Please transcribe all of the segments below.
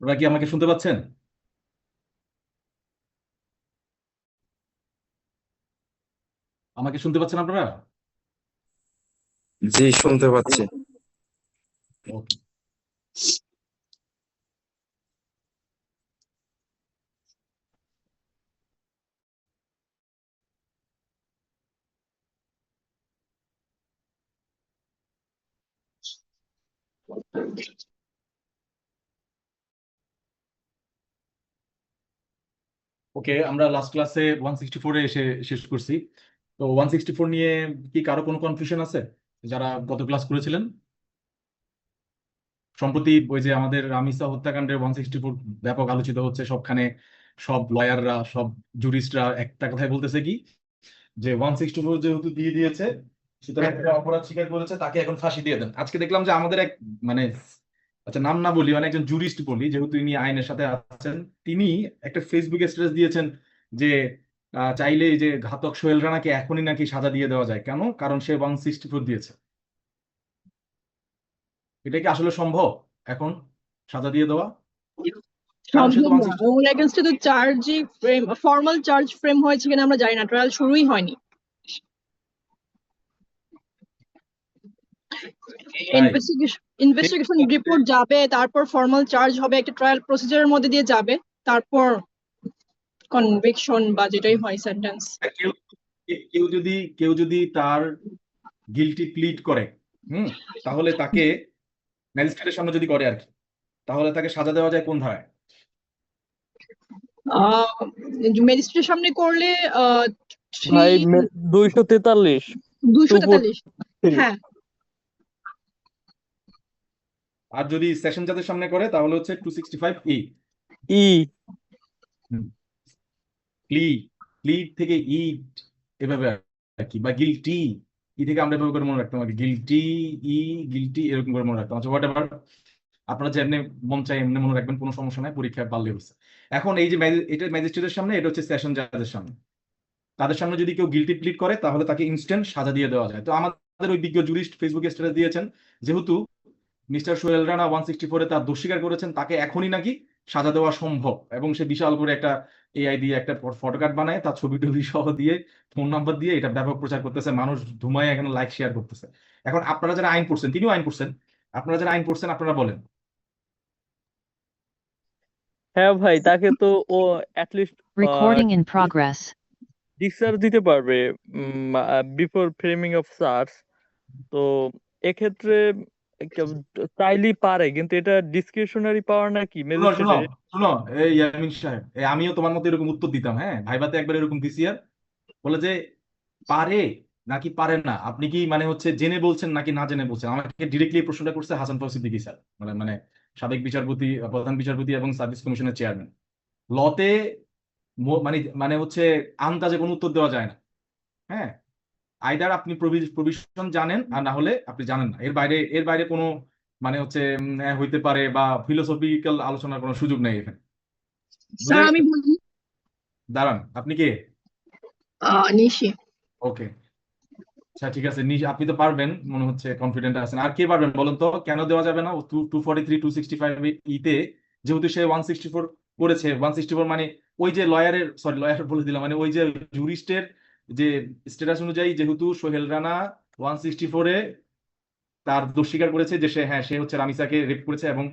আপনারা কি আমাকে শুনতে পাচ্ছেন? আমাকে শুনতে পাচ্ছেন আপনারা? জি, শুনতে পাচ্ছি। ওকে। ওকে, আমরা লাস্ট ক্লাসে 164-এ এসে শেষ করছি। তো 164 নিয়ে কি কারো কোনো কনফিউশন আছে যারা গত ক্লাস করেছিলেন? সম্প্রতি ওই যে আমাদের রামিসা হত্যাকাণ্ডের 164 ব্যাপক আলোচিত হচ্ছে সবখানে। সব লয়াররা, সব জুরিস্টরা একটা কথাই বলতেছে কি, যে 164 যেহেতু দিয়ে দিয়েছে, সুতরাং একটা অপরাধ স্বীকার করেছে, তাকে এখন ফাঁসি দিয়ে দেন। আজকে দেখলাম যে আমাদের এক, মানে, আচ্ছা নাম না বলি, মানে একজন জুরিস্ট বলি যেহেতু ইনি আইনের সাথে আছেন, তিনি একটা ফেসবুকে স্ট্যাটাস দিয়েছেন যে চাইলে এই যে ঘাতক সোহেল রানাকে এখনই নাকি সাজা দিয়ে দেওয়া যায়। কেন? কারণ সে 164 দিয়েছে। এটা কি আসলে সম্ভব এখন সাজা দিয়ে দেওয়া? কারণ সে তো সম্ভব না। 164। ওর এগেনস্টে তো চার্জই ফ্রেম, ফর্মাল চার্জ ফ্রেম হয়েছে কিনা আমরা জানি না, ট্রায়াল শুরুই হয়নি। ইনভেস্টিগেশন রিপোর্ট যাবে, তারপর ফর্মাল চার্জ হবে, একটা ট্রায়াল প্রসিজারের মধ্যে দিয়ে যাবে, তারপর কনভিকশন বা যেটাই হয় সেন্টেন্স। কেউ কেউ যদি তার গিলটি প্লিড করে, তাহলে তাকে ম্যাজিস্ট্রেটের সামনে যদি করে আর কি, তাহলে তাকে সাজা দেওয়া যায় কোন ধারায়? ম্যাজিস্ট্রেটের সামনে করলে ভাই 243 243। হ্যাঁ, আর যদি সেশন জাজের সামনে করে তাহলে হচ্ছে 265E। ই প্লি প্লিড থেকে ই এভাবে আর কি, বা গিলটি, ই থেকে আমরা এভাবে করে মনে রাখতাম আর কি, গিলটি, ই, গিলটি, এরকম করে মনে রাখতাম। আচ্ছা, হোয়াট এভার, আপনারা যে এমনি মন চাই এমনি মনে রাখবেন, কোনো সমস্যা নাই, পরীক্ষায় পারলে হচ্ছে। এখন এই যে এটা ম্যাজিস্ট্রেটের সামনে, এটা হচ্ছে সেশন জাজের সামনে। তাদের সামনে যদি কেউ গিলটি প্লিড করে তাহলে তাকে ইনস্ট্যান্ট সাজা দিয়ে দেওয়া যায়। তো আমাদের ওই বিজ্ঞ জুরিস্ট ফেসবুকে স্ট্যাটাস দিয়েছেন, যেহেতু মিস্টার সোহেল রানা 164-এ তার দোষ স্বীকার করেছেন, তাকে এখনই নাকি সাজা দেওয়া সম্ভব। এবং সে বিশাল করে একটা এআই দিয়ে একটা ফটোকার্ড বানায়, তার ছবি টবি সহ দিয়ে, ফোন নাম্বার দিয়ে এটা ব্যাপক প্রচার করতেছে, মানুষ ধুমায় এখানে লাইক শেয়ার করতেছে। এখন আপনারা যারা আইন পড়ছেন, তিনিও আইন পড়ছেন, আপনারা যারা আইন পড়ছেন আপনারা বলেন। হ্যাঁ ভাই, তাকে তো ও at least Recording in progress. Discharge দিতে পারবে বিফোর ফ্রেমিং অফ চার্জ। তো এক্ষেত্রে চাইলেই পারে, কিন্তু এটা ডিসক্রিশনারি পাওয়ার নাকি শুনো শুনো ম্যাজিস্ট্রেটের। শুনো, এই ইয়ামিন সাহেব, আমিও তোমার মতো এরকম উত্তর দিতাম, হ্যাঁ, ভাইবাতে একবার এরকম দিছি। আর বলে যে পারে নাকি পারে না, আপনি কি মানে হচ্ছে জেনে বলছেন নাকি না জেনে বলছেন? আমাকে ডিরেক্টলি প্রশ্নটা করছে হাসান ফারুক সিদ্দিকী স্যার, মানে মানে সাবেক বিচারপতি, প্রধান বিচারপতি এবং সার্ভিস কমিশনের চেয়ারম্যান। লতে মানে মানে হচ্ছে আন্দাজে কোনো উত্তর দেওয়া যায় না। হ্যাঁ, আইদার আপনি প্রভিশন জানেন আর না হলে আপনি জানেন না, এর বাইরে কোনো মানে হচ্ছে হইতে পারে, বা ফিলোসফিক্যাল আলোচনার কোনো সুযোগ নেই এখানে। বুঝে স্যার আমি গেছে? বলি। দাঁড়ান, আপনি কে? নিশি। ওকে, আচ্ছা ঠিক আছে, আপনি তো পারবেন মনে হচ্ছে, কনফিডেন্ট আছেন। আর কে পারবেন বলেন তো, কেন দেওয়া যাবে না? 243, 265 ইতে যেহেতু সে 164 করেছে, 164 মানে ওই যে লয়ার বলে দিলাম, মানে ওই যে জুরিস্টের যে স্ট্যাটাস অনুযায়ী, যেহেতু সোহেল রানা 164-এ তার দোষ স্বীকার করেছে যে সে হচ্ছে রামিসাকে রেপ করেছে এবং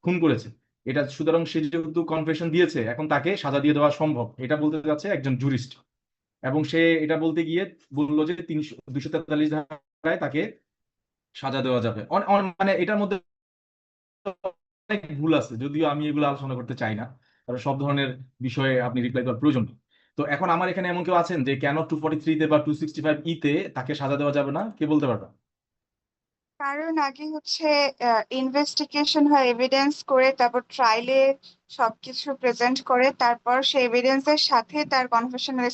খুন করেছে, এটা সুতরাং সে যেহেতু কনফেশন দিয়েছে, এখন তাকে সাজা দিয়ে দেওয়া সম্ভব, এটা বলতে যাচ্ছে একজন জুরিস্ট। এবং সে এটা বলতে গিয়ে বললো যে 243 ধারায় তাকে সাজা দেওয়া যাবে। মানে এটার মধ্যে অনেক ভুল আছে, যদিও আমি এগুলো আলোচনা করতে চাই না, কারণ সব ধরনের বিষয়ে আপনি রিপ্লাই দেওয়ার প্রয়োজন নেই। তো এখন আমার এখানে এমন কেউ আছেন যে কেন 243-তে বা 265-ইতে তাকে সাজা দেওয়া যাবে না? কে বলতে পারবে? কারণ আগে হচ্ছে ইনভেস্টিগেশন হয়, এভিডেন্স করে, তারপর ট্রায়ালে সবকিছু প্রেজেন্ট করে, তারপর সেই এভিডেন্সের সাথে তার কনফেশনাল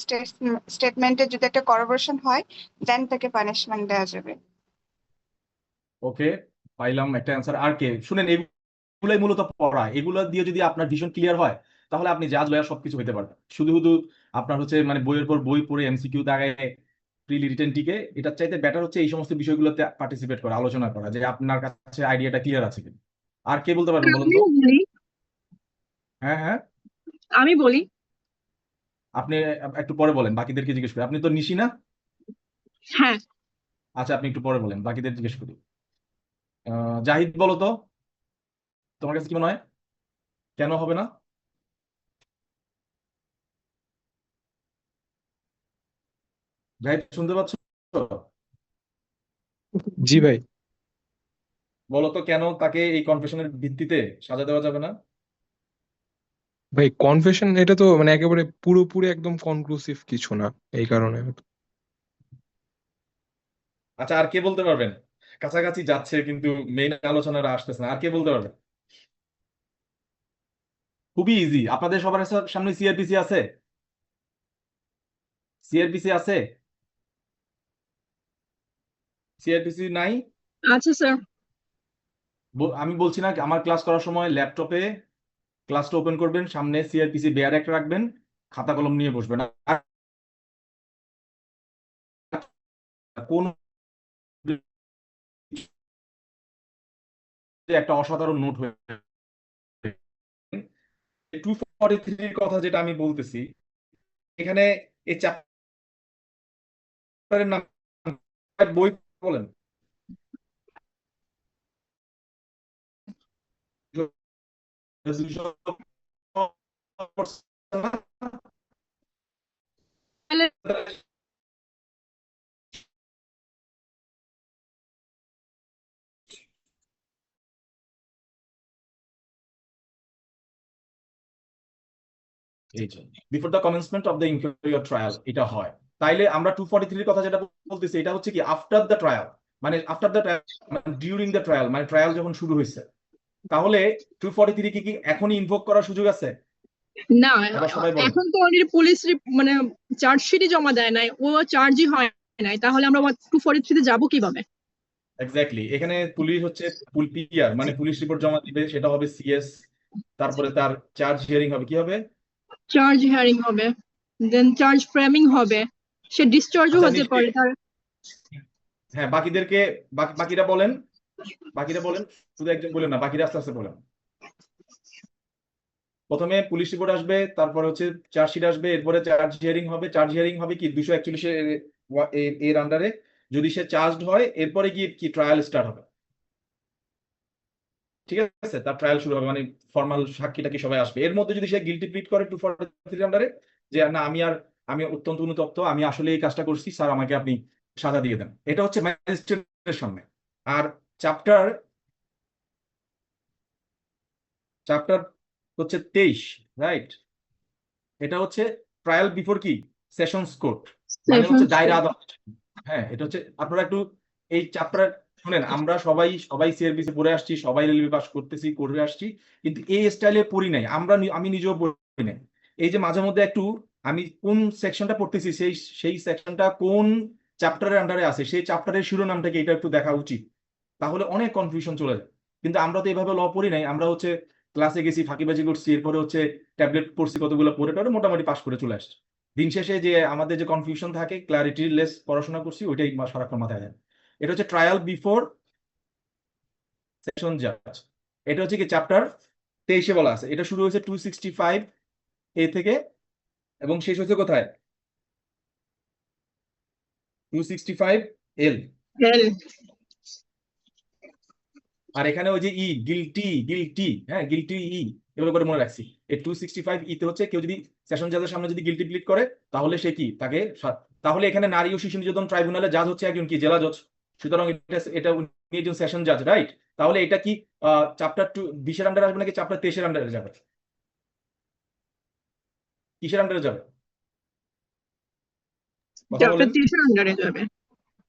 স্টেটমেন্টে যদি একটা করোবোরেশন হয়, দেন তাকে পানিশমেন্ট দেওয়া যাবে। ওকে, পাইলাম একটা অ্যান্সার। আর কে শুনেন, এগুলাই মূলত পড়া, এগুলো দিয়ে যদি আপনার ভিশন ক্লিয়ার হয় তাহলে আপনি জাজ লয়ার সবকিছু হইতে পারবেন। শুধু শুধু আপনার হচ্ছে মানে বইয়ের পর বই পড়ে এমসিকিউ দাগায় প্রিলি রিটেন টিকে, এটার চাইতে বেটার হচ্ছে এই সমস্ত বিষয়গুলোতে পার্টিসিপেট করা, আলোচনা করা, যে আপনার কাছে আইডিয়াটা ক্লিয়ার আছে কিনা। আর কে বলতে পারবেন বলুন তো? আমিও বলি। হ্যাঁ হ্যাঁ, আমি বলি। আপনি একটু পরে বলেন, বাকিদেরকে জিজ্ঞেস করি। আপনি তো নিশি না? হ্যাঁ, আচ্ছা, আপনি একটু পরে বলেন, বাকিদের জিজ্ঞেস করি। জাহিদ, বলো তো, তোমার কাছে কি মনে হয় কেন হবে না? জাহিদ, শুনতে পাচ্ছ? জি ভাই। বলো তো কেন তাকে এই কনফেশনের ভিত্তিতে সাজা দেওয়া যাবে না? ভাই কনফেশন এটা তো মানে একেবারে পুরোপুরি একদম কনক্লুসিভ কিছু না, এই কারণে। আচ্ছা, আর কে বলতে পারবেন? কাছাকাছি যাচ্ছে কিন্তু মেইন আলোচনাটা আসতেছে না। আর কে বলতে পারবেন? খুবই ইজি। আপনাদের সবার সামনে সিআরপিসি আছে? সিআরপিসি আছে? সিআরপিসি নাই? আচ্ছা স্যার। আমি বলছি না, আমার ক্লাস করার সময় ল্যাপটপে ক্লাসটা ওপেন করবেন, সামনে সিআরপিসি বেয়ার একটা রাখবেন, খাতা কলম নিয়ে বসবেন। আর কোন একটা অসাধারণ নোট হয়ে 243 কথা যেটা আমি বলতেছি, এখানে এই চ্যাপ্টারের নাম বই বলেন। Before the commencement of the inferior trial এটা হয়। তাইলে আমরা 243 কথা যেটা বলতেছি, এটা হচ্ছে কি আফটার দ্য ট্রায়াল, মানে আফটার দ্য ট্রায়াল মানে ডিউরিং দ্য ট্রায়াল, মানে ট্রায়াল যখন শুরু হয়েছে। তাহলে 243 কি এখনই ইনভোক করার সুযোগ আছে? না, এবার সবাই বলেন। এখন তো অলরেডি পুলিশ মানে চার্জশিটই জমা দেয় নাই, ও চার্জই হয় নাই, তাহলে আমরা 243 যাবো কিভাবে? এক্স্যাক্টলি, এখানে পুলিশ হচ্ছে পিআর, মানে পুলিশ রিপোর্ট জমা দিবে, সেটা হবে সিএস। তারপরে তার চার্জ হিয়ারিং হবে, কি হবে? চার্জ হিয়ারিং হবে, দেন চার্জ ফ্রেমিং হবে, সে ডিসচার্জও আচ্ছা হতে নিশ্চয়ই। পারে তার। হ্যাঁ, বাকিদেরকে বাকিরা বলেন, বাকিরা বলেন, শুধু একজন বলেন না, বাকিরা আস্তে আস্তে বলেন। প্রথমে পুলিশ রিপোর্ট আসবে, তারপরে হচ্ছে চার্জশিট আসবে, এরপরে চার্জ হিয়ারিং হবে। চার্জ হিয়ারিং হবে কি 241 এর আন্ডারে, যদি সে চার্জড হয়, এরপরে গিয়ে কি ট্রায়াল স্টার্ট হবে। ঠিক আছে, তার ট্রায়াল শুরু হবে, মানে ফর্মাল সাক্ষীটা কি সবাই আসবে। এর মধ্যে যদি সে গিলটি প্লিড করে 243 আন্ডারে, যে না আমি অত্যন্ত অনুতপ্ত, আমি আসলে এই কাজটা করছি স্যার, আমাকে আপনি সাজা দিয়ে দেন, এটা হচ্ছে ম্যাজিস্ট্রেটের সামনে। আর চ্যাপ্টার চ্যাপ্টার হচ্ছে 23, রাইট? এটা হচ্ছে ট্রায়াল বিফোর কি সেশনস কোর্ট, মানে হচ্ছে দায়রা আদালত। হ্যাঁ, এটা হচ্ছে, আপনারা একটু এই চ্যাপ্টার শুনেন। আমরা সবাই সিআরপিসি পড়ে আসছি, সবাই রেলওয়ে পাস করে আসছি, কিন্তু এই স্টাইলে পড়ি নাই আমরা, আমি নিজেও পড়ি নাই। এই যে মাঝে মধ্যে একটু আমি কোন সেকশনটা পড়তেছি, সেই সেকশনটা কোন চ্যাপ্টারের আন্ডারে আছে, সেই চ্যাপ্টারের শিরোনামটাকে এটা একটু দেখা উচিত, তাহলে অনেক কনফিউশন চলে যায়। কিন্তু আমরা তো এইভাবে ল পড়ি নাই, আমরা হচ্ছে ক্লাসে গেছি, ফাঁকিবাজি করছি, এরপরে হচ্ছে ট্যাবলেট পড়ছি, কতগুলো পড়ে টরে মোটামুটি পাস করে চলে আসছি। দিন শেষে যে আমাদের যে কনফিউশন থাকে, ক্লারিটি লেস পড়াশোনা করছি, ওইটাই সারাক্ষণ মাথায় থাকে। এটা হচ্ছে ট্রায়াল বিফোর সেশন জাজ। এটা হচ্ছে কি চ্যাপ্টার 23-এ বলা আছে। এটা শুরু হয়েছে 265 এ থেকে, এবং শেষ হয়েছে কোথায়? 265 এল। আর এখানে ওই যে গিলটি, হ্যাঁ গিলটি এভাবে করে মনে রাখছি। এই 265 তে হচ্ছে কেউ যদি সেশন জাজের সামনে যদি গিলটি প্লিড করে, তাহলে সে কি তাহলে এখানে নারী ও শিশু নির্যাতন ট্রাইব্যুনালে জাজ হচ্ছে একজন কি জেলা জজ। সুতরাং এটা উনি একজন সেশন জাজ, রাইট? তাহলে এটা কি চ্যাপ্টার 20-এর আন্ডারে আসবে নাকি চ্যাপ্টার 23-এর আন্ডারে যাবে? কিসের আন্ডারে যাবে? কথা চ্যাপ্টার বলেন। 23-এর আন্ডারে যাবে।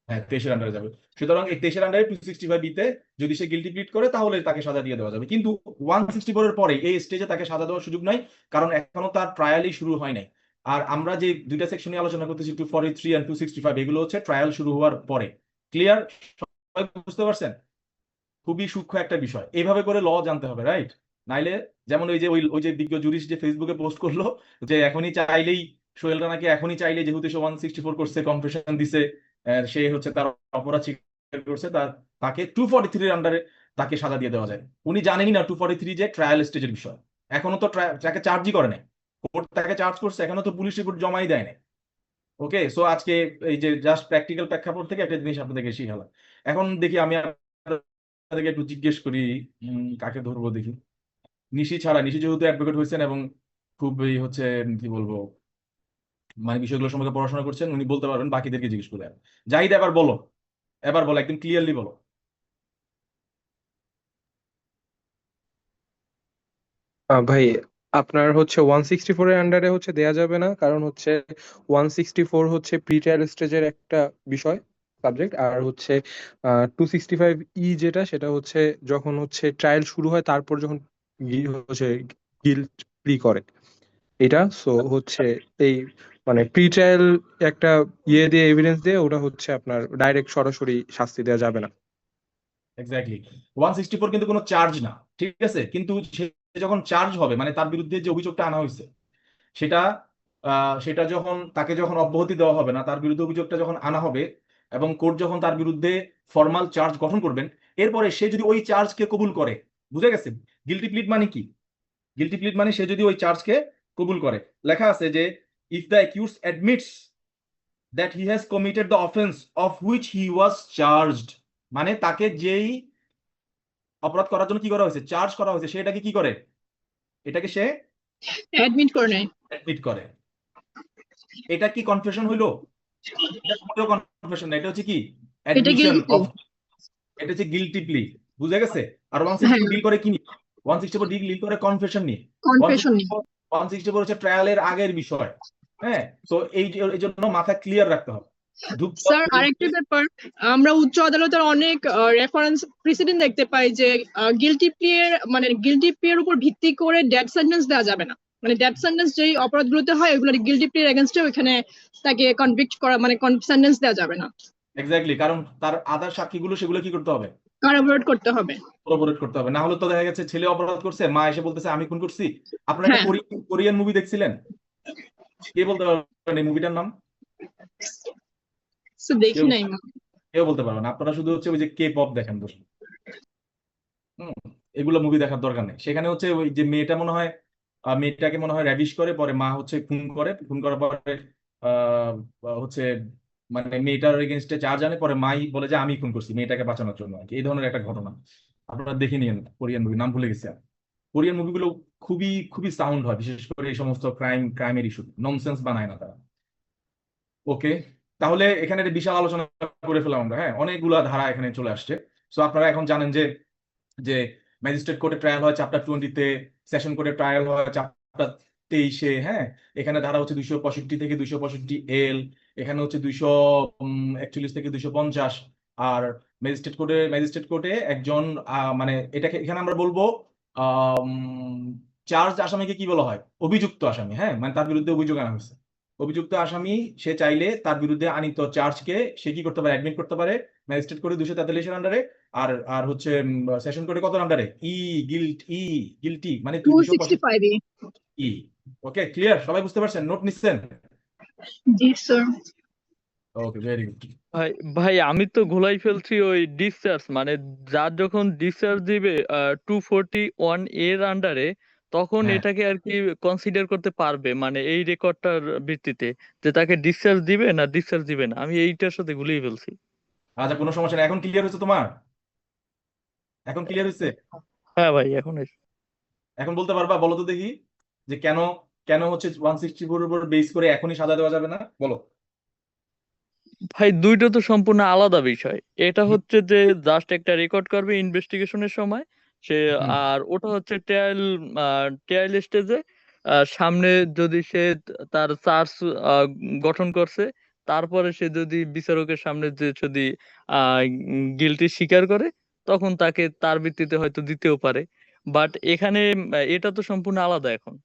হ্যাঁ, 23-এর আন্ডারে যাবে। সুতরাং এই 23-এর আন্ডারে 265 তে যদি সে গিলটি প্লিড করে, তাহলে তাকে সাজা দিয়ে দেওয়া যাবে। কিন্তু 164 এর পরে এই স্টেজে তাকে সাজা দেওয়ার সুযোগ নাই, কারণ এখনো তার ট্রায়ালই শুরু হয় নাই। আর আমরা যে দুইটা সেকশন নিয়ে আলোচনা করতেছি, 243 এন্ড 265, এগুলো হচ্ছে ট্রায়াল শুরু হওয়ার পরে। ক্লিয়ার? সবাই বুঝতে পারছেন? খুবই সূক্ষ্ম একটা বিষয়, এইভাবে করে ল জানতে হবে, রাইট? নাইলে যেমন ওই যে বিজ্ঞ জুরিস্ট যে ফেসবুকে পোস্ট করলো, যে এখনই চাইলেই সোহেল রানাকে এখনই চাইলে, যেহেতু সে 164 করছে, কনফেশন দিছে, সে হচ্ছে তার অপরাধ স্বীকার করছে, তাকে 243 এর আন্ডারে তাকে সাজা দিয়ে দেওয়া যায়। উনি জানেনই না 243 যে ট্রায়াল স্টেজের বিষয়। এখনো তো তাকে চার্জই করে নাই, কোর্ট তাকে চার্জ করছে, এখনো তো পুলিশ রিপোর্ট জমাই দেয় নাই। ওকে, সো আজকে এই যে জাস্ট প্র্যাকটিক্যাল প্রেক্ষাপট থেকে একটা জিনিস আপনাদেরকে শিখালাম। এখন দেখি আমি আপনাদেরকে একটু জিজ্ঞেস করি, কাকে ধরবো দেখি। নিশি ছাড়া, নিশি যেহেতু অ্যাডভোকেট হয়েছেন এবং খুবই হচ্ছে কি বলবো মানে বিষয়গুলো সম্পর্কে পড়াশোনা করছেন, উনি বলতে পারবেন, বাকিদেরকে জিজ্ঞেস করে। জাহিদ এবার বলো, এবার বলো, একদম ক্লিয়ারলি বলো। ভাই আপনার হচ্ছে 164 এর আন্ডারে হচ্ছে দেয়া যাবে না, কারণ হচ্ছে 164 হচ্ছে প্রি ট্রায়াল স্টেজের একটা বিষয় সাবজেক্ট, আর হচ্ছে 265 যেটা সেটা হচ্ছে যখন হচ্ছে ট্রায়াল শুরু হয় তারপর যখন হচ্ছে গিল্ট প্লি করে এটা। সো হচ্ছে এই মানে প্রি ট্রায়াল একটা দিয়ে এভিডেন্স দিয়ে ওটা হচ্ছে আপনার ডাইরেক্ট সরাসরি শাস্তি দেওয়া যাবে না। এক্স্যাক্টলি, 164 কিন্তু কোনো চার্জ না, ঠিক আছে, কিন্তু সে যখন চার্জ হবে মানে তার বিরুদ্ধে যে অভিযোগটা আনা হয়েছে সেটা সেটা যখন তাকে যখন অব্যাহতি দেওয়া হবে না, তার বিরুদ্ধে অভিযোগটা যখন আনা হবে এবং কোর্ট যখন তার বিরুদ্ধে ফর্মাল চার্জ গঠন করবেন, এরপরে সে যদি ওই চার্জকে কবুল করে, বুঝে গেছে গিলটি প্লিড মানে কি? গিলটি প্লিড মানে সে যদি ওই চার্জকে কবুল করে, লেখা আছে যে if the accused admits that he has committed the offence of which he was charged, মানে তাকে যেই অপরাধ করার জন্য কি করা হয়েছে, চার্জ করা হয়েছে, সেটাকে কি করে, এটাকে সে অ্যাডমিট করে নেয়। অ্যাডমিট করে। এটা কি কনফেশন হইলো? এটা মোটেও কনফেশন না, এটা হচ্ছে কি এটা অ্যাডমিশন গিলটি অফ, এটা হচ্ছে গিলটি প্লি, বুঝে গেছে? আর হ্যাঁ 164 ডিল করে কি নিয়ে? 164 ডিল করে কনফেশন নিয়ে। কনফেশন নিয়ে। 164 হচ্ছে ট্রায়ালের আগের বিষয়। হ্যাঁ, তো এই জন্য মাথা ক্লিয়ার রাখতে হবে। স্যার আরেকটা ব্যাপার, আমরা উচ্চ আদালতের অনেক রেফারেন্স প্রেসিডেন্ট দেখতে পাই যে গিলটি প্লি এর মানে গিলটি প্লি এর উপর ভিত্তি করে ডেথ সেন্টেন্স দেওয়া যাবে না, মানে ডেথ সেন্টেন্স যেই অপরাধগুলোতে হয় ওগুলো গিলটি প্লি এর এগেইনস্টে ওখানে তাকে কনভিক্ট করা মানে সেন্টেন্স দেওয়া যাবে না, এক্স্যাক্টলি, কারণ তার আদার সাক্ষীগুলো সেগুলো কি করতে হবে, কারাবরট করতে হবে। কোলাবোরেট করতে হবে, না হলে তো দেখা গেছে ছেলে অপরাধ করছে, মা এসে বলতেছে আমি খুন করছি। আপনারা একটা হ্যাঁ কোরিয়ান মুভি দেখছিলেন, কে বলতে পারবেন এই মুভিটার নাম? তো দেখি কেউ নাই। কেউ বলতে পারবেন? আপনারা শুধু হচ্ছে ওই যে কে পপ দেখেন দোষ। এগুলো মুভি দেখার দরকার নেই। সেখানে হচ্ছে ওই যে মেয়েটা মনে হয় মেয়েটাকে মনে হয় র্যাবিশ করে, পরে মা হচ্ছে খুন করে, খুন করার পরে আহ, হচ্ছে মানে মেয়েটার এগেনস্টে চার্জ আনে, পরে মাই বলে যে আমি খুন করছি মেয়েটাকে বাঁচানোর জন্য আর কি। এই ধরনের একটা ঘটনা আপনারা দেখে নিন, কোরিয়ান মুভি, নাম ভুলে গেছি আর। কোরিয়ান মুভিগুলো খুবই খুবই সাউন্ড হয়, বিশেষ করে এই সমস্ত ক্রাইমের ইস্যু, ননসেন্স বানায় না তারা। ওকে, তাহলে এখানে একটা বিশাল আলোচনা করে ফেলাম আমরা। হ্যাঁ, অনেকগুলা ধারা এখানে চলে আসছে। সো আপনারা এখন জানেন যে যে ম্যাজিস্ট্রেট কোর্টে ট্রায়াল হয় চ্যাপ্টার 20-তে, সেশন কোর্টে ট্রায়াল হয় চ্যাপ্টার 23-এ। হ্যাঁ, এখানে ধারা হচ্ছে 265 থেকে 265 এল, এখানে হচ্ছে 241 থেকে 250। আর ম্যাজিস্ট্রেট কোর্টে একজন মানে এটাকে এখানে আমরা বলবো চার্জ আসামিকে কি বলা হয়, অভিযুক্ত আসামি। হ্যাঁ, মানে তার বিরুদ্ধে অভিযোগ আনা হয়েছে, অভিযুক্ত আসামি সে চাইলে তার বিরুদ্ধে আনিত চার্জকে সে কি করতে পারে, অ্যাডমিট করতে পারে ম্যাজিস্ট্রেট কোর্টে 243 আন্ডারে। আর আর হচ্ছে সেশন কোর্টে কত আন্ডারে, গিলটি মানে 265 এ। ই। ওকে, ক্লিয়ার? সবাই বুঝতে পারছেন? নোট নিচ্ছেন? জি স্যার। ওকে, ভেরি গুড। ভাই ভাই আমি তো ঘোলাই ফেলছি ওই ডিসচার্জ, মানে যার যখন ডিসচার্জ দিবে 241 এর আন্ডারে, তখন হ্যাঁ, এটাকে আর কি কনসিডার করতে পারবে, মানে এই রেকর্ডটার ভিত্তিতে যে তাকে ডিসচার্জ দিবে না ডিসচার্জ দিবে না। আমি এইটার সাথে গুলিয়ে ফেলছি। আচ্ছা, কোনো সমস্যা নেই। এখন ক্লিয়ার হয়েছে তোমার? এখন ক্লিয়ার হয়েছে? হ্যাঁ ভাই এখন এখন বলতে পারবা? বলো তো দেখি যে কেন কেন হচ্ছে 164 উপর বেস করে এখনই সাজা দেওয়া যাবে না, বলো। ভাই দুইটা তো সম্পূর্ণ আলাদা বিষয়। এটা হচ্ছে যে জাস্ট একটা রেকর্ড করবে ইনভেস্টিগেশনের সময় সে, হুম। আর ওটা হচ্ছে ট্রায়াল স্টেজে সামনে যদি সে তার চার্জ গঠন করছে, তারপরে সে যদি বিচারকের সামনে যে যদি গিলটি স্বীকার করে, তখন তাকে তার ভিত্তিতে হয়তো দিতেও পারে। বাট এখানে এটা তো সম্পূর্ণ আলাদা এখন।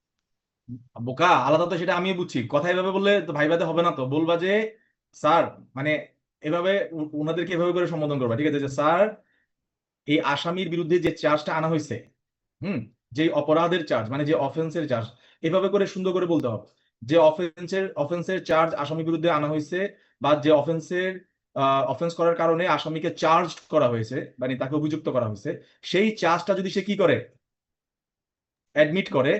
বোকা, আলাদা তো সেটা আমিও বুঝছি, কথা এভাবে বললে তো ভাইবাতে হবে না। তো বলবা যে স্যার, মানে এভাবে ওনাদেরকে এভাবে করে সম্বোধন করবা, ঠিক আছে, যে স্যার এই আসামির বিরুদ্ধে যে চার্জটা আনা হয়েছে, যে অপরাধের চার্জ মানে যে অফেন্সের চার্জ, এভাবে করে সুন্দর করে বলতে হবে যে অফেন্সের চার্জ আসামির বিরুদ্ধে আনা হয়েছে, বা যে অফেন্স করার কারণে আসামিকে চার্জ করা হয়েছে, মানে তাকে অভিযুক্ত করা হয়েছে, সেই চার্জটা যদি সে কি করে, অ্যাডমিট করে,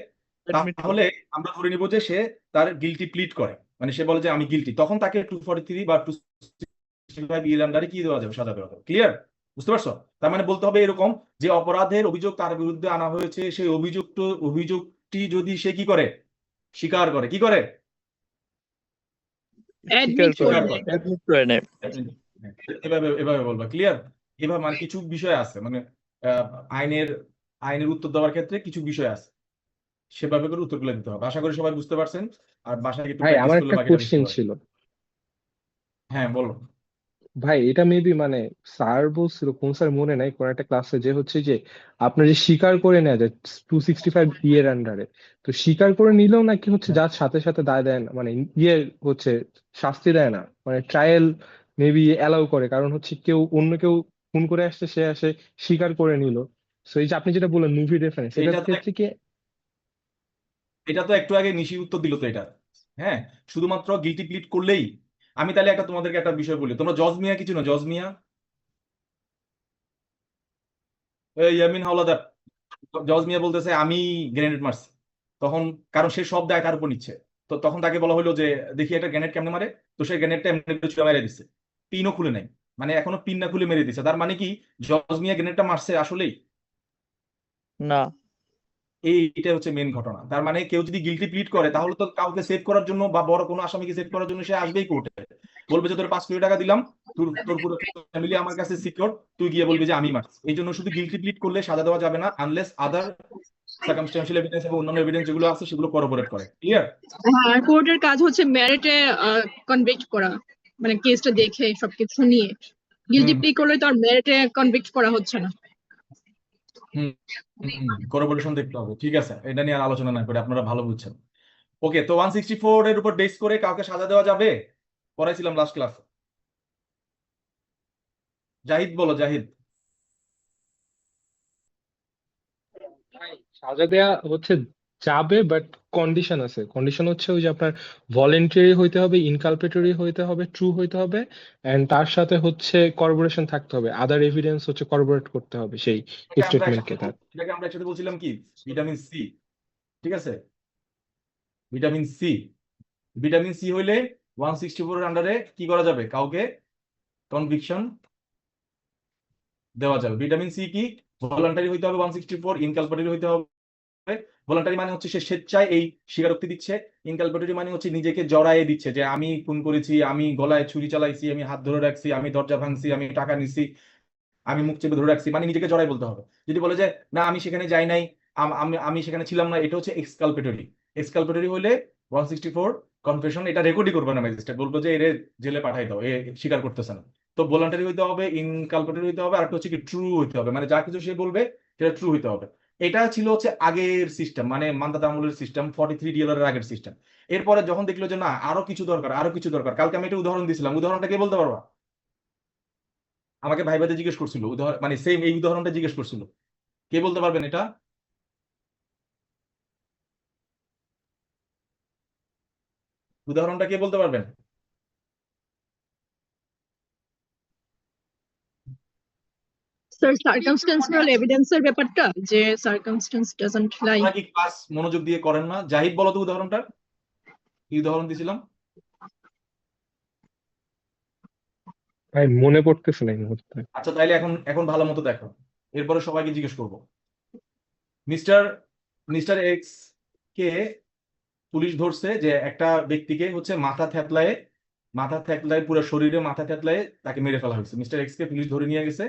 অ্যাডমিট করে তাহলে আমরা ধরে নিব যে সে তার গিলটি প্লিড করে, মানে সে বলে যে আমি গিলটি, তখন তাকে 243 বা 265 এর আন্ডারে কি দেওয়া যাবে, সাজা দেওয়া যাবে। ক্লিয়ার? বুঝতে পারছো? তার মানে বলতে হবে এরকম যে অপরাধের অভিযোগ তার বিরুদ্ধে আনা হয়েছে, সেই অভিযোগটি যদি সে কি করে, স্বীকার করে, কি করে, স্বীকার অ্যাডমিট করে স্বীকার করে করে। অ্যাডমিট করে নেয়। এভাবে এভাবে বলবা। ক্লিয়ার? এভাবে মানে কিছু বিষয় আছে, মানে আহ, আইনের আইনের উত্তর দেওয়ার ক্ষেত্রে কিছু বিষয় আছে, সেভাবে করে উত্তরগুলো দিতে হবে। আশা করি সবাই বুঝতে পারছেন, আর বাসায় একটু ভাই প্র্যাকটিস আমার করলে একটা বাকিটা বুঝতে কোশ্চেন পারবেন। ছিল। হ্যাঁ, বলো। ভাই এটা মেবি মানে স্যার বলছিল, কোন স্যার মনে নাই, কোন একটা ক্লাসে, যে হচ্ছে যে আপনার যে স্বীকার করে নেওয়া যায় 265 এর আন্ডারে, তো স্বীকার করে নিলেও নাকি হচ্ছে হ্যাঁ, যার সাথে সাথে দায় দেয় না, মানে ইয়ে হচ্ছে শাস্তি দেয় না, মানে ট্রায়াল মেবি অ্যালাউ করে, কারণ হচ্ছে অন্য কেউ খুন করে আসছে, সে আসে স্বীকার করে নিল। তো এই যে আপনি যেটা বললেন মুভি রেফারেন্স, এটার এটা তো ক্ষেত্রে কি? এটা তো একটু আগে নিশি উত্তর দিল তো এটা। হ্যাঁ, শুধুমাত্র গিলটি প্লিড করলেই। আমি তাহলে তোমাদেরকে একটা বিষয় বলি, তোমরা জজ মিয়া কিছু না, জজ মিয়া, ইয়ামিন হাওলাদার, জজ মিয়া বলতেছে আমি গ্রেনেড মারছি, তখন কারণ সে সব দায় তার উপর নিচ্ছে, তো তখন তাকে বলা হলো যে দেখি একটা গ্রেনেড কেমনে মারে, তো সে গ্রেনেডটা এমনি করে ছুঁড়ে মেরে দিচ্ছে, পিনও খুলে নাই, মানে এখনো পিন না খুলে মেরে দিচ্ছে, তার মানে কি জজ মিয়া গ্রেনেডটা মারছে আসলেই? না, এইটা হচ্ছে মেন ঘটনা। তার মানে কেউ যদি গিলটি প্লিড করে, তাহলে তো কাউকে সেভ করার জন্য বা বড় কোনো আসামিকে সেভ করার জন্য সে আসবেই কোর্টে, বলবে যে তোর 5 কোটি টাকা দিলাম, তোর তোর পুরো ফ্যামিলি আমার কাছে সিকিউর, তুই গিয়ে বলবি যে আমি মারছি। এই জন্য শুধু গিলটি প্লিড করলে সাজা দেওয়া যাবে না, আনলেস আদার সার্কামস্টেন্সিয়াল এভিডেন্স এবং অন্যান্য এভিডেন্স যেগুলো আছে সেগুলো করবোরেট করে। ক্লিয়ার? হ্যাঁ, কোর্টের কাজ হচ্ছে মেরিটে কনভিক্ট করা, মানে কেসটা দেখে সবকিছু নিয়ে। গিলটি হুম প্লি করলে তো আর মেরিটে কনভিক্ট করা হচ্ছে না। হুম করবোরেশন দেখতে হবে। ঠিক আছে, এটা নিয়ে আর আলোচনা না করে, আপনারা ভালো বুঝছেন। ওকে, তো 164 এর উপর বেস করে কাউকে সাজা দেওয়া যাবে, পড়াইছিলাম লাস্ট ক্লাস। জাহিদ বলো, জাহিদ। সাজা দেয়া হচ্ছে যাবে, বাট কন্ডিশন আছে। কন্ডিশন হচ্ছে ওই যে আপনার ভলেন্টারি হইতে হবে, ইনকালপেটরি হইতে হবে, ট্রু হইতে হবে, এন্ড তার সাথে হচ্ছে কর্পোরেশন থাকতে হবে, আদার এভিডেন্স হচ্ছে কর্পোরেট করতে হবে সেই স্টেটমেন্টকে তার। এটাকে আমরা একসাথে বলছিলাম কি, ভিটামিন সি। ঠিক আছে, ভিটামিন সি। ভিটামিন সি হইলে 164 এর আন্ডারে কি করা যাবে, কাউকে কনভিকশন দেওয়া যাবে। ভিটামিন সি কি, ভলান্টারি হইতে হবে 164, ইনকালপেটরি হইতে হবে। ভলান্টারি মানে হচ্ছে সে স্বেচ্ছায় এই স্বীকারোক্তি দিচ্ছে, ইনকালপেটরি মানে হচ্ছে নিজেকে জড়ায়ে দিচ্ছে যে আমি খুন করেছি, আমি গলায় ছুরি চালাইছি, আমি হাত ধরে রাখছি, আমি দরজা ভাঙছি, আমি টাকা নিছি, আমি মুখ চেপে ধরে রাখছি, মানে নিজেকে জড়াই বলতে হবে। যদি বলে যে না আমি সেখানে যাই নাই, আমি আমি সেখানে ছিলাম না, এটা হচ্ছে এক্সকালপেটরি। এক্সকালপেটরি হলে 164 কনফেশন, এটা রেকর্ডই করবে না ম্যাজিস্ট্রেট, বলবো যে এর জেলে পাঠাই দাও, এ স্বীকার করতেছে না। তো ভলান্টারি হইতে হবে, ইনকালপেটরি হইতে হবে, আর একটা হচ্ছে কি ট্রু হইতে হবে, মানে যা কিছু সে বলবে সেটা ট্রু হইতে হবে। এটা ছিল হচ্ছে আগের সিস্টেম, মানে মান্দাতা আমলের সিস্টেম, 43 ডিএলআর এর আগের সিস্টেম। এরপরে যখন দেখলো যে না আরো কিছু দরকার, আরো কিছু দরকার, কালকে আমি একটা উদাহরণ দিয়েছিলাম, উদাহরণটা কে বলতে পারবা? আমাকে ভাইবাতে জিজ্ঞেস করছিল উদাহরণ, মানে সেম এই উদাহরণটা জিজ্ঞেস করছিল, কে বলতে পারবেন এটা? উদাহরণটা কে বলতে পারবেন? স্যার, সার্কামস্টেন্সিয়াল এভিডেন্সের ব্যাপারটা, যে সার্কামস্টেন্স ডাজন্ট লাই। আপনারা কি ক্লাস মনোযোগ দিয়ে করেন না? জাহিদ বলো তো উদাহরণটা, কি উদাহরণ দিছিলাম? ভাই মনে পড়তেছে না এই মুহূর্তে। আচ্ছা তাইলে এখন এখন ভালো মতো দেখো, এরপরে সবাইকে জিজ্ঞেস করবো। মিস্টার মিস্টার এক্স কে পুলিশ ধরছে যে একটা ব্যক্তিকে হচ্ছে মাথা থ্যাতলায় পুরো শরীরে মাথা থ্যাতলায় তাকে মেরে ফেলা হয়েছে। মিস্টার এক্স কে পুলিশ ধরে নিয়ে গেছে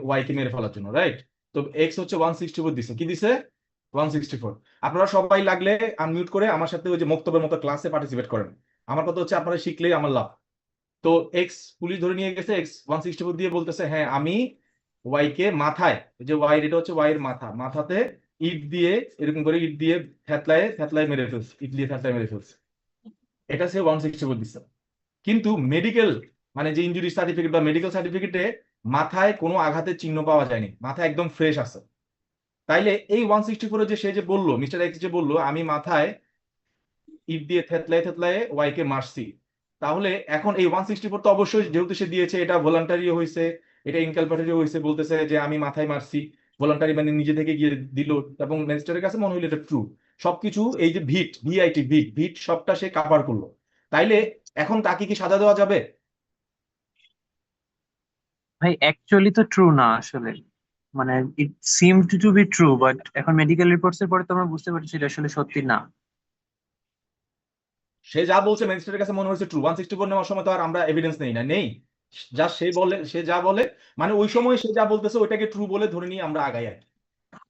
ওয়াই কে মেরে ফেলার জন্য, রাইট? তো এক্স হচ্ছে 164 দিছে, কি দিছে? 164। আপনারা সবাই লাগলে আনমিউট করে আমার সাথে ওই যে বক্তব্যের মতো ক্লাসে পার্টিসিপেট করেন। আমার কথা হচ্ছে আপনারা শিখলেই আমার লাভ। তো এক্স পুলিশ ধরে নিয়ে গেছে, এক্স 164 দিয়ে বলতেছে হ্যাঁ আমি ওয়াই কে মাথায়, এই যে ওয়াই, এটা হচ্ছে ওয়াই এর মাথাতে ইট দিয়ে, এরকম করে ইট দিয়ে থ্যাতলায় থ্যাতলায় মেরে ফেলছে, ইট দিয়ে থ্যাতলায় মেরে ফেলছে। এটা সে 164 দিচ্ছে। কিন্তু মেডিকেল, মানে যে ইনজুরি সার্টিফিকেট বা মেডিকেল সার্টিফিকেটে মাথায় কোনো আঘাতের চিহ্ন পাওয়া যায়নি, মাথা একদম ফ্রেশ আছে। তাইলে এই 164 যে সে যে বললো, মিস্টার এক্স যে বললো আমি মাথায় ইট দিয়ে থেতলায় থেতলায় ওয়াই কে মারছি, তাহলে এখন এই 164 তো অবশ্যই যেহেতু সে দিয়েছে, এটা ভলান্টারি হয়েছে, এটা ইনকালপেটরি হয়েছে, বলতেছে যে আমি মাথায় মারছি, ভলান্টারি মানে নিজে থেকে গিয়ে দিল এবং ম্যাজিস্ট্রেটের কাছে মনে হইলো এটা ট্রু, সবকিছু এই যে ভিট সবটা সে কাভার করলো, তাইলে এখন তাকে কি সাজা দেওয়া যাবে? ভাই অ্যাকচুয়ালি তো ট্রু না আসলে, মানে ইট seemed two be true, but এখন মেডিকেল রিপোর্টস এর পরে তো আমরা বুঝতে পারছি এটা আসলে সত্যি না। সে যা বলছে ম্যাজিস্ট্রেটের কাছে মনে হয়েছে ট্রু, 164 নেওয়ার সময় তো আর আমরা এভিডেন্স নেই, যা সে যা বলে মানে ওই সময় সে যা বলতেছে ওইটাকে ট্রু বলে ধরে নিয়ে আমরা আগাই আর কি।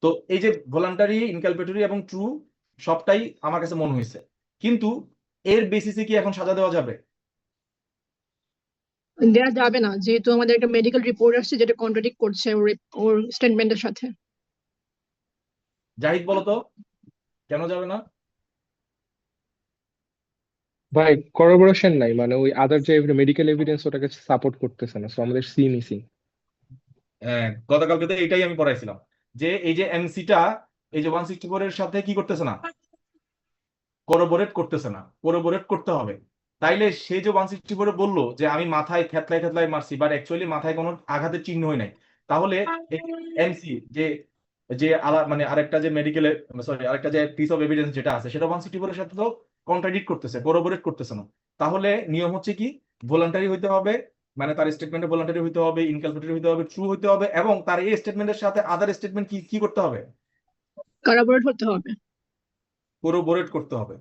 তো এই যে ভলান্টারি, ইনকালপেটরি এবং ট্রু সবটাই আমার কাছে মনে হয়েছে, কিন্তু এর বেসিসে কি এখন সাজা দেওয়া যাবে? দেয়া যাবে না, যেহেতু আমাদের একটা মেডিকেল রিপোর্ট আসছে যেটা কন্ট্রাডিক্ট করছে ওর স্টেটমেন্টের সাথে। জাহিদ বলো তো কেন যাবে না? ভাই করোবোরেশন নাই, মানে ওই আদার যে মেডিকেল এভিডেন্স ওটাকে সাপোর্ট করতেছে না, সো আমাদের সি মিসিং। হ্যাঁ, গতকালকে তো এটাই আমি পড়াইছিলাম যে এই যে এমসিটা এই যে 164 এর সাথে কি করতেছে না, কোরোবোরেট করতেছে না, কোরোবোরেট করতে হবে। তাইলে সে যে 164 বললো যে আমি মাথায় থেতলাই মারছি, বাট অ্যাকচুয়ালি মাথায় কোনো আঘাতের চিহ্নই নাই, তাহলে এমসি যে যে মানে আরেকটা যে মেডিকেলে, সরি আরেকটা যে পিস অফ এভিডেন্স যেটা আছে সেটা 164 এর সাথে তো কন্ট্রাডিক্ট করতেছে, কোরোবোরেট করতেছে না। তাহলে নিয়ম হচ্ছে কি, ভলান্টারি হইতে হবে, মানে তার স্টেটমেন্টে ভলান্টারি হইতে হবে, ইনকালপেটরি হইতে হবে, ট্রু হইতে হবে, এবং তার এই স্টেটমেন্টের সাথে আদার স্টেটমেন্ট কি কি করতে হবে, কারাবরট হতে হবে। কোরোবোরেট করতে হবে।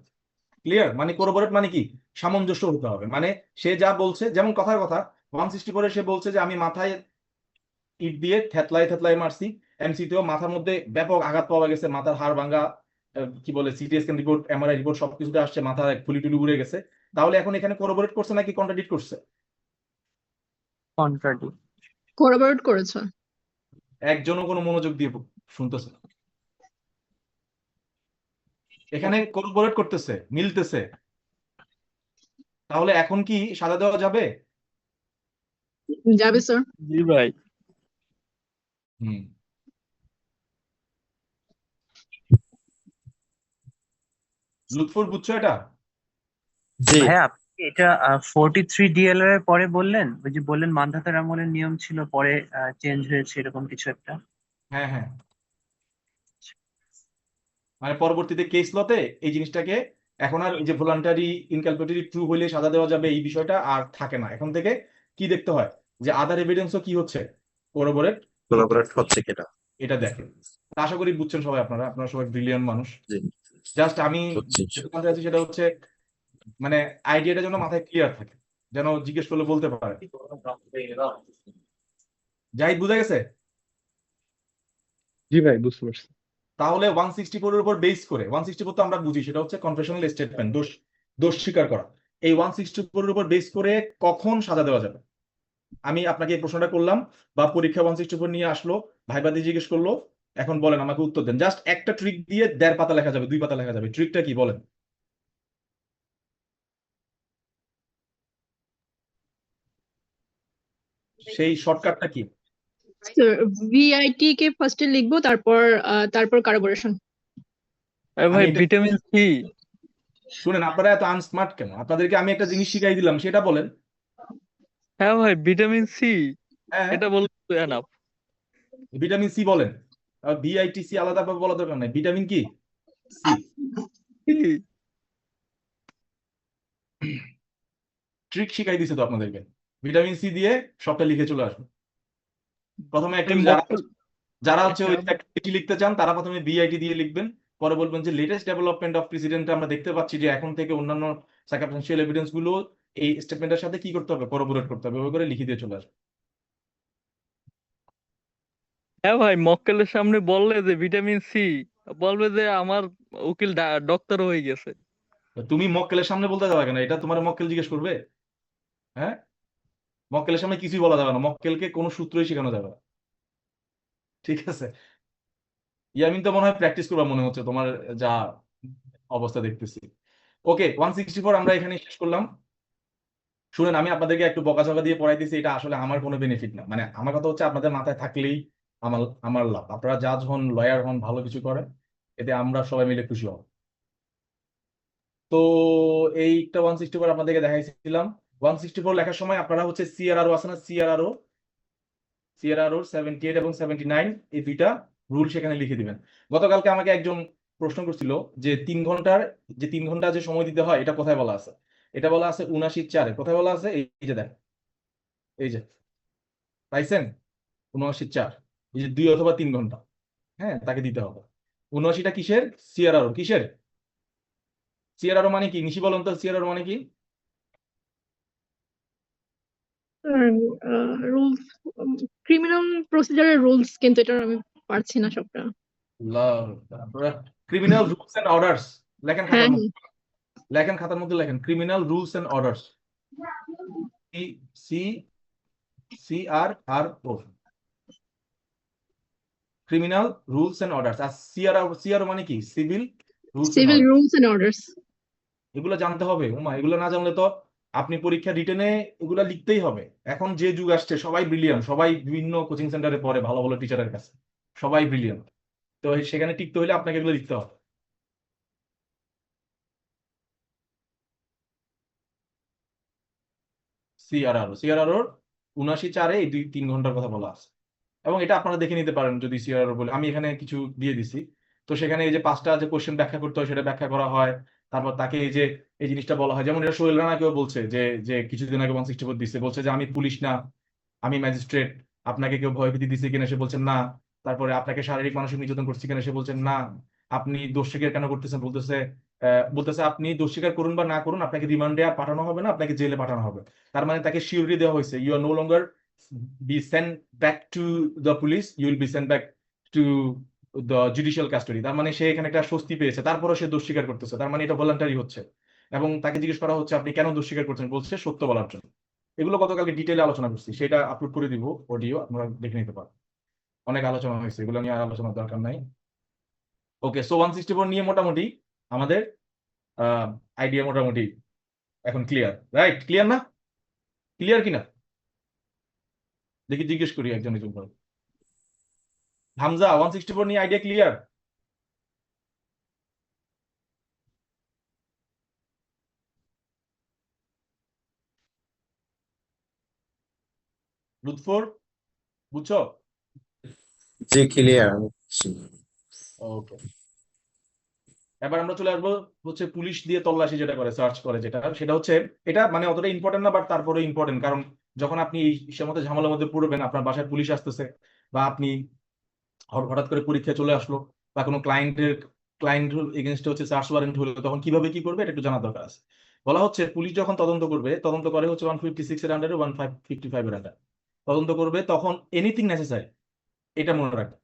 ক্লিয়ার? মানে কোরোবোরেট মানে কি, সামঞ্জস্য হতে হবে, মানে সে যা বলছে, যেমন কথার কথা 164 সে বলছে যে আমি মাথায় ইট দিয়ে থেতলাই মারছি, এমসিতেও মাথার মধ্যে ব্যাপক আঘাত পাওয়া গেছে, মাথার হাড় ভাঙা, কি বলে CT scan report, MRI report সবকিছুতে আসছে, মাথায় ফুলি টুলি উড়ে গেছে। তাহলে এখন এখানে কোরোবোরেট করছে নাকি কন্ট্রাডিক্ট করছে? কন্ট্রাডিক্ট। কারাবরট করেছে। একজনও কোনো মনোযোগ দিয়ে শুনতেছে না, এখানে কোরোবোরেট করতেছে, মিলতেছে। তাহলে এখন কি সাজা দেওয়া যাবে? যাবে স্যার। জি ভাই। হুম। লুৎফর বুঝছো এটা? জি ভাইয়া আপনি এটা 43 ডিএলআর এর পরে বললেন, ওই যে বললেন মানধাতার আমলের নিয়ম ছিল পরে চেঞ্জ হয়েছে এরকম কিছু একটা। হ্যাঁ হ্যাঁ, মানে পরবর্তীতে কেস লতে এই জিনিসটাকে এখন আর এই যে ভলান্টারি ইনকালপেটরি ট্রু হইলে সাজা দেওয়া যাবে এই বিষয়টা আর থাকে না। এখন থেকে কি দেখতে হয় যে আদার এভিডেন্সও কি হচ্ছে, কোলাবোরেট কোলাবোরেট হচ্ছে কিনা। এটা দেখে। তা আশা করি বুঝছেন সবাই, আপনারা সবাই ব্রিলিয়ান্ট মানুষ। জি, জাস্ট আমি বুঝছি। যেটা বলতে চাচ্ছি সেটা হচ্ছে মানে আইডিয়াটা যেন মাথায় ক্লিয়ার থাকে, যেন জিজ্ঞেস করলে বলতে পারে। জাহিদ বুঝা গেছে? জি ভাই বুঝতে পারছি। তাহলে 164 এর উপর বেস করে, 164 তো আমরা বুঝি সেটা হচ্ছে কনফেশনাল স্টেটমেন্ট, দোষ স্বীকার করা। এই 164 এর উপর বেস করে কখন সাজা দেওয়া যাবে? আমি আপনাকে এই প্রশ্নটা করলাম, বা পরীক্ষা 164 নিয়ে আসলো, ভাইবা দিয়ে জিজ্ঞেস করলো, এখন বলেন আমাকে উত্তর দেন। জাস্ট একটা ট্রিক দিয়ে 1.5 পাতা লেখা যাবে, 2 পাতা লেখা যাবে, ট্রিকটা কি বলেন? সেই শর্টকাটটা কি? ভিআইটি কে ফার্স্টে লিখবো, তারপর কারাবরেশন। আরে ভাই আমি এটা ভিটামিন সি। শুনেন, আপনারা এত আনস্মার্ট কেন? আপনাদেরকে আমি একটা জিনিস শিখাই দিলাম, সেটা বলেন। হ্যাঁ ভাই ভিটামিন সি, হ্যাঁ, এটা বলতে এনাফ। ভিটামিন সি বলেন, ভিআইটিসি আলাদা ভাবে বলা দরকার নাই, ভিটামিন কি সি। ট্রিক শিখাই দিছে তো আপনাদেরকে, ভিটামিন সি দিয়ে সবটা লিখে চলে আসবে। প্রথমে একটু যারা হচ্ছে ওই চিঠি লিখতে চান তারা প্রথমে বিআইটি দিয়ে লিখবেন, পরে বলবেন যে লেটেস্ট ডেভেলপমেন্ট অফ প্রেসিডেন্ট আমরা দেখতে পাচ্ছি যে এখন থেকে অন্যান্য সার্কামস্টেন্সিয়াল এভিডেন্স গুলো এই স্টেটমেন্টের সাথে কি করতে হবে, কোলাবোরেট করতে হবে, ওই করে লিখে দিয়ে চলে আসবে। হ্যাঁ ভাই মক্কেলের সামনে বললে যে ভিটামিন সি, বলবে যে আমার উকিল ডক্টর হয়ে গেছে। তো তুমি মক্কেলের সামনে বলতে যাবে কেন? এটা তোমার মক্কেল জিজ্ঞেস করবে? হ্যাঁ, মক্কেলের সামনে কিছুই বলা যাবে না, মক্কেলকে কোনো সূত্রই শেখানো যাবে না, ঠিক আছে? ইয়ামিন তো মনে হয় প্র্যাকটিস করবা মনে হচ্ছে, তোমার যা অবস্থা দেখতেছি। ওকে, 164 আমরা এখানে শেষ করলাম। শুনেন, আমি আপনাদেরকে একটু বকাঝকা দিয়ে পড়াইতেছি, এটা আসলে আমার কোনো বেনিফিট না, মানে আমার কথা হচ্ছে আপনাদের মাথায় থাকলেই আমার আমার লাভ। আপনারা জাজ হন, লয়ার হন, ভালো কিছু করেন, এতে আমরা সবাই মিলে খুশি হব। তো এইটা 164 আপনাদেরকে দেখাইছিলাম। 164 লেখার সময় আপনারা হচ্ছে সিআরআরও আছে না, সিআরআরও 78 এবং 79 এই দুইটা রুল সেখানে লিখে দিবেন। গতকালকে আমাকে একজন প্রশ্ন করছিল যে 3 ঘন্টা যে সময় দিতে হয় এটা কোথায় বলা আছে? এটা বলা আছে 79(4)-এ। কোথায় বলা আছে? এই যে দেখ, এই যে পাইছেন 79(4), এই যে 2 অথবা 3 ঘন্টা, হ্যাঁ তাকে দিতে হবে। 79টা কিসের? সিআরআরও। কিসের সিআরআরও মানে কি? নিশি বলুন তো, সিআরআরও মানে কি? রুলস, ক্রিমিনাল প্রসিজারের রুলস, কিন্তু এটা আমি পারছি না সবটা। ক্রিমিনাল রুলস এন্ড অর্ডার্স লেখেন হ্যাঁ খাতার মধ্যে, লেখেন criminal rules and orders, CRRO, criminal rules and orders. আর সিআরও মানে কি? Civil rules and civil orders. Rules and orders. এগুলো জানতে হবে। এগুলো না জানলে তো আপনি পরীক্ষা রিটেনে এগুলো লিখতেই হবে। এখন যে যুগ আসছে, সবাই ব্রিলিয়ান্ট, সবাই বিভিন্ন কোচিং সেন্টারে পড়ে ভালো ভালো টিচারের কাছে, সবাই ব্রিলিয়ান্ট। তো সেখানে টিকতে হলে আপনাকে এগুলো লিখতে হবে। সিআরআরওর 79(4)-এ এই 2-3 ঘন্টার কথা বলা আছে। এবং এটা আপনারা দেখে নিতে পারেন যদি সিআরআরও বলে। আমি এখানে কিছু দিয়ে দিছি। তো সেখানে এই যে 5টা যে কোশ্চেন ব্যাখ্যা করতে হয় সেটা ব্যাখ্যা করা হয়। তারপর তাকে এই যে এই জিনিসটা বলা হয়, যেমন এটা সোহেল রানাকেও বলছে যে যে কিছুদিন আগে 164 দিচ্ছে, বলছে যে আমি পুলিশ না, আমি ম্যাজিস্ট্রেট, আপনাকে কেউ ভয়ভীতি দিচ্ছে কিনা, সে বলছেন না। তারপরে আপনাকে শারীরিক মানসিক নির্যাতন করছে কিনা, সে বলছেন না। আপনি দোষ স্বীকার কেন করতেছেন? বলতেছে আপনি দোষ স্বীকার করুন বা না করুন, আপনাকে রিমান্ডে আর পাঠানো হবে না, আপনাকে জেলে পাঠানো হবে। তার মানে তাকে শিওরিটি দেওয়া হয়েছে, you are no longer be sent back to the police, you will be sent back to the judicial custody। তার মানে সে এখানে একটা স্বস্তি পেয়েছে, তারপরে সে দোষ স্বীকার করতেছে, তার মানে এটা ভলান্টারি হচ্ছে। এবং তাকে জিজ্ঞেস করা হচ্ছে আপনি কেন দোষ স্বীকার করছেন, বলছে সত্য বলার জন্য। এগুলো গতকালকে ডিটেইলে আলোচনা করছি, সেটা আপলোড করে দিব অডিও, আপনারা দেখে নিতে পারেন। অনেক আলোচনা হয়েছে, এগুলো নিয়ে আর আলোচনার দরকার নাই। ওকে, সো 164 নিয়ে মোটামুটি আমাদের আইডিয়া মোটামুটি এখন ক্লিয়ার, রাইট? ক্লিয়ার না? ক্লিয়ার কিনা দেখি, জিজ্ঞেস করি একজন একজন করে। হামজা, 164 নিয়ে আইডিয়া ক্লিয়ার? লুৎফর, বুঝছো? জি ক্লিয়ার। ওকে, এবার আমরা চলে আসবো হচ্ছে পুলিশ দিয়ে তল্লাশি যেটা করে, সার্চ করে যেটা, সেটা হচ্ছে এটা মানে অতটা ইম্পর্টেন্ট না, বাট তারপরে ইম্পর্টেন্ট। কারণ যখন আপনি এই মধ্যে ঝামেলার মধ্যে পড়বেন, আপনার বাসায় পুলিশ আসতেছে, বা আপনি হঠাৎ করে পরীক্ষায় চলে আসলো, বা কোনো ক্লায়েন্ট এগেনস্টে হচ্ছে সার্চ ওয়ারেন্ট হলো, তখন কিভাবে কি করবে এটা একটু জানা দরকার আছে। বলা হচ্ছে পুলিশ যখন তদন্ত করবে, তদন্ত করে হচ্ছে 156-এর আন্ডারে, 1555-এর আন্ডারে তদন্ত করবে, তখন এনিথিং নেসেসারি, এটা মনে রাখবে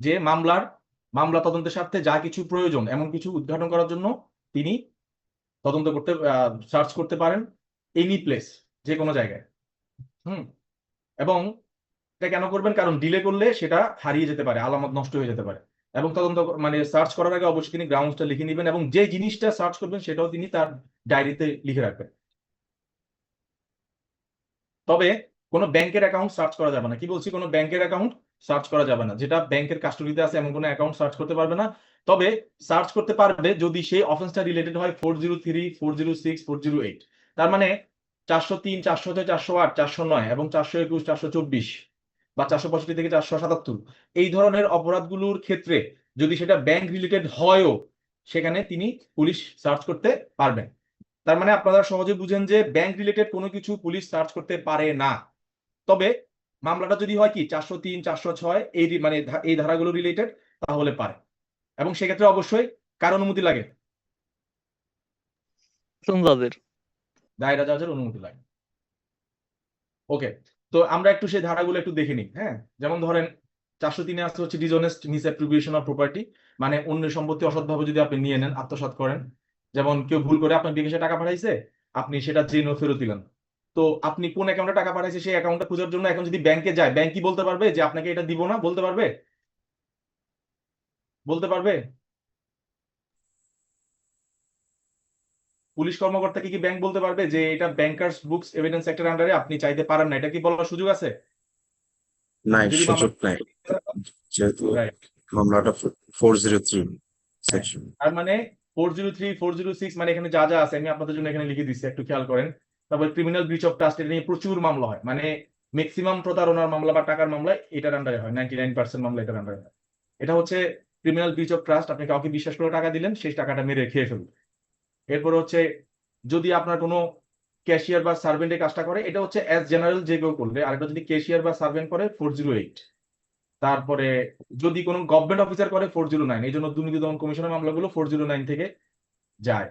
যে মামলা তদন্তের স্বার্থে যা কিছু প্রয়োজন এমন কিছু উদ্ঘাটন করার জন্য তিনি তদন্ত করতে, সার্চ করতে পারেন এনি প্লেস, যে কোনো জায়গায়। এবং এটা কেন করবেন? কারণ ডিলে করলে সেটা হারিয়ে যেতে পারে, আলামত নষ্ট হয়ে যেতে পারে। এবং তদন্ত মানে সার্চ করার আগে অবশ্যই তিনি গ্রাউন্ডসটা লিখে নেবেন, এবং যে জিনিসটা সার্চ করবেন সেটাও তিনি তার ডায়েরিতে লিখে রাখবেন। তবে কোনো ব্যাংকের অ্যাকাউন্ট সার্চ করা যাবে না। কি বলছি? কোনো ব্যাংকের অ্যাকাউন্ট সার্চ করা যাবে না, যেটা ব্যাংকের কাস্টডিতে আছে এমন কোনো অ্যাকাউন্ট সার্চ করতে পারবে না। তবে সার্চ করতে পারবে যদি সেই অফেন্সটা রিলেটেড হয় 403, 406, 408। তার মানে 403, 406, 408, 409 এবং 421, 424 বা 465 থেকে 477, এই ধরনের অপরাধগুলোর ক্ষেত্রে যদি সেটা ব্যাংক রিলেটেড হয়ও, সেখানে তিনি পুলিশ সার্চ করতে পারবেন। তার মানে আপনারা সহজে বুঝেন যে ব্যাংক রিলেটেড কোনো কিছু পুলিশ সার্চ করতে পারে না। তবে মামলাটা যদি হয় কি 403, 406 এই মানে এই ধারাগুলো রিলেটেড, তাহলে পারে। এবং সেক্ষেত্রে অবশ্যই কার অনুমতি লাগে? দায়রা জাজের অনুমতি লাগে। ওকে, তো আমরা একটু সেই ধারাগুলো একটু দেখে নিই। হ্যাঁ, যেমন ধরেন 403-এ আসতে হচ্ছে ডিসঅনেস্ট মিসঅ্যাপ্রিবিউশন অফ প্রপার্টি, মানে অন্য সম্পত্তি অসৎভাবে যদি আপনি নিয়ে নেন, আত্মসাৎ করেন। যেমন কেউ ভুল করে আপনার বিকাশে টাকা পাঠাইছে, আপনি সেটা জেনে ফেরত দিলেন। তো আপনি কোন অ্যাকাউন্টে টাকা পাঠাইছে সেই অ্যাকাউন্টটা খোঁজার জন্য এখন যদি ব্যাংকে যায়, ব্যাংক কি বলতে পারবে যে আপনাকে এটা দিব না? বলতে পারবে? বলতে পারবে? পুলিশ কর্মকর্তা কি ব্যাংক বলতে পারবে যে এটা ব্যাংকার্স বুকস এভিডেন্স অ্যাক্টের আন্ডারে, আপনি চাইতে পারেন না? এটা কি বলার সুযোগ আছে? নাই, যদি সুযোগ নাই, যেহেতু রাইট, মামলাটা 403 সেকশন। তার মানে 403, 406 মানে এখানে যা যা আছে আমি আপনাদের জন্য এখানে লিখে দিচ্ছি, একটু খেয়াল করেন। তারপর ক্রিমিনাল ব্রিচ অফ ট্রাস্ট, এটা নিয়ে প্রচুর মামলা হয়, মানে ম্যাক্সিমাম প্রতারণার মামলা বা টাকার মামলা এটার আন্ডারে হয়, 99% মামলা এটার আন্ডারে হয়। এটা হচ্ছে ক্রিমিনাল ব্রিচ অফ ট্রাস্ট। আপনি কাউকে বিশ্বাস করে টাকা দিলেন, সেই টাকাটা মেরে খেয়ে ফেলুন। এরপর হচ্ছে যদি আপনার কোনো ক্যাশিয়ার বা সার্ভেন্টে কাজটা করে, এটা হচ্ছে অ্যাজ জেনারেল যে কেউ করলে। আর এটা যদি ক্যাশিয়ার বা সার্ভেন্ট করে 408। তারপরে যদি কোনো গভর্নমেন্ট অফিসার করে 409। এই জন্য দুর্নীতি দমন কমিশনের মামলাগুলো 409 থেকে যায়।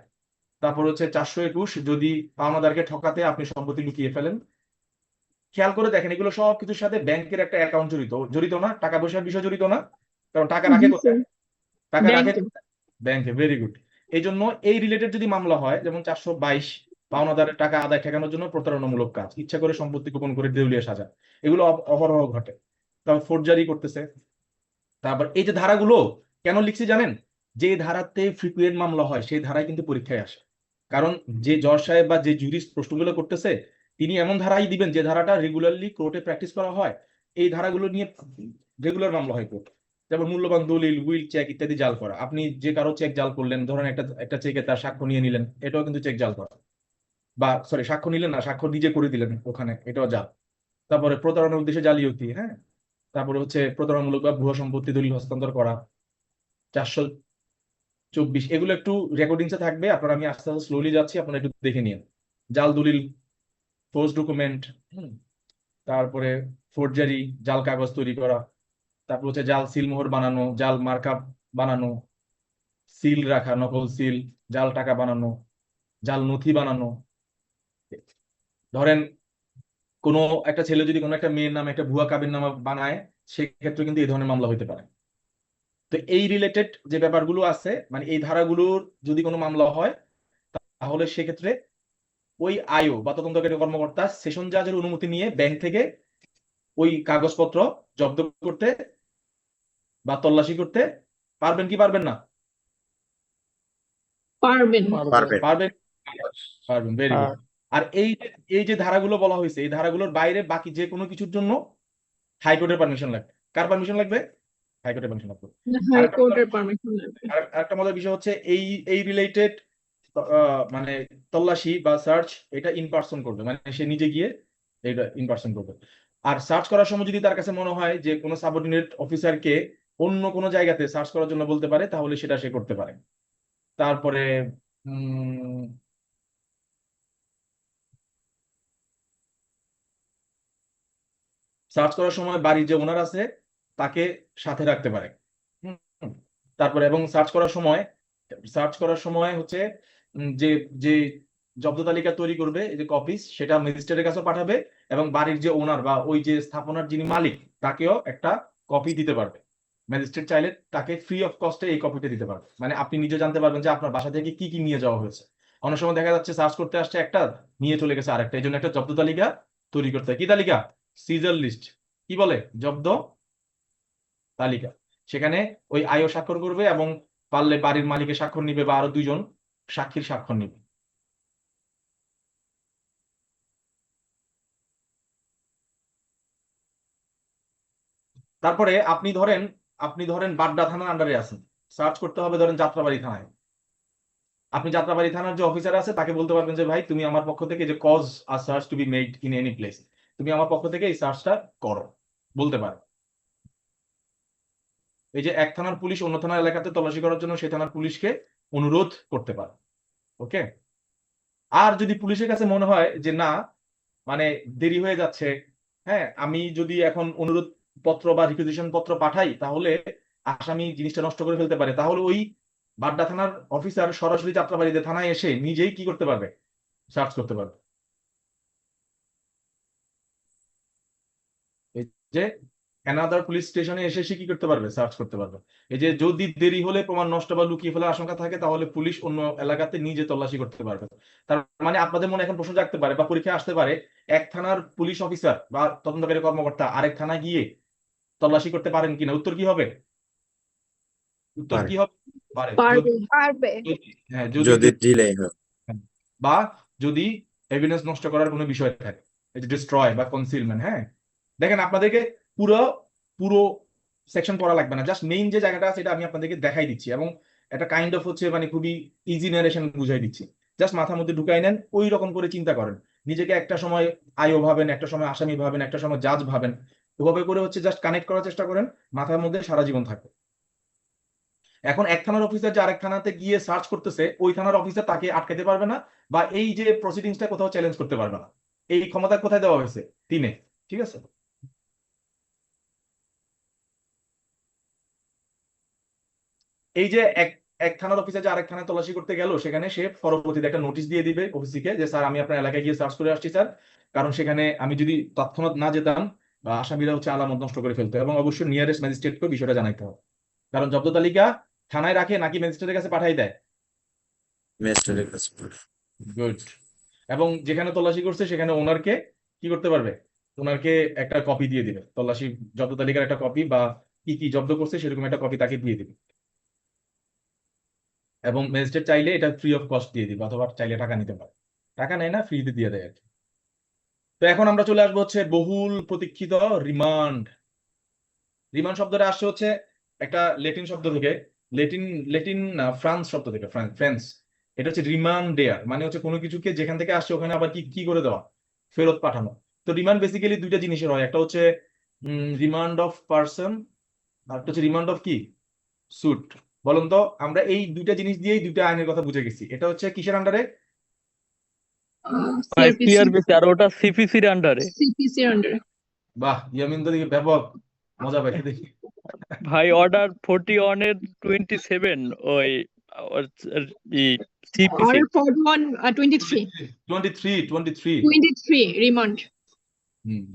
তারপর হচ্ছে 421, যদি পাওনাদারকে ঠকাতে আপনি সম্পত্তি লুকিয়ে ফেলেন। খেয়াল করে দেখেন, এগুলো সব কিছুর সাথে ব্যাংকের একটা অ্যাকাউন্ট জড়িত না, টাকা পয়সার বিষয় জড়িত না, কারণ টাকা রাখে জি কোথায়? টাকা রাখে ব্যাংকে। ব্যাংকে। Very good. এই জন্য এই রিলেটেড যদি মামলা হয়, যেমন 422, পাওনাদারের টাকা আদায় ঠেকানোর জন্য প্রতারণামূলক কাজ, ইচ্ছা করে সম্পত্তি গোপন করে দেউলিয়া সাজা, এগুলো অহরহ ঘটে। তারপর ফোর্জারি করতেছে। তারপর এই যে ধারাগুলো কেন লিখছি জানেন? যে ধারাতে ফ্রিকুয়েন্ট মামলা হয় সেই ধারায় কিন্তু পরীক্ষায় আসে। কারণ যে জজ সাহেব বা যে জুরিস্ট প্রশ্নগুলো করতেছে, তিনি এমন ধারাই দিবেন যে ধারাটা রেগুলারলি কোর্টে প্র্যাকটিস করা হয়। এই ধারাগুলো নিয়ে রেগুলার মামলা হয় কোর্ট। যেমন মূল্যবান দলিল, উইল, চেক ইত্যাদি জাল করা। আপনি যে কারো চেক জাল করলেন, ধরেন একটা চেকে তার সাক্ষ্য নিয়ে নিলেন, এটাও কিন্তু চেক জাল করা। বা সরি, সাক্ষ্য নিলেন না, সাক্ষ্য নিজে করে দিলেন ওখানে, এটাও জাল। তারপরে প্রতারণার উদ্দেশ্যে জালিয়াতি, হ্যাঁ। তারপরে হচ্ছে প্রতারণামূলক বা ভুয়া সম্পত্তি দলিল হস্তান্তর করা। 424, এগুলো একটু রেকর্ডিংসে থাকবে, আপনারা, আমি আস্তে আস্তে স্লোলি যাচ্ছি, আপনারা একটু দেখে নিন। জাল দলিল, ফোর্স ডকুমেন্ট, তারপরে ফোর্জারি, জাল কাগজ তৈরি করা, তারপর হচ্ছে জাল সিলমোহর বানানো, জাল মার্কআপ বানানো, সিল রাখা, নকল সিল, জাল টাকা বানানো, জাল নথি বানানো। ধরেন কোনো একটা ছেলে যদি কোনো একটা মেয়ের নামে একটা ভুয়া কাবিননামা বানায়, সেক্ষেত্রে কিন্তু এই ধরনের মামলা হতে পারে। তো এই রিলেটেড যে ব্যাপারগুলো আছে, মানে এই ধারাগুলোর যদি কোনো মামলা হয়, তাহলে সেক্ষেত্রে ওই আইও বা তদন্তকারী কর্মকর্তা সেশন জাজের অনুমতি নিয়ে ব্যাংক থেকে ওই কাগজপত্র জব্দ করতে বা তল্লাশি করতে পারবেন কি পারবেন না? পারবেন। পারবেন। পারবেন, পারবেন। Very good. আর এই যে ধারাগুলো বলা হয়েছে, এই ধারাগুলোর বাইরে বাকি যে কোনো কিছুর জন্য হাইকোর্টের পারমিশন লাগবে। কার পারমিশন লাগবে? হাইকোর্টের পারমিশন লাগবে। হাইকোর্টের পারমিশন লাগবে। আরেকটা মজার বিষয় হচ্ছে এই রিলেটেড মানে তল্লাশি বা সার্চ, এটা ইন পার্সন করবে, মানে সে নিজে গিয়ে এটা ইন পার্সন করবে। আর সার্চ করার সময় যদি তার কাছে মনে হয় যে কোনো সাবঅর্ডিনেট অফিসারকে অন্য কোনো জায়গাতে সার্চ করার জন্য বলতে পারে, তাহলে সেটা সে করতে পারে। তারপরে সার্চ করার সময় বাড়ির যে ওনার আছে তাকে সাথে রাখতে পারে। হুম। তারপরে এবং সার্চ করার সময় হচ্ছে যে যে জব্দ তালিকা তৈরি করবে, এই যে কপিস, সেটা ম্যাজিস্ট্রেটের কাছে পাঠাবে, এবং বাড়ির যে ওনার বা ওই যে স্থাপনার যিনি মালিক, তাকেও একটা কপি দিতে পারবে। ম্যাজিস্ট্রেট চাইলে তাকে ফ্রি অফ কস্টে এই কপিটা দিতে পারবে, মানে আপনি নিজে জানতে পারবেন যে আপনার বাসা থেকে কি কি নিয়ে যাওয়া হয়েছে। অনেক সময় দেখা যাচ্ছে সার্চ করতে আসছে একটা, নিয়ে চলে গেছে আরেকটা। এই জন্য একটা জব্দ তালিকা তৈরি করতে হয়। কি তালিকা? Seizure list. কি বলে? জব্দ তালিকা। সেখানে ওই আইও স্বাক্ষর করবে, এবং পারলে বাড়ির মালিকের স্বাক্ষর নিবে, বা আরো 2জন সাক্ষীর স্বাক্ষর নিবে। তারপরে আপনি ধরেন বাড্ডা থানার আন্ডারে আছেন, সার্চ করতে হবে ধরেন যাত্রাবাড়ি থানায়। আপনি যাত্রাবাড়ি থানার যে অফিসার আছে তাকে বলতে পারবেন যে ভাই, তুমি আমার পক্ষ থেকে, যে cause a search to be made in any place, তুমি আমার পক্ষ থেকে এই সার্চটা করো, বলতে পারো। এই যে এক থানার পুলিশ অন্য থানার এলাকাতে তল্লাশি করার জন্য সেই থানার পুলিশকে অনুরোধ করতে পারে। ওকে। আর যদি পুলিশের কাছে মনে হয় যে না, মানে দেরি হয়ে যাচ্ছে, হ্যাঁ, আমি যদি এখন অনুরোধ পত্র বা রিকুইজিশন পত্র পাঠাই, তাহলে আসামি জিনিসটা নষ্ট করে ফেলতে পারে, তাহলে ওই বাড্ডা থানার অফিসার সরাসরি যাত্রাবাড়িতে থানায় এসে নিজেই কি করতে পারবে? সার্চ করতে পারবে। এই যে অ্যানাদার পুলিশ স্টেশনে এসে সে কি করতে পারবে? সার্চ করতে পারবে। এই যে যদি দেরি হলে প্রমাণ নষ্ট বা লুকিয়ে ফেলার আশঙ্কা থাকে, তাহলে পুলিশ অন্য এলাকাতে নিজে তল্লাশি করতে পারবে। তার মানে আপনাদের মনে এখন প্রশ্ন জাগতে পারে বা পরীক্ষায় আসতে পারে, এক থানার পুলিশ অফিসার বা তদন্তকারী কর্মকর্তা আরেক থানায় গিয়ে তল্লাশি করতে পারেন কিনা? উত্তর কি হবে? উত্তর পারে। কি হবে? পারে। পারবে। পারবে হ্যাঁ, যদি ডিলে হয়। বা যদি এভিডেন্স নষ্ট করার কোনো বিষয় থাকে, এই যে ডিস্ট্রয় বা কনসিলমেন্ট। হ্যাঁ, দেখেন আপনাদেরকে পুরো পুরো সেকশন পড়া লাগবে না, জাস্ট মেইন যে জায়গাটা আছে এটা আমি আপনাদেরকে দেখাই দিচ্ছি, এবং এটা কাইন্ড অফ হচ্ছে মানে খুবই ইজি নারেশন বুঝাই দিচ্ছি। জাস্ট মাথার মধ্যে ঢুকাই নেন, ওই রকম করে চিন্তা করেন। নিজেকে একটা সময় আইও ভাবেন, একটা সময় আসামি ভাবেন, একটা সময় জাজ ভাবেন। ওভাবে করে হচ্ছে জাস্ট কানেক্ট করার চেষ্টা করেন, মাথার মধ্যে সারা জীবন থাকবে। এখন এক থানার অফিসার যে আরেক থানাতে গিয়ে সার্চ করতেছে, ওই থানার অফিসার তাকে আটকাতে পারবে না, বা এই যে প্রসিডিংসটা কোথাও চ্যালেঞ্জ করতে পারবে না। এই ক্ষমতা কোথায় দেওয়া হয়েছে? 3-এ। ঠিক আছে। এই যে এক এক থানার অফিসার যে আরেক থানায় তল্লাশি করতে গেল, সেখানে সে পরবর্তীতে একটা নোটিশ দিয়ে দিবে ওসিকে যে স্যার আমি আপনার এলাকায় গিয়ে সার্চ করে আসছি স্যার, কারণ সেখানে আমি যদি তৎক্ষণাৎ না যেতাম বা আসামিরা হচ্ছে আলামত নষ্ট করে ফেলতো, এবং অবশ্যই নিয়ারেস্ট ম্যাজিস্ট্রেটকে বিষয়টা জানাইতে হবে। কারণ জব্দ তালিকা থানায় রাখে নাকি ম্যাজিস্ট্রেটের কাছে পাঠাই দেয়? ম্যাজিস্ট্রেটের কাছে। গুড। এবং যেখানে তল্লাশি করছে সেখানে ওনারকে কি করতে পারবে? ওনারকে একটা কপি দিয়ে দিবে, তল্লাশি জব্দ তালিকার একটা কপি, বা কি কি জব্দ করছে সেরকম একটা কপি তাকে দিয়ে দিবে। এবং ম্যাজিস্ট্রেট চাইলে এটা ফ্রি অফ কস্ট দিয়ে দিবে, অথবা চাইলে টাকা নিতে পারে। টাকা নেয় না, ফ্রিতে দিয়ে দেয় আর কি। তো এখন আমরা চলে আসবো হচ্ছে বহুল প্রতীক্ষিত রিমান্ড। রিমান্ড শব্দটা আসছে হচ্ছে একটা ল্যাটিন শব্দ থেকে, ল্যাটিন ফ্রান্স শব্দ থেকে, ফ্রান্স। এটা হচ্ছে রিমান্ডেয়ার, মানে হচ্ছে কোনো কিছুকে যেখান থেকে আসছে ওখানে আবার কি কি করে দেওয়া, ফেরত পাঠানো। তো রিমান্ড বেসিক্যালি দুইটা জিনিসের হয়, একটা হচ্ছে রিমান্ড অফ পার্সন, আর একটা হচ্ছে রিমান্ড অফ কি, সুট। বলুন তো, আমরা এই দুইটা জিনিস দিয়েই দুইটা আইনের কথা বুঝে গেছি। এটা হচ্ছে কিসের আন্ডারে? ভাই সিআরপিসি সিআরপিসি, আর ওটা সিপিসির আন্ডারে। CPC under. বাহ, ইয়ামিন তো দেখি ব্যাপক মজা পাই দেখি। ভাই অর্ডার 41 এর 27 ওই সিপিসি। Order 41 23 remand.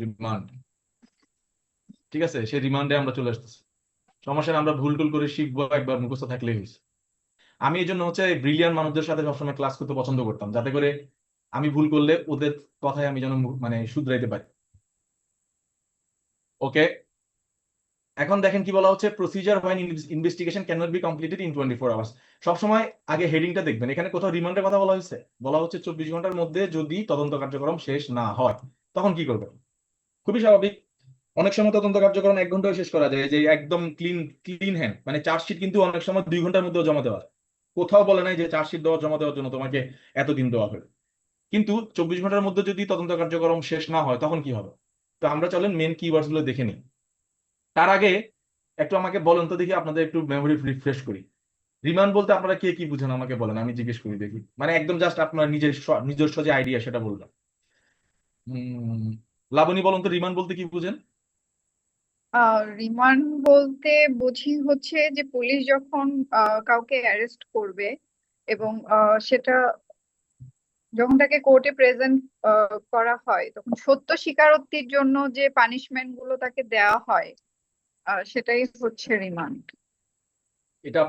রিমান্ড। ঠিক আছে, সেই রিমান্ডে আমরা চলে আসতেছি। সমস্যা নেই, আমরা ভুল টুল করে শিখবো, একবার মুখস্থ থাকলেই হয়েছে। আমি এই জন্য হচ্ছে ব্রিলিয়ান্ট মানুষদের সাথে সবসময় ক্লাস করতে পছন্দ করতাম, যাতে করে আমি ভুল করলে ওদের কথায় আমি যেন মানে শুধরাইতে পারি। ওকে, এখন দেখেন কি বলা হচ্ছে, procedure when investigation can not be completed in 24 hours. সবসময় আগে হেডিংটা দেখবেন, এখানে কোথাও রিমান্ডের কথা বলা হয়েছে? বলা হচ্ছে 24 ঘন্টার মধ্যে যদি তদন্ত কার্যক্রম শেষ না হয় তখন কি করবেন? খুবই স্বাভাবিক। অনেক সময় তদন্ত কার্যক্রম 1 ঘন্টায় শেষ করা যায়, যে একদম ক্লিন হ্যান্ড, মানে চার্জশিট কিন্তু অনেক সময় 2 ঘন্টার মধ্যেও জমা দেওয়া যায়। কোথাও বলে নাই যে চার্জশিট জমা দেওয়ার জন্য তোমাকে এতদিন দেওয়া হবে। কিন্তু 24 ঘন্টার মধ্যে যদি তদন্ত কার্যক্রম শেষ না হয় তখন কি হবে? তো আমরা চলেন মেন কিওয়ার্ডস গুলো দেখে নিই। তার আগে একটু আমাকে বলেন তো দেখি, আপনাদের একটু মেমোরি রিফ্রেশ করি। রিমান্ড বলতে আপনারা কে কি বুঝেন আমাকে বলেন, আমি জিজ্ঞেস করি দেখি। মানে একদম জাস্ট আপনার নিজস্ব যে আইডিয়া সেটা বলবেন। লাবণী বলুন তো, রিমান্ড বলতে কি বুঝেন? রিমান্ড বলতে বুঝি হচ্ছে যে পুলিশ যখন কাউকে অ্যারেস্ট করবে এবং সেটা যখন তাকে কোর্টে প্রেজেন্ট করা হয়, তখন সত্য স্বীকারোক্তির জন্য যে পানিশমেন্ট গুলো তাকে দেওয়া হয়, সেটাই হচ্ছে রিমান্ড। এটা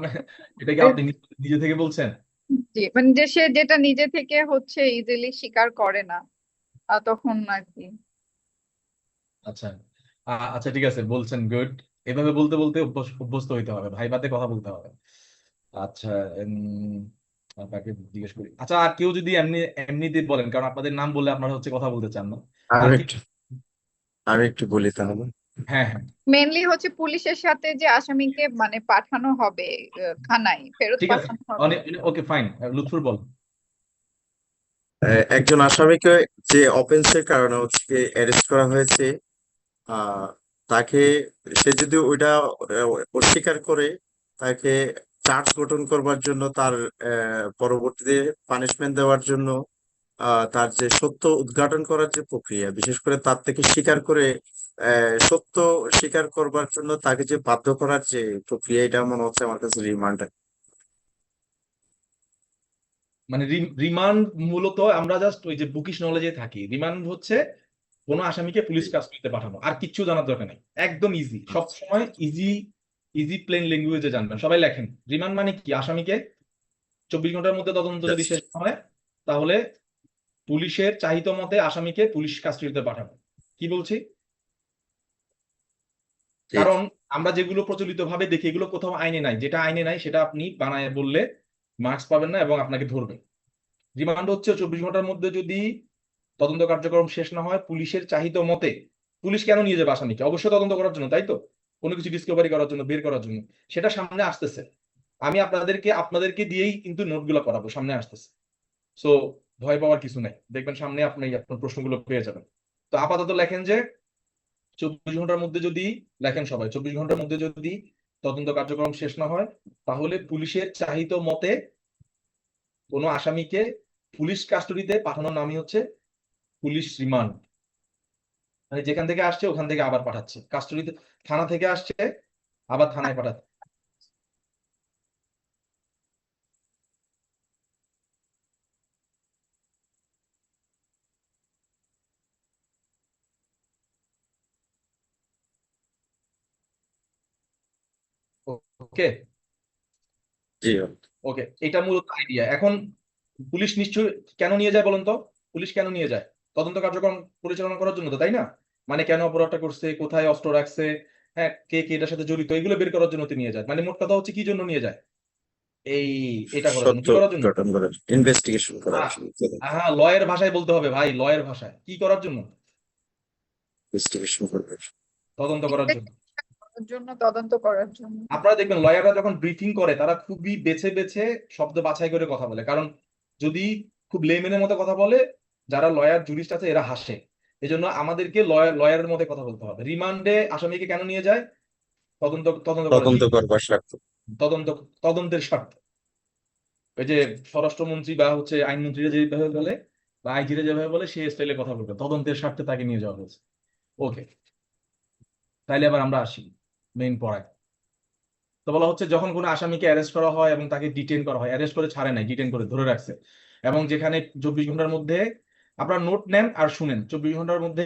কি আপনি নিজে থেকে বলছেন? জি, মানে যে সে যেটা নিজে থেকে হচ্ছে ইজিলি স্বীকার করে না, তখন আর কি। আচ্ছা, আচ্ছা ঠিক আছে, বলছেন, গুড। এভাবে বলতে বলতে অভ্যস্ত হইতে হবে, ভাইবাতে কথা বলতে হবে। আচ্ছা, আপনাকে জিজ্ঞেস করি, আচ্ছা আর কেউ যদি এমনিতে বলেন, কারণ আপনাদের নাম বললে আপনারা হচ্ছে কথা বলতে চান না। আর আমি কি? একটু আমি একটু বলি তাহলে। হ্যাঁ হ্যাঁ, মেনলি হচ্ছে পুলিশের সাথে যে আসামিকে মানে পাঠানো হবে থানায়, ফেরত ঠিক আছে, পাঠানো হবে। Okay fine. লুৎফুর বল। একজন আসামিকে যে অফেন্সের কারণে হচ্ছে অ্যারেস্ট করা হয়েছে, তাকে, সে যদি ওইটা অস্বীকার করে, তাকে চার্জ গঠন করবার জন্য, তার পরবর্তীতে পানিশমেন্ট দেওয়ার জন্য, তার যে সত্য উদ্ঘাটন করার যে প্রক্রিয়া, বিশেষ করে তার থেকে স্বীকার করে সত্য স্বীকার করবার জন্য তাকে যে বাধ্য করার যে প্রক্রিয়া, এটা মনে হচ্ছে আমার কাছে রিমান্ড। মানে রিমান্ড মূলত আমরা জাস্ট ওই যে বুকিশ নলেজে থাকি। রিমান্ড হচ্ছে কোনো আসামিকে পুলিশ কাস্টডিতে পাঠানো, আর কিচ্ছু জানার দরকার নেই, একদম ইজি, সব সময় ইজি প্লেন ল্যাঙ্গুয়েজে জানবেন। সবাই লেখেন, রিমান্ড মানে কি, আসামিকে 24 ঘন্টার মধ্যে তদন্ত যদি শেষ না হয় তাহলে পুলিশের চাহিদা মতে আসামিকে পুলিশ কাস্টডিতে পাঠানো। কি বলছি? কারণ আমরা যেগুলো প্রচলিত ভাবে দেখি, এগুলো কোথাও আইনে নাই। যেটা আইনে নাই সেটা আপনি বানায় বললে মার্কস পাবেন না এবং আপনাকে ধরবে। রিমান্ড হচ্ছে 24 ঘন্টার মধ্যে যদি তদন্ত কার্যক্রম শেষ না হয়, পুলিশের চাহিদা মতে। পুলিশ কেন নিয়ে যাবে আসামিকে? অবশ্যই তদন্ত করার জন্য, তাই তো? কোনো কিছু ডিসকভারি করার জন্য, বের করার জন্য। সেটা সামনে আসতেছে, আমি আপনাদেরকে দিয়েই কিন্তু নোটগুলো করাবো, সামনে আসতেছে। সো ভয় পাওয়ার কিছু নাই, দেখবেন সামনে আপনি আপনার প্রশ্নগুলো পেয়ে যাবেন। তো আপাতত লেখেন যে 24 ঘন্টার মধ্যে যদি, লেখেন সবাই, 24 ঘন্টার মধ্যে যদি তদন্ত কার্যক্রম শেষ না হয়, তাহলে পুলিশের চাহিত মতে কোনো আসামিকে পুলিশ কাস্টডিতে পাঠানোর নামই হচ্ছে পুলিশ রিমান্ড। মানে যেখান থেকে আসছে ওখান থেকে আবার পাঠাচ্ছে, কাস্টডিতে থানা থেকে আসছে আবার থানায় পাঠাচ্ছে। ওকে জি ওকে, এটা মূলত আইডিয়া। এখন পুলিশ নিশ্চয় কেন নিয়ে যায় বলুন তো? পুলিশ কেন নিয়ে যায়? তদন্ত কার্যক্রম পরিচালনা করার জন্য তো, তাই না? মানে কেন অপরাধটা করছে, কোথায় অস্ত্র রাখছে, হ্যাঁ, কে কে এটার সাথে জড়িত, এগুলো বের করার জন্য তো নিয়ে যায়। মানে মোট কথা হচ্ছে কি জন্য নিয়ে যায়? এই এটা করার জন্য। সত্য কি করার জন্য? গঠন করার, ইনভেস্টিগেশন করার হ্যাঁ জন্য, হ্যাঁ, লয়ের ভাষায় বলতে হবে ভাই, লয়ের ভাষায়। কি করার জন্য? ইনভেস্টিগেশন করবে। তদন্ত করার জন্য। করার জন্য, তদন্ত করার জন্য। আপনারা দেখবেন লয়াররা যখন ব্রিফিং করে তারা খুবই বেছে বেছে শব্দ বাছাই করে কথা বলে, কারণ যদি খুব লেমেনের মতো কথা বলে, যারা লয়ার জুরিস্ট আছে এরা হাসে। এজন্য আমাদেরকে লয়ারের মধ্যে কথা বলতে হবে। রিমান্ডে আসামিকে কেন নিয়ে যায়? তদন্ত তদন্ত করার তদন্ত জন্য। করবার স্বার্থে। তদন্ত তদন্তের স্বার্থে। ওই যে স্বরাষ্ট্রমন্ত্রী বা হচ্ছে আইনমন্ত্রীরা যেভাবে বলে বা আইজিরা যেভাবে বলে সেই স্টাইলে কথা বলবে, তদন্তের স্বার্থে তাকে নিয়ে যাওয়া হয়েছে। ওকে, তাইলে আবার আমরা আসি মেইন পড়ায়। তো বলা হচ্ছে যখন কোনো আসামিকে অ্যারেস্ট করা হয় এবং তাকে ডিটেইন করা হয়, অ্যারেস্ট করে ছাড়ে নাই, ডিটেইন করে ধরে রাখছে, এবং যেখানে 24 ঘন্টার মধ্যে, আপনারা নোট নেন আর শুনেন, 24 ঘন্টার মধ্যে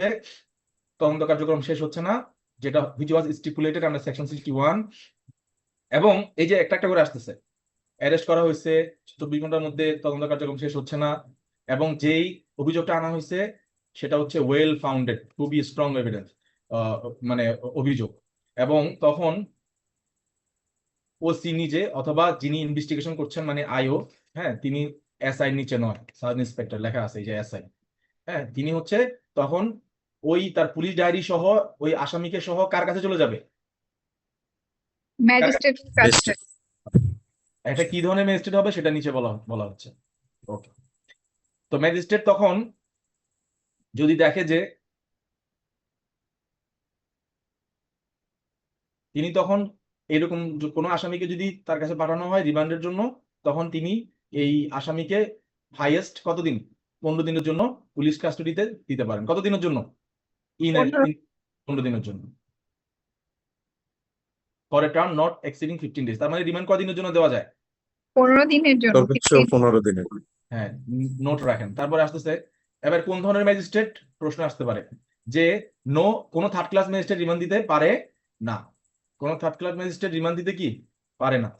তদন্ত কার্যক্রম শেষ হচ্ছে না, যেটা which was stipulated under section 61, এবং এই যে একটা একটা করে আসতেছে, অ্যারেস্ট করা হয়েছে, 24 ঘন্টার মধ্যে তদন্ত কার্যক্রম শেষ হচ্ছে না, এবং যেই অভিযোগটা আনা হয়েছে সেটা হচ্ছে ওয়েল ফাউন্ডেড, খুবই স্ট্রং এভিডেন্স, মানে অভিযোগ, এবং তখন ওসি নিজে অথবা যিনি ইনভেস্টিগেশন করছেন মানে আইও, হ্যাঁ, তিনি এসআই নিচে নয়, সাব ইন্সপেক্টর লেখা আছে এই যে এসআই, হ্যাঁ, তিনি হচ্ছে তখন ওই তার পুলিশ ডায়েরি সহ ওই আসামিকে সহ কার কাছে চলে যাবে? ম্যাজিস্ট্রেট কাছে। এটা কি ধরনের ম্যাজিস্ট্রেট হবে সেটা নিচে বলা বলা হচ্ছে। ওকে, তো ম্যাজিস্ট্রেট তখন যদি দেখে যে তিনি তখন এরকম কোনো আসামিকে যদি তার কাছে পাঠানো হয় রিমান্ডের জন্য, তখন তিনি এই আসামিকে হাইয়েস্ট কতদিন, 15 দিনের জন্য পুলিশ কাস্টডিতে দিতে পারেন। কতদিনের জন্য? 15 দিনের জন্য, for a term not exceeding 15 days. তার মানে রিমান্ড কদিনের জন্য দেওয়া যায়? 15 দিনের জন্য। সর্বোচ্চ 15 দিনের। হ্যাঁ, নোট রাখেন। তারপরে আসতেছে এবার কোন ধরনের ম্যাজিস্ট্রেট, প্রশ্ন আসতে পারে যে নো, কোন থার্ড ক্লাস ম্যাজিস্ট্রেট রিমান্ড দিতে পারে না। কোন থার্ড ক্লাস ম্যাজিস্ট্রেট রিমান্ড দিতে কি পারে না,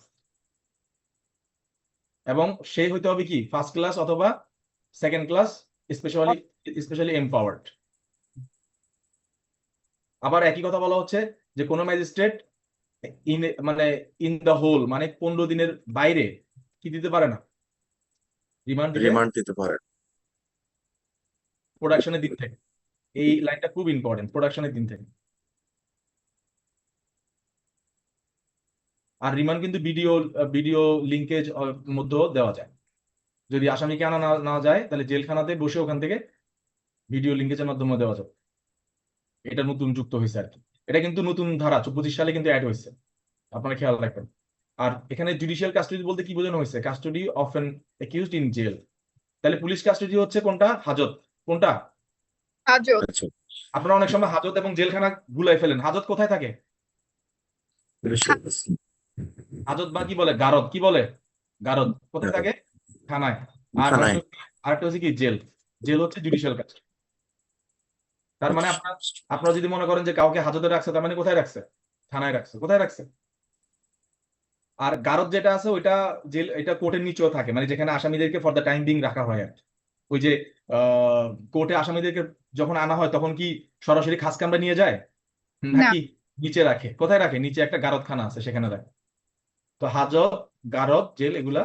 এবং সেই হইতে হবে কি ফার্স্ট ক্লাস অথবা সেকেন্ড ক্লাস, স্পেশালি এমপাওয়ার্ড। আবার একই কথা বলা হচ্ছে যে কোন ম্যাজিস্ট্রেট মানে ইন দা হোল, মানে 15 দিনের বাইরে কি দিতে পারে না, রিমান্ড দিতে পারে। প্রোডাকশনের দিন থেকে। এই লাইনটা খুব ইম্পর্টেন্ট, প্রোডাকশনের দিন থেকে। আর রিমান্ড কিন্তু ভিডিও লিঙ্কেজ মধ্যেও দেওয়া যায়। যদি আসামিকে আনা না যায় তাহলে জেলখানাতে বসে ওখান থেকে ভিডিও লিঙ্কেজের মাধ্যমে দেওয়া যাবে। এটা নতুন যুক্ত হয়েছে আর কি। এটা কিন্তু নতুন ধারা 25 সালে কিন্তু অ্যাড হয়েছে, আপনারা খেয়াল রাখবেন। আর এখানে জুডিশিয়াল কাস্টডি বলতে কি বোঝানো হয়েছে? Custody of an accused in jail. তাহলে পুলিশ কাস্টডি হচ্ছে কোনটা? হাজত। কোনটা? হাজত। আচ্ছা, আপনারা অনেক সময় হাজত এবং জেলখানা গুলাই ফেলেন। হাজত কোথায় থাকে? হাজত বা কি বলে গারদ, কি বলে গারদ কোথায় থাকে? থানায়। আর থানায়। আরেকটা হচ্ছে কি জেল। জেল হচ্ছে জুডিশিয়াল কাস্টডি। তার মানে আপনারা যদি মনে করেন যে কাউকে হাজতে রাখছে, তার মানে কোথায় রাখছে? থানায় রাখছে। কোথায় রাখছে? আর গারদ যেটা আছে ওইটা জেল, এটা কোর্টের নিচেও থাকে, মানে যেখানে আসামিদেরকে ফর দ্য টাইম বিং রাখা হয় আর কি। ওই যে কোর্টে আসামিদেরকে যখন আনা হয় তখন কি সরাসরি খাস কামরা নিয়ে যায় নাকি নিচে রাখে? কোথায় রাখে? নিচে একটা গারদখানা আছে, সেখানে রাখে। তো হাজত, গারদ, জেল এগুলা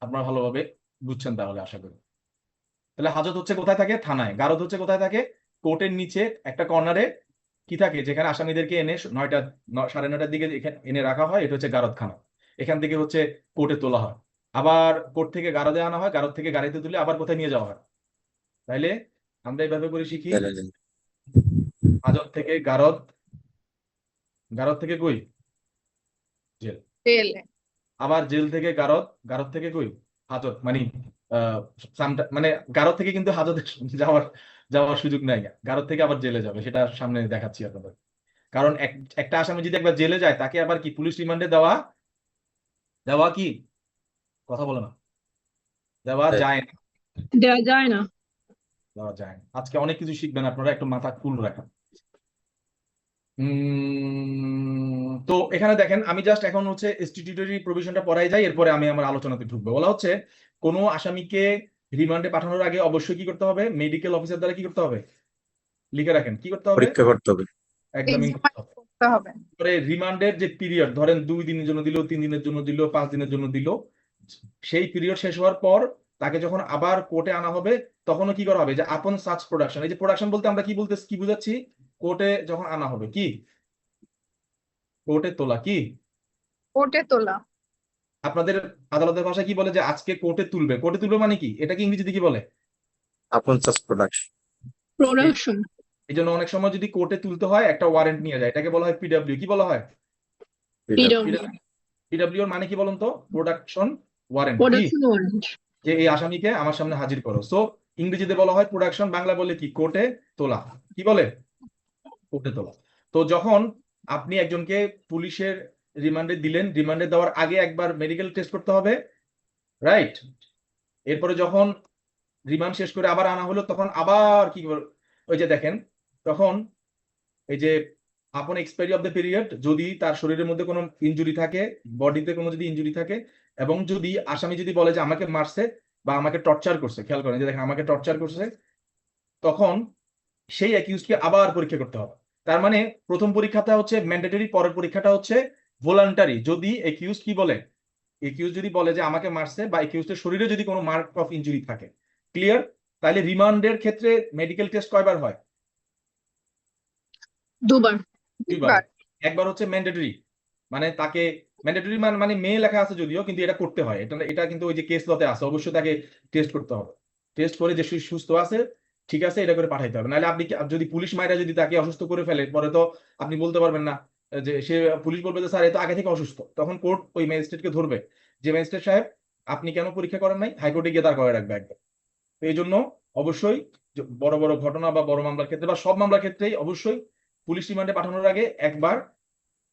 আপনারা ভালোভাবে বুঝছেন তাহলে আশা করি। তাহলে হাজত হচ্ছে কোথায় থাকে? থানায়। গারদ হচ্ছে কোথায় থাকে? কোর্টের নিচে একটা কর্নারে কি থাকে, যেখানে আসামিদেরকে এনে 9:30 দিকে এনে রাখা হয়, এটা হচ্ছে গারদখানা। এখান থেকে হচ্ছে কোর্টে তোলা হয়, আবার কোর্ট থেকে গারদে আনা হয়, গারদ থেকে গাড়িতে তুলে আবার কোথায় নিয়ে যাওয়া হয়। তাইলে আমরা এইভাবে করে শিখি, হাজত থেকে গারদ, গারদ থেকে কই, জেল। জেলে। আবার জেল থেকে গারদ, গারদ থেকে কই হাজত, মানে মানে গারদ থেকে কিন্তু হাজতে যাওয়ার যাওয়ার সুযোগ নাই। গারদ থেকে আবার জেলে যাবে, সেটা সামনে দেখাচ্ছি আপনাদের। কারণ একটা আসামি যদি একবার জেলে যায় তাকে আবার কি পুলিশ রিমান্ডে দেওয়া দেওয়া কি কথা বলে না, দেওয়া হ্যাঁ। যায় না, দেওয়া যায় না। দেওয়া যায় না। আজকে অনেক কিছু শিখবেন আপনারা, একটু মাথা কুল রাখেন। তো এখানে দেখেন, আমি জাস্ট এখন হচ্ছে স্ট্যাটিউটরি প্রভিশনটা পড়াই যাই, এরপরে আমি আমার আলোচনাতে ঢুকবো। বলা হচ্ছে কোনো আসামিকে রিমান্ডে পাঠানোর আগে অবশ্যই কি করতে হবে, মেডিকেল অফিসার দ্বারা কি করতে হবে, লিখে রাখেন, কি করতে হবে, পরীক্ষা করতে হবে। এক্সামিন করতে হবে। করতে হবে। পরে রিমান্ডের যে পিরিয়ড, ধরেন 2 দিনের জন্য দিল, 3 দিনের জন্য দিল, 5 দিনের জন্য দিল, সেই পিরিয়ড শেষ হওয়ার পর তাকে যখন আবার কোর্টে আনা হবে তখনও কি করা হবে, যে আপন সার্চ প্রোডাকশন। এই যে প্রোডাকশন বলতে আমরা কি বলতে কি বুঝাচ্ছি, কোর্টে যখন আনা হবে কি কোর্টে তোলা, কি কোর্টে তোলা। আপনাদের আদালতের ভাষায় কি বলে, যে আজকে কোর্টে তুলবে। কোর্টে তুলবে মানে কি, এটাকে ইংরেজিতে কি বলে, আপন সার্চ প্রোডাকশন। প্রোডাকশন। এই জন্য অনেক সময় যদি কোর্টে তুলতে হয় একটা ওয়ারেন্ট নিয়ে যায়, এটাকে বলা হয় পিডব্লিউ। কি বলা হয়, পিডব্লিউ। পিডব্লিউ এর মানে কি বলুন তো, প্রোডাকশন ওয়ারেন্ট। কি, প্রোডাকশন ওয়ারেন্ট। যে এই আসামিকে আমার সামনে হাজির করো। সো ইংরেজিতে বলা হয় প্রোডাকশন, বাংলা বলে কি, কোর্টে তোলা। কি বলে, কোর্টে তোলা। তো যখন আপনি একজনকে পুলিশের রিমান্ডে দিলেন, রিমান্ডে দেওয়ার আগে একবার মেডিকেল টেস্ট করতে হবে, রাইট? এরপরে যখন রিমান্ড শেষ করে আবার আনা হলো তখন আবার কি ওই যে দেখেন, তখন এই যে আপন এক্সপায়ারি অফ দ্য পিরিয়ড, যদি তার শরীরের মধ্যে কোনো ইনজুরি থাকে, বডিতে কোনো যদি ইনজুরি থাকে, এবং যদি আসামি যদি বলে যে আমাকে মারছে বা আমাকে টর্চার করছে, খেয়াল করেন যে দেখেন আমাকে টর্চার করছে, তখন সেই অ্যাকিউজকে আবার পরীক্ষা করতে হবে। তার মানে প্রথম পরীক্ষাটা হচ্ছে ম্যান্ডেটরি, পরের পরীক্ষাটা হচ্ছে ভলান্টারি। যদি অ্যাকিউজ কি বলে, অ্যাকিউজ যদি বলে যে আমাকে মারছে, বা অ্যাকিউজের শরীরে যদি কোনো মার্ক অফ ইনজুরি থাকে, ক্লিয়ার? তাহলে রিমান্ডের ক্ষেত্রে মেডিকেল টেস্ট কয়বার হয়, দুবার। দুইবার। একবার হচ্ছে ম্যান্ডেটরি, মানে তাকে ম্যান্ডেটরি মানে মেয়ে লেখা আছে যদিও, কিন্তু এটা করতে হয়। এটা কিন্তু ওই যে কেস লতে আছে, অবশ্যই তাকে টেস্ট করতে হবে। টেস্ট করে যে সুস্থ আছে, ঠিক আছে, এটা করে পাঠাইতে হবে। নাহলে আপনি যদি পুলিশ মাইরা যদি তাকে অসুস্থ করে ফেলে, পরে তো আপনি বলতে পারবেন না, যে সে পুলিশ বলবে যে স্যার এ তো আগে থেকে অসুস্থ। তখন কোর্ট ওই ম্যাজিস্ট্রেটকে ধরবে যে ম্যাজিস্ট্রেট সাহেব আপনি কেন পরীক্ষা করেন নাই, হাইকোর্টে গিয়ে দাঁড় করে রাখবে একবার। তো এই জন্য অবশ্যই বড় বড় ঘটনা বা বড় মামলার ক্ষেত্রে বা সব মামলার ক্ষেত্রেই অবশ্যই পুলিশ রিমান্ডে পাঠানোর আগে একবার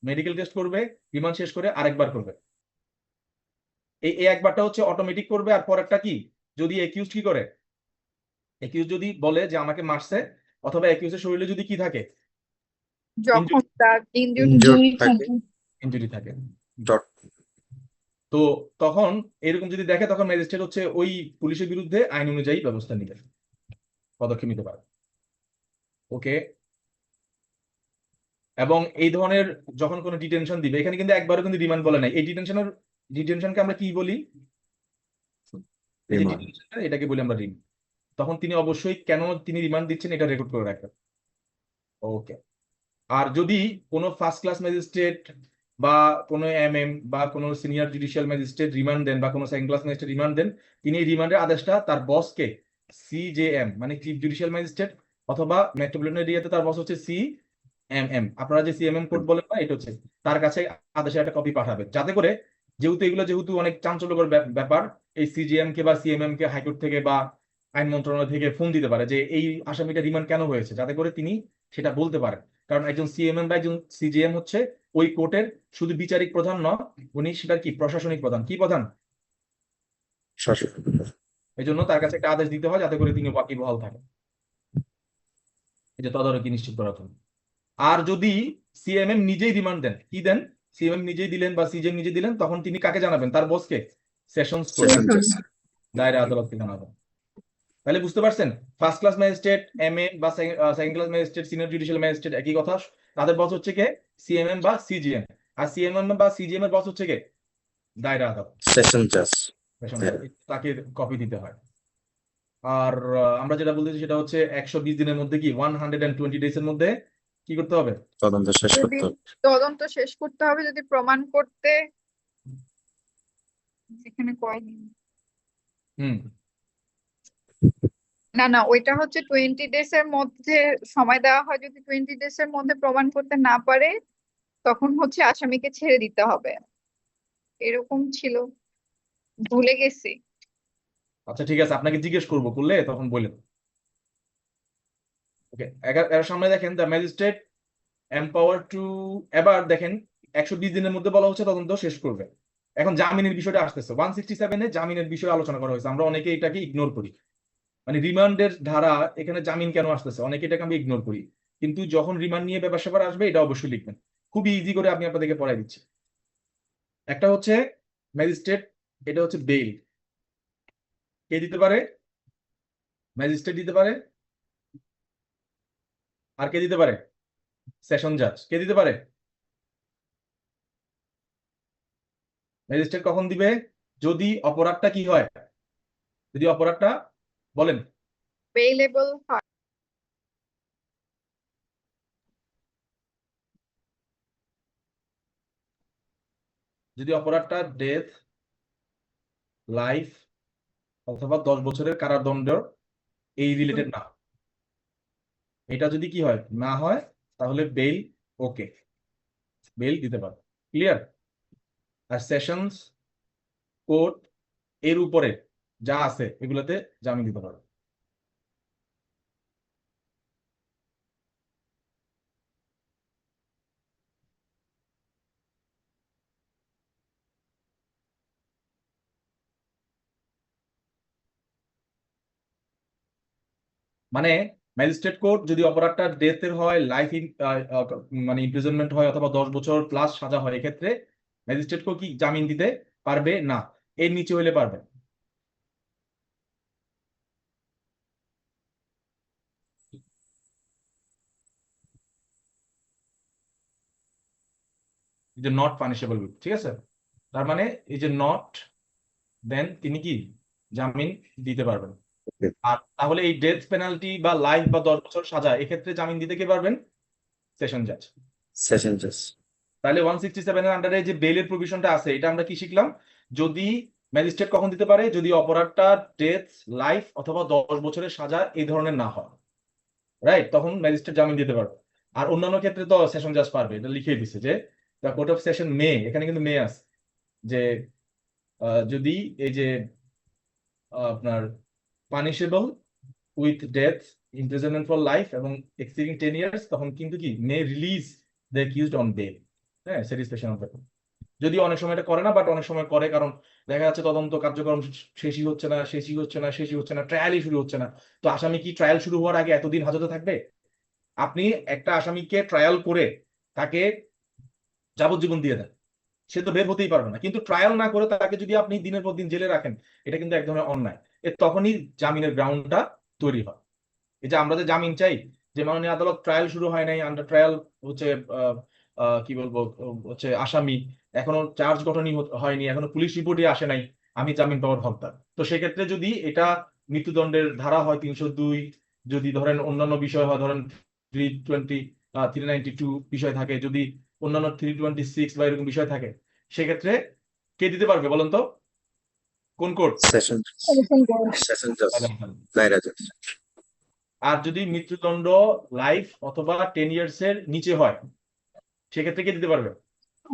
মেডিকেল টেস্ট করবে, রিমান্ড শেষ করে আরেকবার করবে। এই একবারটা হচ্ছে অটোমেটিক করবে। আর পরেরটা কি, যদি অ্যাকিউজ কি করে, অ্যাকিউজ যদি বলে যে আমাকে মারছে, অথবা অ্যাকিউজের শরীরে যদি কি থাকে, যখন তার ইনজুরি থাকে, ইনজুরি থাকে, ডট। তো তখন এরকম যদি দেখে, তখন ম্যাজিস্ট্রেট হচ্ছে ওই পুলিশের বিরুদ্ধে আইন অনুযায়ী ব্যবস্থা নিবে, পদক্ষেপ নিতে পারে। ওকে। এবং এই ধরনের যখন কোনো ডিটেনশন দিবে, এখানে কিন্তু একবারও কিন্তু রিমান্ড বলে নাই। এই ডিটেনশনকে আমরা কি বলি, এই যে ডিটেনশনটা, এটাকে বলি আমরা রিমান্ড। তখন তিনি অবশ্যই কেন তিনি রিমান্ড দিচ্ছেন এটা রেকর্ড করে রাখবেন। ওকে। আর যদি কোনো ফার্স্ট ক্লাস ম্যাজিস্ট্রেট বা কোনো এমএম বা কোনো সিনিয়র জুডিশিয়াল ম্যাজিস্ট্রেট রিমান্ড দেন, বা কোনো সেকেন্ড ক্লাস ম্যাজিস্ট্রেট রিমান্ড দেন, তিনি এই রিমান্ডের আদেশটা তার বসকে, সিজেএম মানে চিফ জুডিশিয়াল ম্যাজিস্ট্রেট, অথবা মেট্রোপলিটন এরিয়াতে তার বস হচ্ছে সিএমএম, আপনারা যে সিএমএম কোড বলেন না, এটা হচ্ছে তার কাছে আদেশের একটা কপি পাঠাবে, যাতে করে যেহেতু অনেক চাঞ্চল্যকর ব্যাপার, এই সিজিএম কে বা সিএমএম কে হাইকোর্ট থেকে বা আইন মন্ত্রণালয় থেকে ফোন দিতে পারে যে এই আসামিটা রিমান্ড কেন হয়েছে, যাতে করে তিনি সেটা বলতে পারেন। কারণ একজন সিএমএম বা একজন সিজিএম হচ্ছে ওই কোর্টের শুধু বিচারিক প্রধান নয়, উনি সেটার কি প্রশাসনিক প্রধান। কি প্রধান? এই জন্য তার কাছে একটা আদেশ দিতে হয়, যাতে করে তিনি ওয়াকিবহাল থাকেন, এই যে তদারকি নিশ্চিত করার জন্য। আর যদি সিএমএম নিজেই রিমান্ড দেন, কি দেন, সিএমএম নিজেই দিলেন বা সিজিএম নিজে দিলেন, তখন তিনি কাকে জানাবেন, তার বসকে, সেশনস কোর্ট, দায়রা আদালতকে জানাবেন। তাহলে বুঝতে পারছেন, ফার্স্ট ক্লাস ম্যাজিস্ট্রেট, এমএ বা second class magistrate, senior judicial magistrate একই কথা, তাদের বস হচ্ছে কে, সিএমএম বা সিজিএম। আর সিএমএম বা সিজিএম এর বস হচ্ছে কে, দায়রা আদালত, সেশন জাজ, তাকে কপি দিতে হয়। আর আমরা যেটা বলতেছি সেটা হচ্ছে 120 দিনের মধ্যে, কি 120 ডেজ এর মধ্যে কি করতে হবে, তদন্ত শেষ করতে হবে। তদন্ত শেষ করতে হবে, যদি প্রমাণ করতে এখানে কয়দিন, না ওইটা হচ্ছে 20 ডেজ এর মধ্যে সময় দেওয়া হয়। যদি 20 ডেজ এর মধ্যে প্রমাণ করতে না পারে, তখন হচ্ছে আসামিকে ছেড়ে দিতে হবে। এরকম ছিল, ভুলে গেছি। আচ্ছা ঠিক আছে, আপনাকে জিজ্ঞেস করবো, করলে তখন বললেন। ওকে, এর সামনে দেখেন দ্য ম্যাজিস্ট্রেট এম্পাওয়ার টু, এবার দেখেন 120 দিনের মধ্যে বলা হচ্ছে তদন্ত শেষ করবে। এখন জামিনের বিষয়টা আসতেছে, 167-এ জামিনের বিষয়ে আলোচনা করা হয়েছে। আমরা অনেকে এটাকে ইগনোর করি, মানে রিমান্ডের ধারা এখানে জামিন কেন আসতেছে, অনেকে এটাকে আমি ইগনোর করি, কিন্তু যখন রিমান্ড নিয়ে ব্যাপার স্যাপার আসবে এটা অবশ্যই লিখবেন। খুবই ইজি করে আমি আপনাদেরকে পড়াই দিচ্ছি। একটা হচ্ছে ম্যাজিস্ট্রেট, এটা হচ্ছে বেইল। কে দিতে পারে? ম্যাজিস্ট্রেট দিতে পারে। আর কে দিতে পারে? সেশন জাজ। কে দিতে পারে? ম্যাজিস্ট্রেট কখন দিবে? যদি অপরাধটা কি হয়, যদি অপরাধটা, বলেন, বেইলেবল হয়। যদি অপরাধটা ডেথ, লাইফ অথবা 10 বছরের কারাদণ্ড এই রিলেটেড না, এটা যদি কি হয়, না হয়, তাহলে বেইল ওকে, বেইল দিতে পারে। ক্লিয়ার? আর সেশনস কোর্ট এর উপরে যা আছে এগুলোতে জামিন দিতে পারে। মানে ম্যাজিস্ট্রেট কোর্ট যদি অপরাধটা ডেথের হয়, লাইফ মানে ইমপ্রিজনমেন্ট হয়, অথবা 10 বছর প্লাস সাজা হয়, এক্ষেত্রে ম্যাজিস্ট্রেট কোর্ট কি জামিন দিতে পারবে না, এর নিচে হইলে পারবে। যে নট পানিশেবল, ঠিক আছে, তার মানে এই যে নট, দেন তিনি কি জামিন দিতে পারবেন। আর তাহলে এই ডেথ পেনাল্টি বা লাইফ বা 10 বছর সাজা, এক্ষেত্রে জামিন দিতে কে পারবেন? সেশন জাজ। সেশন জাজ। তাহলে 167-এর আন্ডারে যে বেইলের প্রভিশনটা আছে, এটা আমরা কি শিখলাম? যদি ম্যাজিস্ট্রেট কখন দিতে পারে, যদি অপরাধটা ডেথ, লাইফ অথবা 10 বছরের সাজা এই ধরনের না হয়, রাইট, তখন ম্যাজিস্ট্রেট জামিন দিতে পারবে। আর অন্যান্য ক্ষেত্রে তো সেশন জাজ পারবে, এটা লিখে দিছে যে the court of session may, এখানে কিন্তু মে আছে, যে যদি এই যে আপনার punishable with death, imprisonment for life এবং এক্সিডিং 10 ইয়ার্স, তখন কিন্তু কি may release the accused on bail. হ্যাঁ, স্যাটিসফ্যাকশন অফ দ্য কোর্ট। যদিও অনেক সময় এটা করে না, বাট অনেক সময় করে, কারণ দেখা যাচ্ছে তদন্ত কার্যক্রম শেষই হচ্ছে না, ট্রায়ালই শুরু হচ্ছে না। তো আসামি কি ট্রায়াল শুরু হওয়ার আগে এতদিন হাজতে থাকবে? আপনি একটা আসামিকে ট্রায়াল করে তাকে যাবজ্জীবন দিয়ে দেন, সে তো বের হতেই পারবে না। কিন্তু ট্রায়াল না করে তাকে যদি আপনি দিনের পর দিন জেলে রাখেন, এটা কিন্তু এক ধরনের অন্যায়। তখনই জামিনের গ্রাউন্ডটা তৈরি হয়। এই যে আমরা যে জামিন চাই, যে মাননীয় আদালত ট্রায়াল শুরু হয় নাই, আন্ডার ট্রায়াল হচ্ছে কি বলবো, হচ্ছে আসামি এখনো চার্জ গঠনই হয়নি, এখনো পুলিশ রিপোর্টই আসে নাই, আমি জামিন পাওয়ার হকদার। তো সেক্ষেত্রে যদি এটা মৃত্যুদণ্ডের ধারা হয় 302, যদি ধরেন অন্যান্য বিষয় হয়, ধরেন 320, 392 বিষয় থাকে, যদি অন্যান্য 326 বা এরকম বিষয় থাকে, সেক্ষেত্রে কে দিতে পারবে বলেন তো? কোন কোর্ট? সেশন সেশন জাজ, দায়রা জাজ। আর যদি মৃত্যুদণ্ড লাইফ অথবা 10 ইয়ার্স এর নিচে হয়, সেক্ষেত্রে কে দিতে পারবে?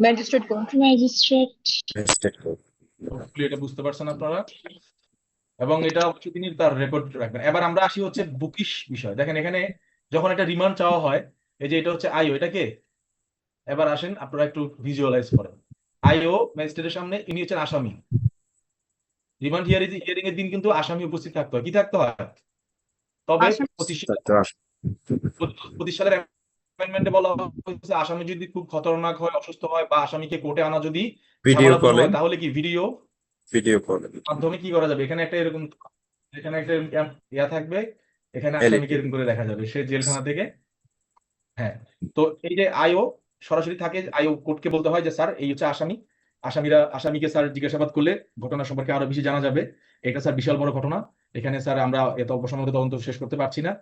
Magistrate court. Magistrate court. Hopefully এটা বুঝতে পারছেন আপনারা, এবং এটা অবশ্যই তিনি তার রেকর্ড রাখবেন। এবার আমরা আসি হচ্ছে বুকিশ বিষয়। দেখেন এখানে যখন একটা রিমান্ড চাওয়া হয়, এই যে এটা হচ্ছে আইও, এটা কে? এবার আসেন আপনারা একটু ভিজুয়ালাইজ করেন। আইও ম্যাজিস্ট্রেটের সামনে, ইনি হচ্ছেন আসামি। রিমান্ড হিয়ারিং এর দিন কিন্তু আসামি উপস্থিত থাকতে হয়। কি থাকতে হয়? তবে আসামি 25 সালের অ্যামেন্ডমেন্টে বলা হয়েছে আসামি যদি খুব খতরনাক হয়, অসুস্থ হয়, বা আসামিকে কোর্টে আনা যদি ভিডিও ঝামেলাপূর্ণ কলে, হয়, তাহলে কি ভিডিও ভিডিও কলে মাধ্যমে কি করা যাবে? এখানে একটা এরকম, এখানে একটা ইয়া থাকবে, এখানে এলইডি। আসামিকে এরকম করে দেখা যাবে সে জেলখানা থেকে। হ্যাঁ, তো এই যে আইও সরাসরি থাকে, আইও কোর্টকে বলতে হয় যে স্যার এই হচ্ছে আসামি, আসামিকে স্যার জিজ্ঞাসাবাদ করলে ঘটনা সম্পর্কে আরো বেশি জানা যাবে, এটা স্যার বিশাল বড় ঘটনা, এখানে স্যার আমরা এত অল্প সময়ের মধ্যে তদন্ত শেষ করতে পারছি না,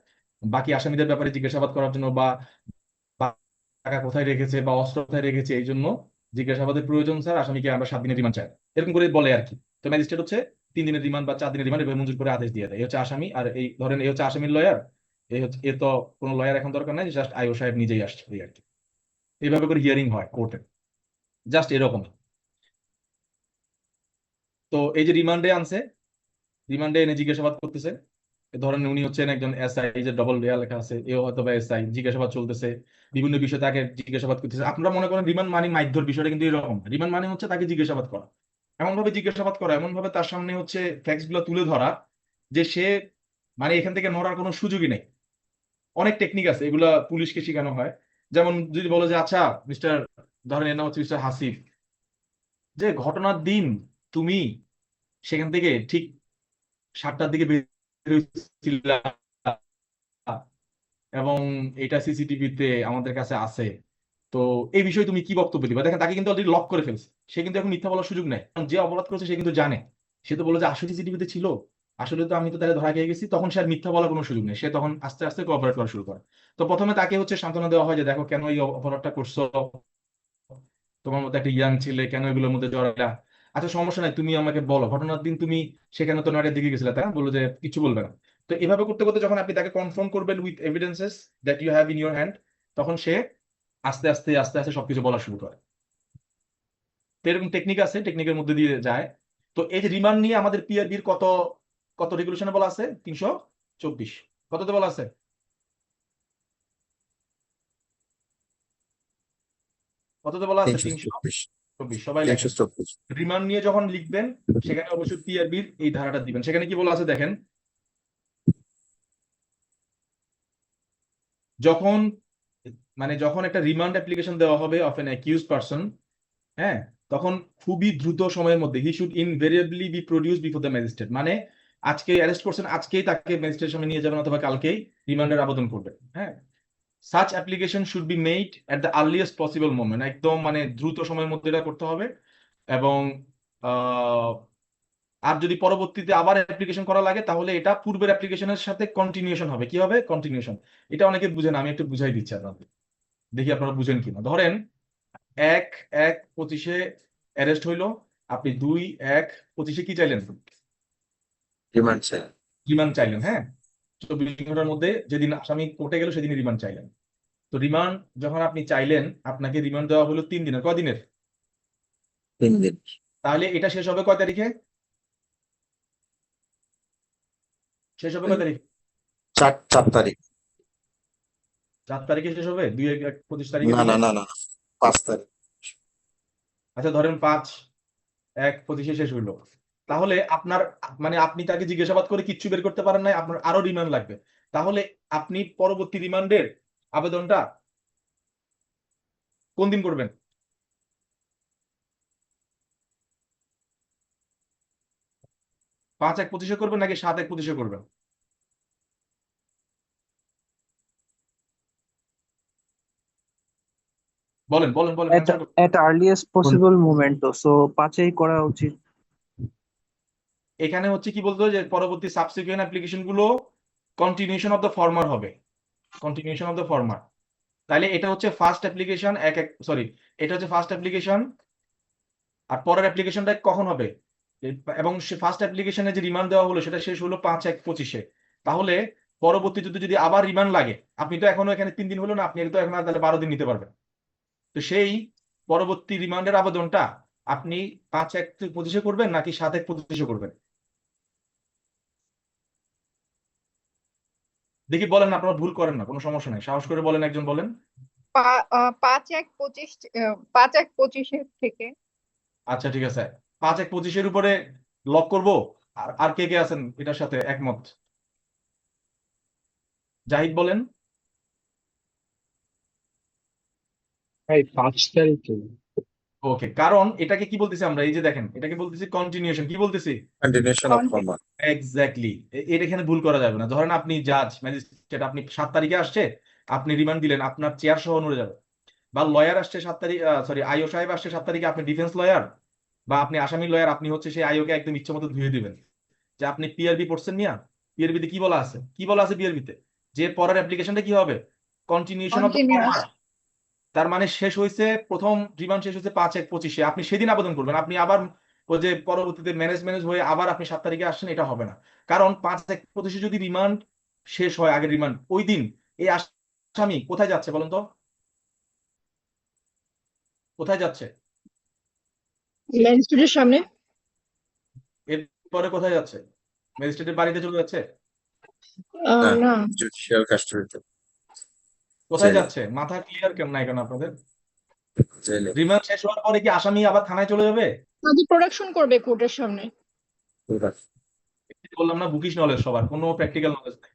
বাকি আসামিদের ব্যাপারে জিজ্ঞাসাবাদ করার জন্য, বা টাকা কোথায় রেখেছে বা অস্ত্র কোথায় রেখেছে, এই জন্য জিজ্ঞাসাবাদের প্রয়োজন স্যার, আসামিকে আমরা 7 দিনের রিমান্ড চাই, এরকম করে বলে আর কি। তো ম্যাজিস্ট্রেট হচ্ছে 3 দিনের রিমান্ড বা 4 দিনের রিমান্ড এভাবে মঞ্জুর করে আদেশ দিয়ে দেয়। এই হচ্ছে আসামি, আর এই ধরেন এই হচ্ছে আসামির লয়ার, এই হচ্ছে, এ তো কোনো লয়ার এখন দরকার নাই, জাস্ট আইও সাহেব নিজেই আসছে এই আর কি। এইভাবে করে হিয়ারিং হয় কোর্টে, জাস্ট এরকম। তো এই যে রিমান্ডে আনছে, রিমান্ডে এনে জিজ্ঞাসাবাদ করতেছে। ধরেন উনি হচ্ছেন একজন এসআই, যে ডবল রেয়া লেখা আছে, এও হয়তো বা এসআই, জিজ্ঞাসাবাদ চলতেছে, বিভিন্ন বিষয়ে তাকে জিজ্ঞাসাবাদ করতেছে। আপনারা মনে করেন রিমান্ড মানে মারধর, বিষয়টা কিন্তু এরকম না। রিমান্ড মানে হচ্ছে তাকে জিজ্ঞাসাবাদ করা, এমন ভাবে জিজ্ঞাসাবাদ করা, এমন ভাবে তার সামনে হচ্ছে ফ্যাক্টস গুলো তুলে ধরা যে সে মানে এখান থেকে নড়ার কোনো সুযোগই নেই। অনেক টেকনিক আছে, এগুলা পুলিশকে শেখানো হয়। যেমন যদি বলো যে আচ্ছা মিস্টার, ধরেন এর নাম হচ্ছে মিস্টার হাসিফ, যে ঘটনার দিন তুমি সেখান থেকে ঠিক 7টার দিকে বের হইছিলা এবং এটা সিসিটিভিতে আমাদের কাছে আছে, তো এই বিষয়ে তুমি কি বক্তব্য দিবা? দেখেন তাকে কিন্তু অলরেডি লক করে ফেলছে, সে কিন্তু এখন মিথ্যা বলার সুযোগ নেই। কারণ যে অপরাধ করেছে সে কিন্তু জানে, সে তো বলে যে আসলে সিসিটিভিতে ছিল, আসলে তো আমি তো তাহলে ধরা খেয়ে গেছি, তখন সে আর মিথ্যা বলার কোনো সুযোগ নেই, সে তখন আস্তে আস্তে কোঅপারেট করা শুরু করে। তো প্রথমে তাকে হচ্ছে সান্ত্বনা দেওয়া হয় যে দেখো কেন এই অপরাধটা করছো, তোমার মধ্যে একটা ইয়াং ছেলে, কেন এগুলোর মধ্যে জড়ালা? আচ্ছা সমস্যা নাই, তুমি আমাকে বলো ঘটনার দিন তুমি সেখানে তো নারের দিকে গেছিলে, তাই না? বললো যে কিছু বলবে না। তো এভাবে করতে করতে যখন আপনি তাকে কনফ্রন্ট করবেন with evidences that you have in your hand, তখন সে আস্তে আস্তে আস্তে আস্তে সবকিছু বলা শুরু করে। তো এরকম টেকনিক আছে, টেকনিকের মধ্যে দিয়ে যায়। তো এই যে রিমান্ড নিয়ে আমাদের পিআরবির কত কত রেগুলেশনে বলা আছে? 324। কততে বলা আছে? কততে বলা আছে? 324। 324। সবাই লেখেন। 324। রিমান্ড নিয়ে যখন লিখবেন সেখানে অবশ্যই পিআরবির এই ধারাটা দিবেন। সেখানে কি বলা আছে দেখেন, যখন যখন একটা রিমান্ড অ্যাপ্লিকেশন দেওয়া হবে অফ এন অ্যাকিউজড পারসন, হ্যাঁ, তখন খুবই দ্রুত সময়ের মধ্যে he should invariably be produce before the magistrate, মানে আজকে অ্যারেস্ট করছেন, আজকেই তাকে ম্যাজিস্ট্রেটের সামনে নিয়ে যাবেন অথবা কালকেই রিমান্ডের আবেদন করবেন। হ্যাঁ, such application should be made at the earliest possible moment, একদম দ্রুত সময়ের মধ্যে এটা করতে হবে। এবং আর যদি পরবর্তীতে আবার অ্যাপ্লিকেশন করা লাগে তাহলে এটা পূর্বের অ্যাপ্লিকেশনের সাথে কন্টিনিউশন হবে। কি হবে? কন্টিনিউশন। এটা অনেকে বুঝেন, আমি একটু বুঝাই দিচ্ছি আপনাদের, দেখি আপনারা বুঝেন কিনা। ধরেন 1/1/25 অ্যারেস্ট হইলো, আপনি 2/1/25 কি চাইলেন? রিমান্ড চাই। রিমান্ড চাইলেন। হ্যাঁ, 24 ঘন্টার মধ্যে যেদিন আসামি কোর্টে গেল সেদিনই রিমান্ড চাইলেন। তো রিমান্ড যখন আপনি চাইলেন, আপনাকে রিমান্ড দেওয়া হলো 3 দিনের। কদিনের? 3 দিন। তাহলে এটা শেষ হবে কয় তারিখে? শেষ হবে কয় তারিখে? 4 তারিখ। 4 তারিখে শেষ হবে? 2/1/25 তারিখে না দিলে? না না না 5 তারিখ। আচ্ছা ধরেন 5/1/25 শেষ হইলো, তাহলে আপনার আপনি তাকে জিজ্ঞাসাবাদ করে কিচ্ছু বের করতে পারেন নাই, আপনার আরো রিমান্ড লাগবে। তাহলে আপনি পরবর্তী রিমান্ডের আবেদনটা কোন দিন করবেন? 5/1/25 করবেন নাকি 7/1/25 করবেন? বলেন বলেন বলেন, at অ্যান্সার করুন। at earliest possible moment তো সো 5-এই করা উচিত। এখানে হচ্ছে কি বলতো যে পরবর্তী সাবসিকুয়েন্ট অ্যাপ্লিকেশন গুলো কন্টিনিউশন অফ দ্য ফরমার হবে, কন্টিনিউশন অফ দ্য ফরমার। তাহলে এটা হচ্ছে ফার্স্ট অ্যাপ্লিকেশন, এটা হচ্ছে ফার্স্ট অ্যাপ্লিকেশন, আর পরের অ্যাপ্লিকেশনটা কখন হবে? এবং সে ফার্স্ট অ্যাপ্লিকেশনে যে রিমান্ড দেওয়া হলো সেটা শেষ হলো 5/1/25। তাহলে পরবর্তীতে যদি আবার রিমান্ড লাগে, আপনি তো এখনো এখানে 3 দিন হলো না, আপনি তো এখন আর তাহলে 12 দিন নিতে পারবেন। তো সেই পরবর্তী রিমান্ডের আবেদনটা আপনি 5/1/25 করবেন নাকি 7/1/25 করবেন? দেখি বলেন না, আপনারা ভুল করেন না, কোনো সমস্যা নাই, সাহস করে বলেন, একজন বলেন। 5/1/25 থেকে। আচ্ছা ঠিক আছে, 5/1/25 উপরে লক করব। আর আর কে কে আছেন এটার সাথে একমত? জাহিদ বলেন। ভাই 5 তারিখে। ওকে, কারণ এটাকে কি বলতেছি আমরা, এই যে দেখেন এটাকে বলতেছি কন্টিনিউশন। কি বলতেছি? Continuation of former. এক্স্যাক্টলি। এটা এখানে ভুল করা যাবে না। ধরেন আপনি জাজ ম্যাজিস্ট্রেট, আপনি 7 তারিখে আসছে, আপনি রিমান্ড দিলেন, আপনার চেয়ার সহ নড়ে যাবে। বা লয়ার আসছে 7 তারিখ, আইও সাহেব আসছে 7 তারিখে, আপনি ডিফেন্স লয়ার বা আপনি আসামি লয়ার, আপনি হচ্ছে সেই আইওকে একদম ইচ্ছে মতো ধুয়ে দিবেন যে আপনি পিআরবি পড়ছেন নিয়া। পিআরবিতে কি বলা আছে? কি বলা আছে পিআরবিতে? যে পরের অ্যাপ্লিকেশনটা কি হবে? Continuation of the Continuous. Former. তার মানে শেষ হয়েছে, প্রথম রিমান্ড শেষ হয়েছে 5/1/25, আপনি সেদিন আবেদন করবেন। আপনি আবার ওই যে পরবর্তীতে ম্যানেজ হয়ে আবার আপনি 7 তারিখে আসছেন, এটা হবে না। কারণ 5/1/25 যদি রিমান্ড শেষ হয়, আগের রিমান্ড, ওই দিন এই আসামি কোথায় যাচ্ছে বলেন তো? কোথায় যাচ্ছে? ম্যাজিস্ট্রেটের সামনে। পরে কোথায় যাচ্ছে? ম্যাজিস্ট্রেটের বাড়িতে চলে যাচ্ছে? না না জুডিশিয়াল কাস্টডিতে কোথায় জেলে যাচ্ছে? মাথা ক্লিয়ার কেন নাই কেন আপনাদের? জেলে রিমান্ড শেষ হওয়ার পরে কি আসামি আবার থানায় চলে যাবে? তাদের প্রোডাকশন করবে কোর্টের সামনে। পুরা। বললাম না, বুকিশ নলেজ সবার, কোনো প্র্যাকটিক্যাল নলেজ নাই।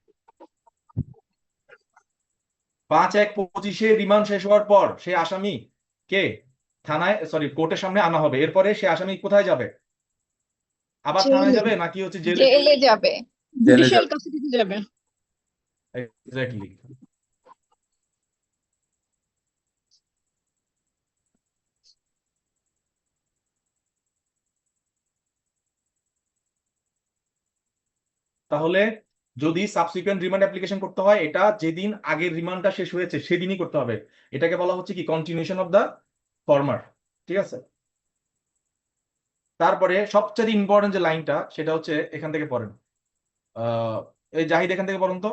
5/1/25 রিমান্ড শেষ হওয়ার পর সে আসামি কে থানায়, সরি, কোর্টের সামনে আনা হবে। এরপরে সে আসামি কোথায় যাবে? আবার থানায় জেলে যাবে নাকি হচ্ছে জেলে? জেলে যাবে। জেলে জুডিশিয়াল যাবে। কাস্টডিতে যাবে। এক্স্যাক্টলি। তাহলে যদি সাবসিকুয়েন্ট রিমান্ড অ্যাপ্লিকেশন করতে হয়, এটা যেদিন আগের রিমান্ডটা শেষ হয়েছে সেদিনই করতে হবে। এটাকে বলা হচ্ছে কি কন্টিনিউশন অফ দা ফরমার। ঠিক আছে? তারপরে সবচেয়ে ইম্পর্টেন্ট যে লাইনটা সেটা হচ্ছে এখান থেকে পড়েন। এই জাহিদ এখান থেকে পড়ুন তো।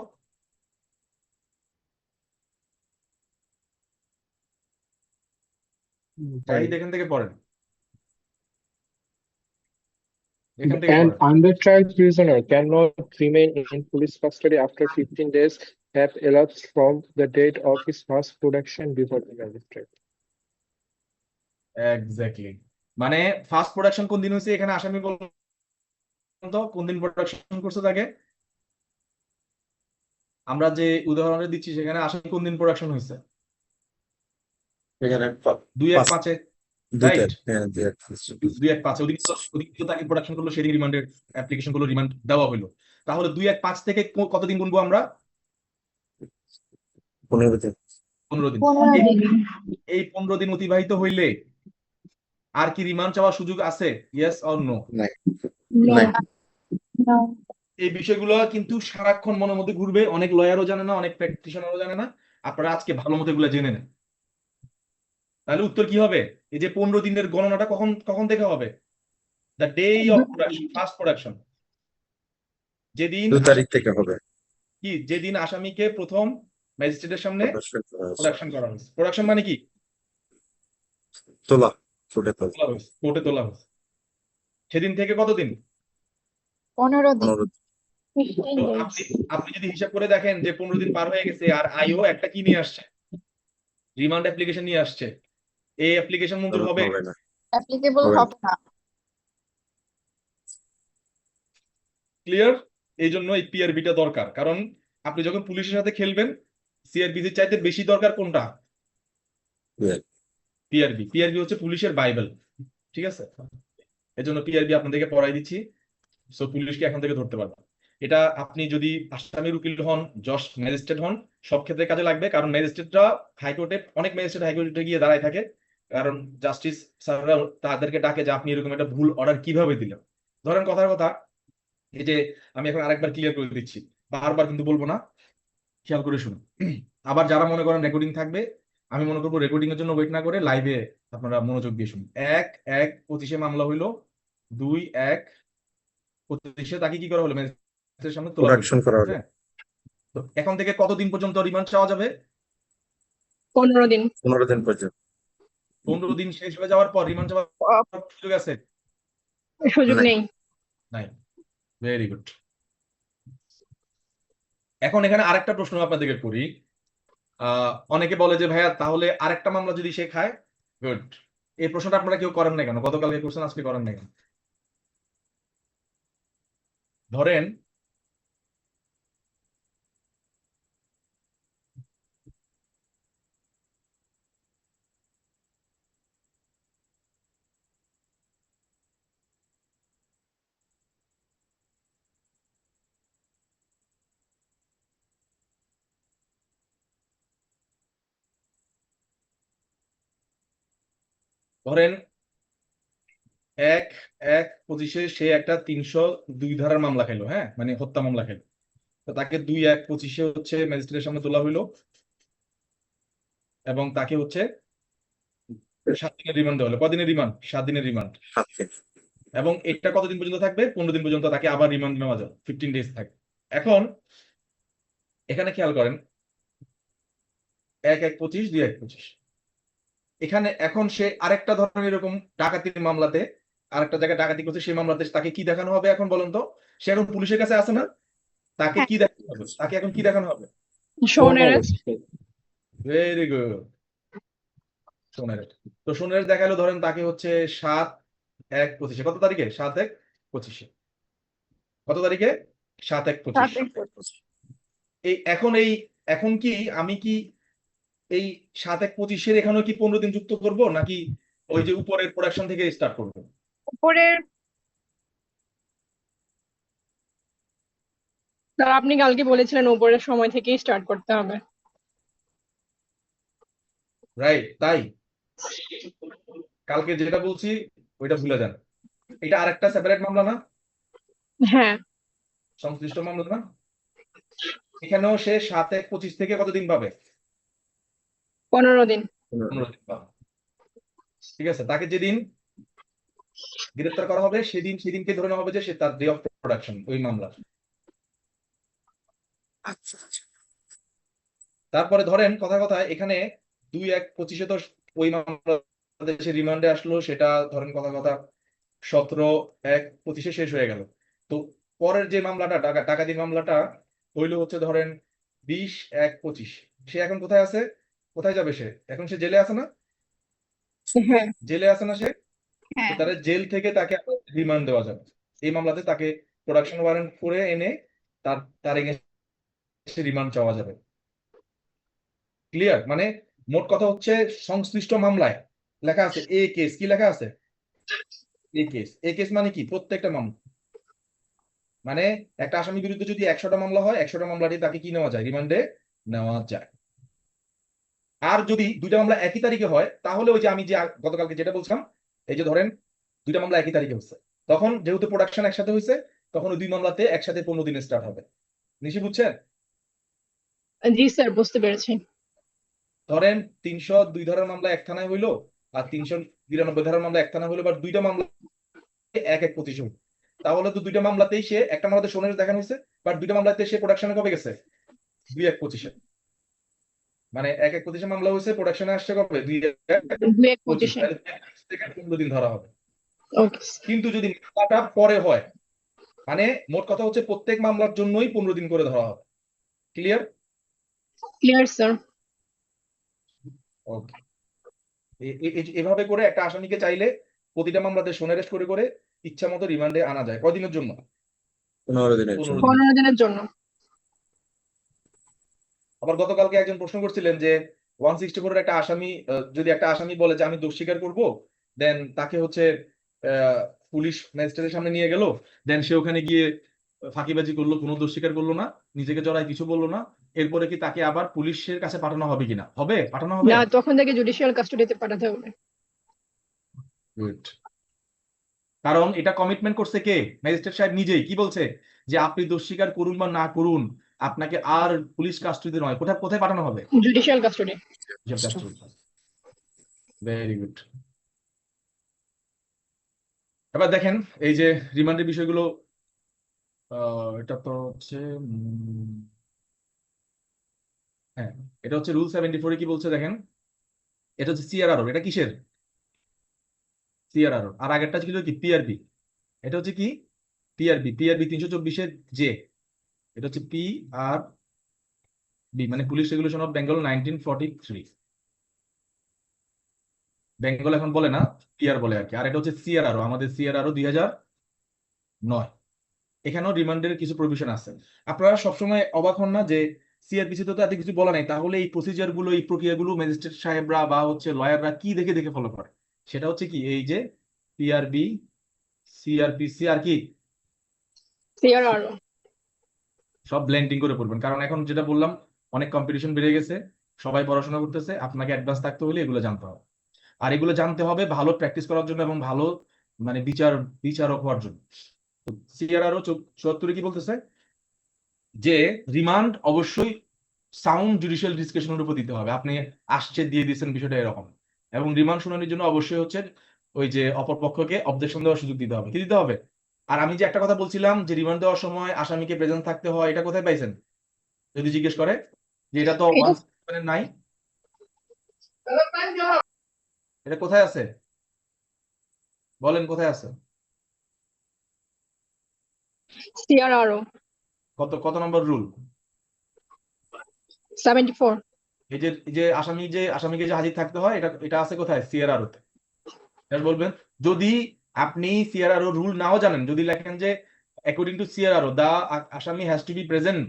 জাহিদ এখান থেকে পড়েন, এখান থেকে An পড়েন। under trial prisoner cannot remain in police custody after 15 days have elapsed from the date of his first production before the magistrate. Exactly, মানে ফার্স্ট প্রোডাকশন কোন দিন হয়েছে এখানে আসামি বলুন তো, কোন দিন প্রোডাকশন করছে তাকে? আমরা যে উদাহরণটা দিচ্ছি সেখানে আসামি কোন দিন প্রোডাকশন হয়েছে? এখানে 2/1/5 দুইটা রাইট? হ্যাঁ 2/1/5 ওদিকে তাকে প্রোডাকশন করলো, সেদিন রিমান্ডের অ্যাপ্লিকেশন করলো, রিমান্ড দেওয়া হলো। তাহলে 2/1/5 থেকে কতদিন গুনবো আমরা? 15 দিন। 15 দিন। 15 দিন। এই 15 দিন অতিবাহিত হইলে আর কি রিমান্ড চাওয়ার সুযোগ আছে? Yes or no? নাই No. নাই No. এই বিষয়গুলো কিন্তু সারাক্ষণ মনের মধ্যে ঘুরবে, অনেক লয়ারও জানে না, অনেক প্র্যাকটিশনারও জানে না। আপনারা আজকে ভালো মতো এগুলো জেনে নেন। তাহলে উত্তর কি হবে? এই যে 15 দিনের গণনাটা কখন কখন থেকে হবে? The day of production, first production, যেদিন 2 তারিখ থেকে হবে। কি যেদিন আসামিকে প্রথম ম্যাজিস্ট্রেটের সামনে প্রোডাকশন করা হয়েছে। প্রোডাকশন মানে কি? তোলা ফুটে তোলা তোলা হয়েছে, কোর্টে তোলা হয়েছে। সেদিন থেকে কতদিন? 15 দিন। 15 দিন। 15 তো days. আপনি যদি হিসাব করে দেখেন যে 15 দিন পার হয়ে গেছে আর আইও একটা কি নিয়ে আসছে? রিমান্ড অ্যাপ্লিকেশন নিয়ে আসছে। এই অ্যাপ্লিকেশন মঞ্জুর হবে? হবে না। Applicable হবে না। হবে না। ক্লিয়ার? এই জন্য এই পিআরবিটা দরকার, কারণ আপনি যখন পুলিশের সাথে খেলবেন, সিআরপিসির চাইতে বেশি দরকার কোনটা? পিআরবি। পিআরবি হচ্ছে পুলিশের বাইবেল। ঠিক আছে? এজন্য পিআরবি আপনাদেরকে পড়াই দিচ্ছি, সো পুলিশকে এখন থেকে ধরতে পারবেন। এটা আপনি যদি আসামির উকিল হন, জজ ম্যাজিস্ট্রেট হন, সব ক্ষেত্রে কাজে লাগবে। কারণ ম্যাজিস্ট্রেটরা হাইকোর্টে, অনেক ম্যাজিস্ট্রেট হাইকোর্টে গিয়ে দাঁড়ায় থাকে, কারণ জাস্টিস স্যাররা তাদেরকে ডাকে যে আপনি এরকম একটা ভুল অর্ডার কিভাবে দিলেন। ধরেন কথার কথা, এই যে আমি এখন আরেকবার ক্লিয়ার করে দিচ্ছি, বারবার কিন্তু বলবো না, খেয়াল করে শুনুন। আবার যারা মনে করেন রেকর্ডিং থাকবে, আমি মনে করবো রেকর্ডিং এর জন্য ওয়েট না করে লাইভে আপনারা মনোযোগ দিয়ে শুনুন। 1/1/25 মামলা হইলো, 2/1/25 তাকে কি করা হলো? ম্যাজিস্ট্রেটের সামনে তোলা হলো। প্রোডাকশন করা হবে। হ্যাঁ, তো এখন থেকে কতদিন পর্যন্ত রিমান্ড চাওয়া যাবে? 15 দিন। 15 দিন পর্যন্ত। 15 দিন শেষ হয়ে যাওয়ার পর রিমান্ড চাওয়ার সুযোগ আছে? সুযোগ নাই। নেই। নাই। Very good. এখন এখানে আরেকটা প্রশ্ন আপনাদেরকে করি। অনেকে বলে যে ভাইয়া তাহলে আরেকটা মামলা যদি সে খায়? গুড। এই প্রশ্নটা আপনারা কেউ করেন না কেন? গতকালকে করছেন, আজকে করেন না কেন? ধরেন ধরেন 1/1/25 সে একটা 302 ধারার মামলা খেলো, হ্যাঁ, মানে হত্যা মামলা খেলো। তো তাকে 2/1/25 হচ্ছে ম্যাজিস্ট্রেটের সামনে তোলা হইলো এবং তাকে হচ্ছে 7 দিনের রিমান্ড দেওয়া হলো। কদিনের রিমান্ড? 7 দিনের রিমান্ড। 7 দিন। এবং এটা কতদিন পর্যন্ত থাকবে? 15 দিন পর্যন্ত তাকে আবার রিমান্ড নেওয়া যাবে, 15 ডেজ থাকে। এখন এখানে খেয়াল করেন, 1/1/25, 2/1/25, এখানে এখন সে আরেকটা ধরনের এরকম ডাকাতির মামলাতে আরেকটা জায়গায় ডাকাতি করছে সেই মামলাতে তাকে কি দেখানো হবে এখন বলেন তো? সে এখন পুলিশের কাছে আছে না? তাকে হ্যাঁ কি দেখানো হবে? তাকে এখন কি দেখানো হবে? শোন অ্যারেস্ট। Very good. সোনের তো সোনের দেখালো, ধরেন তাকে হচ্ছে 7/1/25 কত তারিখে? 7/1/25 কত তারিখে? 7/1/25 এখন কি আমি কি এই 7/1/25 এখানেও কি 15 দিন যুক্ত করব, নাকি ওই যে উপরের প্রোডাকশন থেকে স্টার্ট করবো? উপরের স্যার আপনি কালকে বলেছিলেন উপরের সময় থেকেই স্টার্ট করতে হবে। রাইট, তাই কালকে যেটা বলছি ওইটা ভুলে যান। এটা আরেকটা সেপারেট মামলা না? হ্যাঁ সংশ্লিষ্ট মামলা না? এখানেও সে 7/1/25 থেকে কতদিন পাবে? 15 দিন। 15 দিন পাবে। ঠিক আছে, তাকে যেদিন গ্রেফতার করা হবে সেদিনকে ধরে নেওয়া হবে যে সে তার ডে অফ প্রোডাকশন ওই মামলা। আচ্ছা আচ্ছা। তারপরে ধরেন কথায় এখানে 2/1/25 তো ওই মামলা সে রিমান্ডে আসলো, সেটা ধরেন কথা 17/1/25 শেষ হয়ে গেল। তো পরের যে মামলাটা ডাকাতির মামলাটা হইলো হচ্ছে ধরেন 20/1/25। সে এখন কোথায় আছে? কোথায় যাবে সে? এখন সে জেলে আছে না? হ্যাঁ জেলে আছে না সে? তো হ্যাঁ তার জেল থেকে তাকে রিমান্ড দেওয়া যাবে। এই মামলাতে তাকে প্রোডাকশন ওয়ারেন্ট করে এনে তার এগেইনস্টে রিমান্ড চাওয়া যাবে। ক্লিয়ার? মানে মোট কথা হচ্ছে সংশ্লিষ্ট মামলায় লেখা আছে এ কেস। কি লেখা আছে? এ কেস মানে কি? প্রত্যেকটা মামলা, মানে একটা আসামির বিরুদ্ধে যদি 100টা মামলা হয় 100টা মামলাটি তাকে কি নেওয়া যায়? রিমান্ডে নেওয়া যায়। আর যদি দুইটা মামলা একই তারিখে হয় তাহলে ওই যে আমি যে গতকালকে যেটা বলছিলাম, এই যে ধরেন দুইটা মামলা একই তারিখে হচ্ছে, তখন যেহেতু প্রোডাকশন একসাথে হয়েছে তখন ওই দুই মামলাতে একসাথে 15 দিনে স্টার্ট হবে। নিশি বুঝছেন? জি স্যার বুঝতে পেরেছি। ধরেন 302 ধারার মামলা এক থানায় হইলো আর 392 ধারার মামলা এক থানায় হইলো, বা দুইটা মামলা 1/1/25 হইলো, তাহলে তো দুইটা মামলাতেই সে, একটা মামলাতে সোনের দেখানো হয়েছে বাট দুইটা মামলাতে সে প্রোডাকশনে কবে গেছে? 2/1/25। মানে 1/1/25 মামলা হয়েছে, প্রোডাকশনে আসছে কবে? 2/1/25। 2/1/25 তাহলে 25 থেকে 15 দিন ধরা হবে। ওকে কিন্তু যদি মামলাটা পরে হয়, মানে মোট কথা হচ্ছে প্রত্যেক মামলার জন্যই 15 দিন করে ধরা হবে। ক্লিয়ার? Clear sir. ওকে। এভাবে করে একটা আসামিকে চাইলে প্রতিটা মামলাতে সোন অ্যারেস্ট করে ইচ্ছা মতো রিমান্ডে আনা যায়। কয়দিনের জন্য? 15 দিনের 15 জন্য। দিন। 15 দিনের জন্য। আবার গতকালকে একজন প্রশ্ন করছিলেন যে 164 এর একটা আসামি যদি একটা আসামি বলে যে আমি দোষ স্বীকার করবো, দেন তাকে হচ্ছে পুলিশ ম্যাজিস্ট্রেটের সামনে নিয়ে গেল, দেন সে ওখানে গিয়ে ফাঁকিবাজি করলো, কোনো দোষ স্বীকার করলো না, নিজেকে জড়ায় কিছু বললো না, এরপরে কি তাকে আবার পুলিশের কাছে পাঠানো হবে কিনা? হবে, পাঠানো হবে। না তখন থেকে জুডিশিয়াল কাস্টডিতে পাঠাতে হবে। গুড। কারণ এটা কমিটমেন্ট করছে কে? ম্যাজিস্ট্রেট সাহেব নিজেই। কি বলছে? যে আপনি দোষ স্বীকার করুন বা না করুন, আপনাকে আর পুলিশ কাস্টডিতে নয়, কোথায় পাঠানো হবে? Judicial custody. Very good. এবার দেখেন এই যে রিমান্ডের বিষয়গুলো, এটা তো হচ্ছে হ্যাঁ, এটা হচ্ছে রুল 74 কি বলছে দেখেন। এটা হচ্ছে সিআরআর। এটা কিসের? সিআরআর। আর আগেরটা ছিল কি? পিআরবি। এটা হচ্ছে কি? পিআরবি 324 যে, এটা হচ্ছে PRB, মানে police regulation of Bengal 1943। Bengal এখন বলে না, পিআর বলে আর কি। আর এটা হচ্ছে সিআরআর, আমাদের সিআরআর 2009। এখানেও রিমান্ডের কিছু প্রভিশন আছে। আপনারা সবসময় অবাক হন না যে সিআরপিসি তো এত কিছু বলা নাই, তাহলে এই প্রসিজার গুলো, এই প্রক্রিয়াগুলো ম্যাজিস্ট্রেট সাহেবরা বা হচ্ছে লয়াররা কি দেখে ফলো করে? সেটা হচ্ছে কি, এই যে পিআরবি, সিআরপিসি আর কি সিআরআর। সব ব্লেন্ডিং করে পড়বেন, কারণ এখন যেটা বললাম অনেক কম্পিটিশন বেড়ে গেছে, সবাই পড়াশোনা করতেছে, আপনাকে অ্যাডভান্স থাকতে হলে এগুলো জানতে হবে। আর এগুলো জানতে হবে ভালো প্র্যাকটিস করার জন্য এবং ভালো মানে বিচারক হওয়ার জন্য। সিআরআরও 74 কি বলতেছে? যে রিমান্ড অবশ্যই সাউন্ড জুডিশিয়াল ডিসকাশনের উপর দিতে হবে। আপনি আসছে দিয়ে দিচ্ছেন বিষয়টা এরকম, এবং রিমান্ড শুনানির জন্য অবশ্যই হচ্ছে ওই যে অপরপক্ষকে অবজেকশন দেওয়ার সুযোগ দিতে হবে। কি দিতে হবে? আর আমি যে একটা কথা বলছিলাম যে রিমান্ড দেওয়ার সময় আসামিকে প্রেজেন্ট থাকতে হয়, এটা কোথায় পাইছেন যদি জিজ্ঞেস করে? যে এটা তো 167 নাই, এটা কোথায় আছে? বলেন কোথায় আছে? CRRO কত কত নম্বর রুল? 74 এই যে আসামিকে যে হাজির থাকতে হয়, এটা এটা আছে কোথায়? সিআরআরও তে। এবার বলবেন, যদি আপনি সিআরআরও রুল নাও জানেন, যদি লেখেন যে অ্যাকর্ডিং টু সিআরআরও দা আসামি has to B present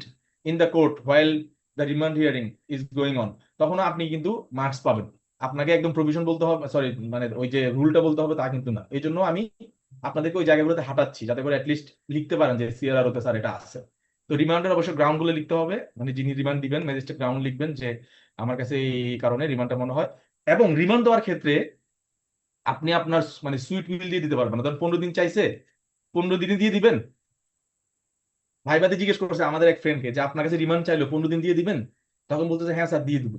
in the court while the remand hearing is going on, তখন আপনি কিন্তু মার্কস পাবেন। আপনাকে একদম প্রভিশন বলতে হবে, সরি মানে ওই যে রুলটা বলতে হবে তা কিন্তু না। এই জন্য আমি আপনাদেরকে ওই জায়গাগুলোতে হাঁটাচ্ছি, যাতে করে অ্যাটলিস্ট লিখতে পারেন যে সিআরআরও তে স্যার এটা আছে। তো রিমান্ডের অবশ্য গ্রাউন্ড গুলো লিখতে হবে, মানে যিনি রিমান্ড দিবেন ম্যাজিস্ট্রেট গ্রাউন্ড লিখবেন যে আমার কাছে এই কারণে রিমান্ডটা মনে হয়। এবং রিমান্ড দেওয়ার ক্ষেত্রে আপনি আপনার মানে সুইট উইল দিয়ে দিতে পারবেন না। ধরেন 15 দিন চাইছে, 15 দিনে দিয়ে দিবেন। ভাইবাতে জিজ্ঞেস করছে আমাদের এক ফ্রেন্ডকে যে আপনার কাছে রিমান্ড চাইলো 15 দিন দিয়ে দিবেন, তখন বলতেছে হ্যাঁ স্যার দিয়ে দিব।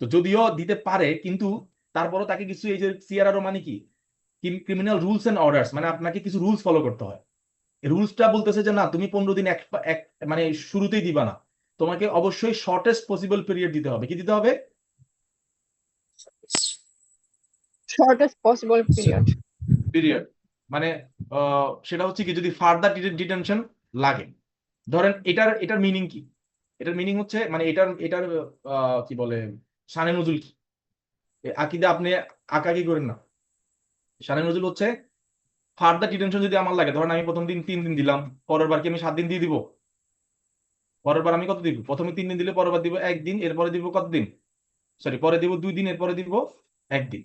তো যদিও দিতে পারে, কিন্তু তারপরও তাকে কিছু, এই যে সিআরআরও মানে কি, ক্রিমিনাল রুলস এন্ড অর্ডার্স, মানে আপনাকে কিছু রুলস ফলো করতে হয়। রুলসটা বলতেছে যে না, তুমি 15 দিন এক মানে শুরুতেই দিবা না, তোমাকে অবশ্যই শর্টেস্ট পসিবল পিরিয়ড দিতে হবে। কি দিতে হবে? shortest possible period মানে সেটা হচ্ছে কি, যদি ফার্দার ডিটেনশন লাগে। ধরেন এটার মিনিং কি? এটার মিনিং হচ্ছে মানে এটার কি বলে শানে নজুল কি? আকিদা আপনি আঁকাকি করেন না। শানে নজুল হচ্ছে ফার্দার ডিটেনশন যদি আমার লাগে, ধরেন আমি প্রথম দিন 3 দিন দিলাম, পরের বার কি আমি 7 দিন দিয়ে দিব? পরের বার আমি কত দিব? প্রথমে 3 দিন দিলে পরের বার দিব 1 দিন, এরপরে দিব কত দিন? সরি, পরে দিব 2 দিন, এরপরে দিব 1 দিন।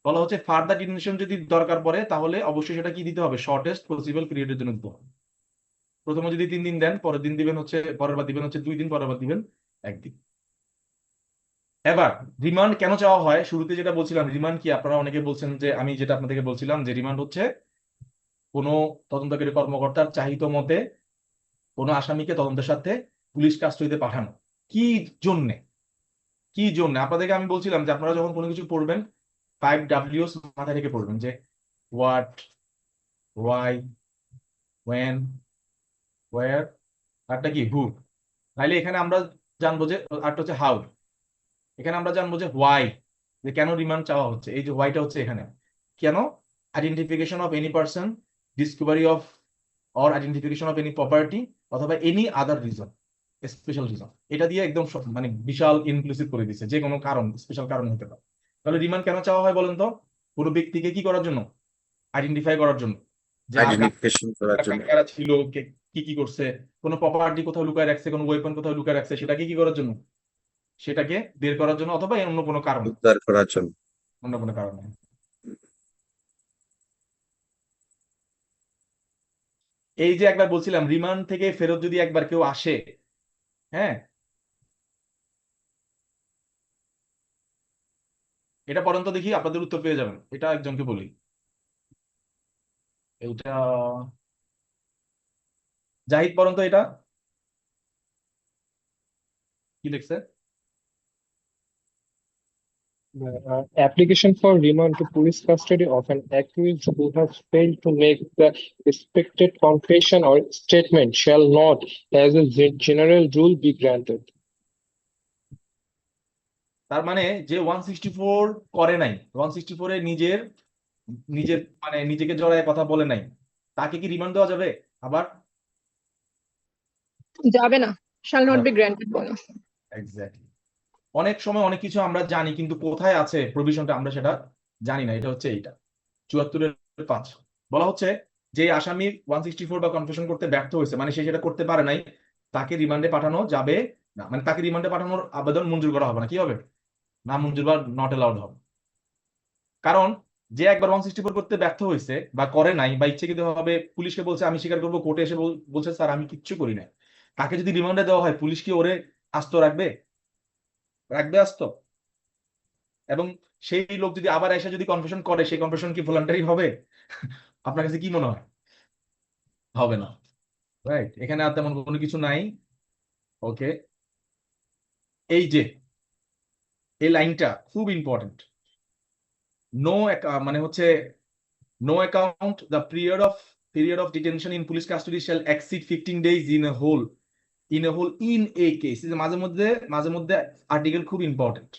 বলা হচ্ছে ফার্দার ডিটেনশন যদি দরকার পড়ে, তাহলে অবশ্যই সেটা কি দিতে হবে? শর্টেস্ট পসিবল পিরিয়ডের জন্য দিতে হবে। প্রথমে যদি 3 দিন দেন, পরের দিন দিবেন হচ্ছে, পরের বার দিবেন হচ্ছে 2 দিন, পরের বার দিবেন 1 দিন। এবার রিমান্ড কেন চাওয়া হয়? শুরুতে যেটা বলছিলাম, রিমান্ড কি, আপনারা অনেকে বলছেন যে, আমি যেটা আপনাদেরকে বলছিলাম যে রিমান্ড হচ্ছে কোনো তদন্তকারী কর্মকর্তার চাহিত মতে কোনো আসামিকে তদন্তের সাথে পুলিশ কাস্টডিতে পাঠানো। কি জন্যে? কি জন্য? আপনাদেরকে আমি বলছিলাম যে আপনারা যখন কোনো কিছু পড়বেন 5 Ws মাথায় রেখে পড়বেন, যে হোয়াট, ওয়াই, ওয়েন, ওয়ার, আরটা কি হু। তাইলে এখানে আমরা জানবো যে, আরটা হচ্ছে হাউ। এখানে আমরা জানবো যে হোয়াই, যে কেন রিমান্ড চাওয়া হচ্ছে। এই যে হোয়াইটা হচ্ছে এখানে কেন, identification of any person, discovery of or identification of any property, অথবা any other reason, special reason. এটা দিয়ে একদম মানে বিশাল ইনক্লুসিভ করে দিচ্ছে, যে কোনো কারণ, স্পেশাল কারণ হতে পারে। তাহলে রিমান্ড কেন চাওয়া হয় বলেন তো? কোনো ব্যক্তিকে কি করার জন্য? আইডেন্টিফাই করার জন্য, যে আইডেন্টিফিকেশন করার জন্য, কারা ছিল, কি কি করছে, কোনো প্রপার্টি কোথাও লুকায় রাখছে, কোনো ওয়েপন কোথাও লুকায় রাখছে, সেটাকে কি করার জন্য? সেটাকে বের করার জন্য, অথবা অন্য কোনো কারণ, উদ্ধার করার জন্য। অন্য কোনো কারণে। এই যে একবার বলছিলাম, রিমান্ড থেকে ফেরত যদি একবার কেউ আসে, হ্যাঁ, এটা পর্যন্ত দেখি আপনাদের উত্তর পেয়ে যাবেন। এটা একজনকে বলি, এইটা জাহিদ পর্যন্ত, এটা কি লিখছে? Application for remand to police custody of an accused who has failed to make the expected confession or statement shall not, as a general rule, be granted. তার মানে যে 164 করে নাই, 164 এ নিজের নিজের মানে নিজেকে জড়ায় কথা বলে নাই, তাকে কি রিমান্ড দেওয়া যাবে? আবার যাবে না, shall not be granted বলো। এক্স্যাক্টলি। অনেক সময় অনেক কিছু আমরা জানি, কিন্তু কোথায় আছে প্রভিশনটা আমরা সেটা জানি না। এটা হচ্ছে এইটা 74-5 বলা হচ্ছে যে আসামি 164 বা কনফেশন করতে ব্যর্থ হয়েছে, মানে সে সেটা করতে পারে নাই, তাকে রিমান্ডে পাঠানো যাবে না। মানে তাকে রিমান্ডে পাঠানোর আবেদন মঞ্জুর করা হবে না। কি হবে? না মঞ্জুর বা নট অ্যালাউড হবে। কারণ যে একবার 164 করতে ব্যর্থ হয়েছে বা করে নাই, বা ইচ্ছাকৃত ভাবে পুলিশকে বলছে আমি স্বীকার করবো, কোর্টে এসে বলছে স্যার আমি কিচ্ছু করি নাই, তাকে যদি রিমান্ডে দেওয়া হয়, পুলিশ কি ওরে আস্ত রাখবে? রাখবে আস্ত? এবং সেই লোক যদি আবার এসে যদি কনফেশন করে, সেই কনফেশন কি ভলান্টারি হবে? আপনার কাছে কি মনে হয়? হবে না, রাইট? এখানে আর তেমন কোনো কিছু নাই। ওকে, এই যে এই লাইনটা খুব ইম্পর্টেন্ট। নো মানে হচ্ছে no account the period of detention in police custody shall exceed 15 days in a whole in a case। মাঝে মধ্যে আর্টিকেল খুব ইম্পর্টেন্ট,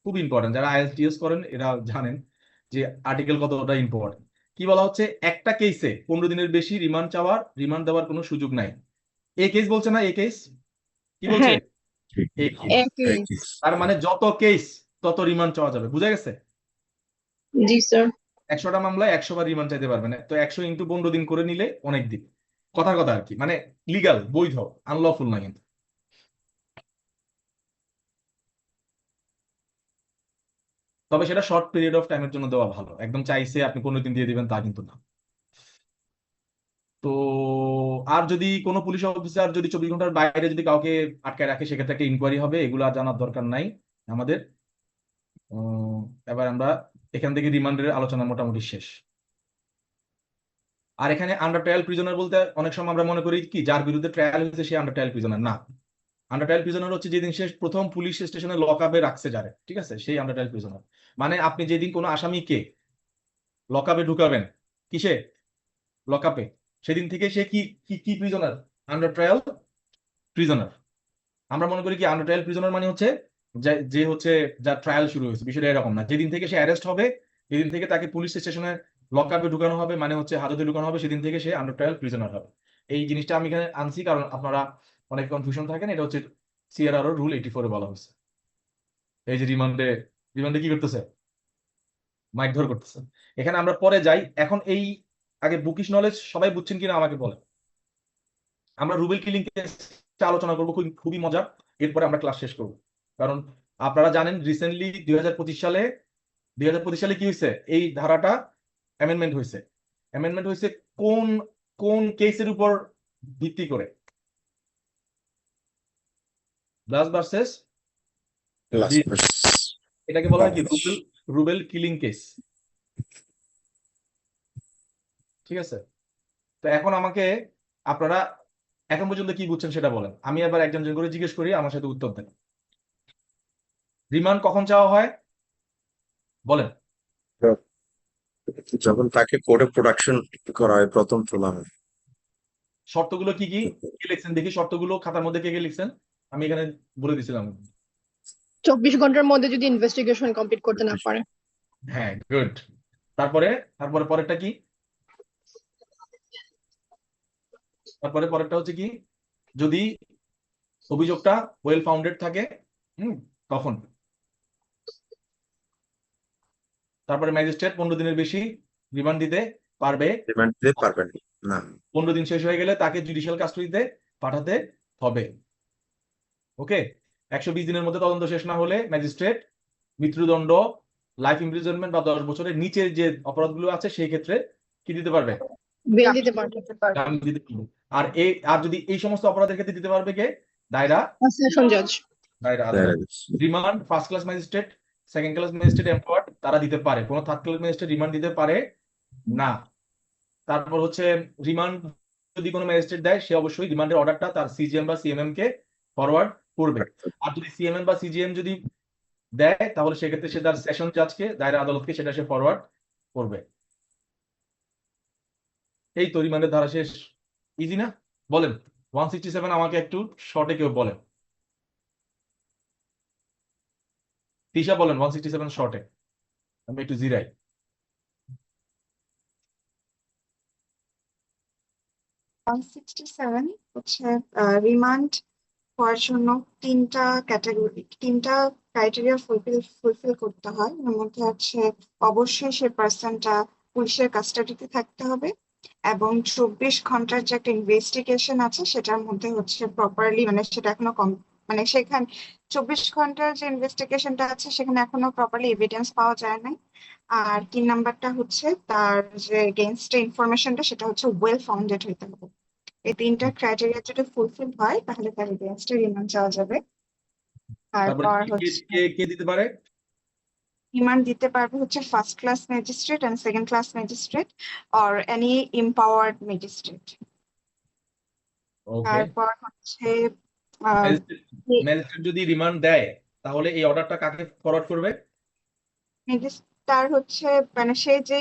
খুব ইম্পর্টেন্ট। যারা IELTS করেন এরা জানেন যে আর্টিকেল কতটা ইম্পর্টেন্ট। কি বলা হচ্ছে, একটা কেসে 15 দিনের বেশি রিমান্ড দেওয়ার কোনো সুযোগ নাই। এই কেস বলছে না, এই কেস কি বলছে, হ্যাঁ এই কেস। একই। তার মানে যত কেস তত রিমান্ড চাওয়া যাবে, বুঝা গেছে? জি স্যার। 100টা মামলায় 100 বার রিমান্ড চাইতে পারবে না, তো 100 ইন্টু 15 দিন করে নিলে অনেক দিন। কথার কথা আর কি, মানে লিগাল, বৈধ, আনলফুল না কিন্তু। তবে সেটা শর্ট পিরিয়ড অফ টাইমের জন্য দেওয়া ভালো, একদম চাইছে আপনি 15 দিন দিয়ে দিবেন তা কিন্তু না। তো আর যদি কোনো পুলিশ অফিসার যদি 24 ঘন্টার বাইরে যদি কাউকে আটকায় রাখে, সেক্ষেত্রে একটা ইনকোয়ারি হবে, এগুলো আর জানার দরকার নাই আমাদের। এবার আমরা এখান থেকে রিমান্ডের আলোচনা মোটামুটি শেষ। আর এখানে আন্ডার ট্রায়াল প্রিজনার বলতে অনেক সময় আমরা মনে করি কি, যার বিরুদ্ধে ট্রায়াল হয়েছে সে আন্ডার ট্রায়াল প্রিজনার না। আন্ডার ট্রায়াল প্রিজনার হচ্ছে যেদিন সে প্রথম পুলিশ স্টেশনে লক আপে রাখছে যারে, ঠিক আছে, সেই আন্ডার ট্রায়াল প্রিজনার। মানে আপনি যেদিন কোনো আসামিকে লক আপে ঢুকাবেন, কিসে, লক আপে, সেদিন থেকে সে কি কি কি প্রিজনার, আন্ডার ট্রায়াল প্রিজনার। আমরা মনে করি কি আন্ডার ট্রায়াল প্রিজনার মানে হচ্ছে যে হচ্ছে যার ট্রায়াল শুরু হয়েছে, বিষয়টা এরকম না। যেদিন থেকে সে অ্যারেস্ট হবে, যেদিন থেকে তাকে পুলিশ স্টেশনে লক আপে ঢুকানো হবে, মানে হচ্ছে হাজতে ঢুকানো হবে, সেদিন থেকে সে আন্ডার ট্রায়াল প্রিজনার হবে। এই জিনিসটা আমি এখানে আনছি কারণ আপনারা অনেক কনফিউশন থাকেন। এটা হচ্ছে সিআরআর রুল 84 বলা হয়েছে। এই যে রিমান্ডে কি করতেছে, মাইক ধর করতেছে। এখানে আমরা পরে যাই। এখন এই আগে বুকিশ নলেজ সবাই বুঝছেন কিনা আমাকে বলেন। আমরা রুবেল কিলিং কেসটা আলোচনা করবো, খুবই মজা। এরপরে আমরা ক্লাস শেষ করবো। কারণ আপনারা জানেন রিসেন্টলি 2025 সালে কি হয়েছে, এই ধারাটা অ্যামেন্ডমেন্ট হয়েছে কোন কোন কেসের উপর ভিত্তি করে, ব্লাস ভার্সেস এটাকে বলা হয় কি রুবেল কিলিং কেস, ঠিক আছে? তো এখন আমাকে আপনারা এখন পর্যন্ত কি বুঝছেন সেটা বলেন, আমি আবার একজন করে জিজ্ঞেস করি, আমার সাথে উত্তর দেন। রিমান্ড কখন চাওয়া হয় বলেন? যখন তাকে কোর্টে প্রোডাকশন করা হয়, প্রথম তোলা হয়। শর্তগুলো কি কি কে লিখছেন দেখি, শর্তগুলো খাতার মধ্যে কে কে লিখছেন, আমি এখানে বলে দিছিলাম। 24 ঘন্টার মধ্যে যদি ইনভেস্টিগেশন কমপ্লিট করতে না পারে। হ্যাঁ, গুড। তারপরে পরেরটা কি, পরেরটা হচ্ছে কি, যদি অভিযোগটা ওয়েল ফাউন্ডেড থাকে, তখন। তারপরে ম্যাজিস্ট্রেট 15 দিনের বেশি রিমান্ড দিতে পারবে রিমান্ড দিতে পারবেন না। 15 দিন শেষ হয়ে গেলে তাকে জুডিশিয়াল কাস্টডিতে পাঠাতে হবে। ওকে, 120 দিনের মধ্যে তদন্ত শেষ না হলে ম্যাজিস্ট্রেট মৃত্যুদণ্ড, লাইফ ইমপ্রিজনমেন্ট বা 10 বছরের নিচের যে অপরাধগুলো আছে সেই ক্ষেত্রে কি দিতে পারবে, বেল দিতে পারবে। জামিন দিতে পারবে। আর যদি এই সমস্ত অপরাধের ক্ষেত্রে দিতে পারবে কে, দায়রা সেশন জাজ। আদালত। Remand first class magistrate, second class magistrate empowered, তারা দিতে পারে। কোনো থার্ড ক্লাস ম্যাজিস্ট্রেট রিমান্ড দিতে পারে না। তারপর হচ্ছে রিমান্ড যদি কোনো ম্যাজিস্ট্রেট দেয়, সে অবশ্যই রিমান্ডের অর্ডারটা তার সিজিএম বা সিএমএম কে ফরওয়ার্ড করবে। আর যদি সিএমএম বা সিজিএম যদি দেয়, তাহলে সেক্ষেত্রে সে তার সেশন জাজকে, দায়রা আদালতকে সেটা সে ফরওয়ার্ড করবে। এই তো রিমান্ডের ধারা শেষ। ইজি না? বলেন 167 আমাকে একটু শর্টে কেউ বলেন। তিশা বলেন 167 শর্টে, আমি একটু জিরাই। 167 হচ্ছে রিমান্ড হওয়ার জন্য তিনটা ক্রাইটেরিয়া ফুলফিল করতে হয়। এর মধ্যে হচ্ছে অবশ্যই সে পার্সনটা পুলিশের কাস্টাডিতে থাকতে হবে, এবং 24 ঘন্টার যে একটা ইনভেস্টিগেশন আছে সেটার মধ্যে হচ্ছে প্রপারলি, মানে সেটা এখনো মানে সেখানে 24 ঘন্টার যে ইনভেস্টিগেশনটা আছে সেখানে এখনো প্রপারলি এভিডেন্স পাওয়া যায় নাই। আর 3 নাম্বারটা হচ্ছে তার যে এগেইনস্ট ইনফরমেশনটা সেটা হচ্ছে ওয়েল ফাউন্ডেড হইতে হবে। এই তিনটা ক্রাইটেরিয়া যদি ফুলফিল হয় তাহলে তার এগেইনস্টে রিমান্ড চাওয়া যাবে। তারপরে তারপর হচ্ছে কে দিতে পারে, রিমান্ড দিতে পারবে হচ্ছে first class magistrate and second class magistrate or any empowered magistrate. Okay. তারপর হচ্ছে ম্যাজিস্ট্রেট যদি রিমান্ড দেয়, তাহলে এই অর্ডারটা কাকে ফরওয়ার্ড করবে? তার হচ্ছে মানে সে যে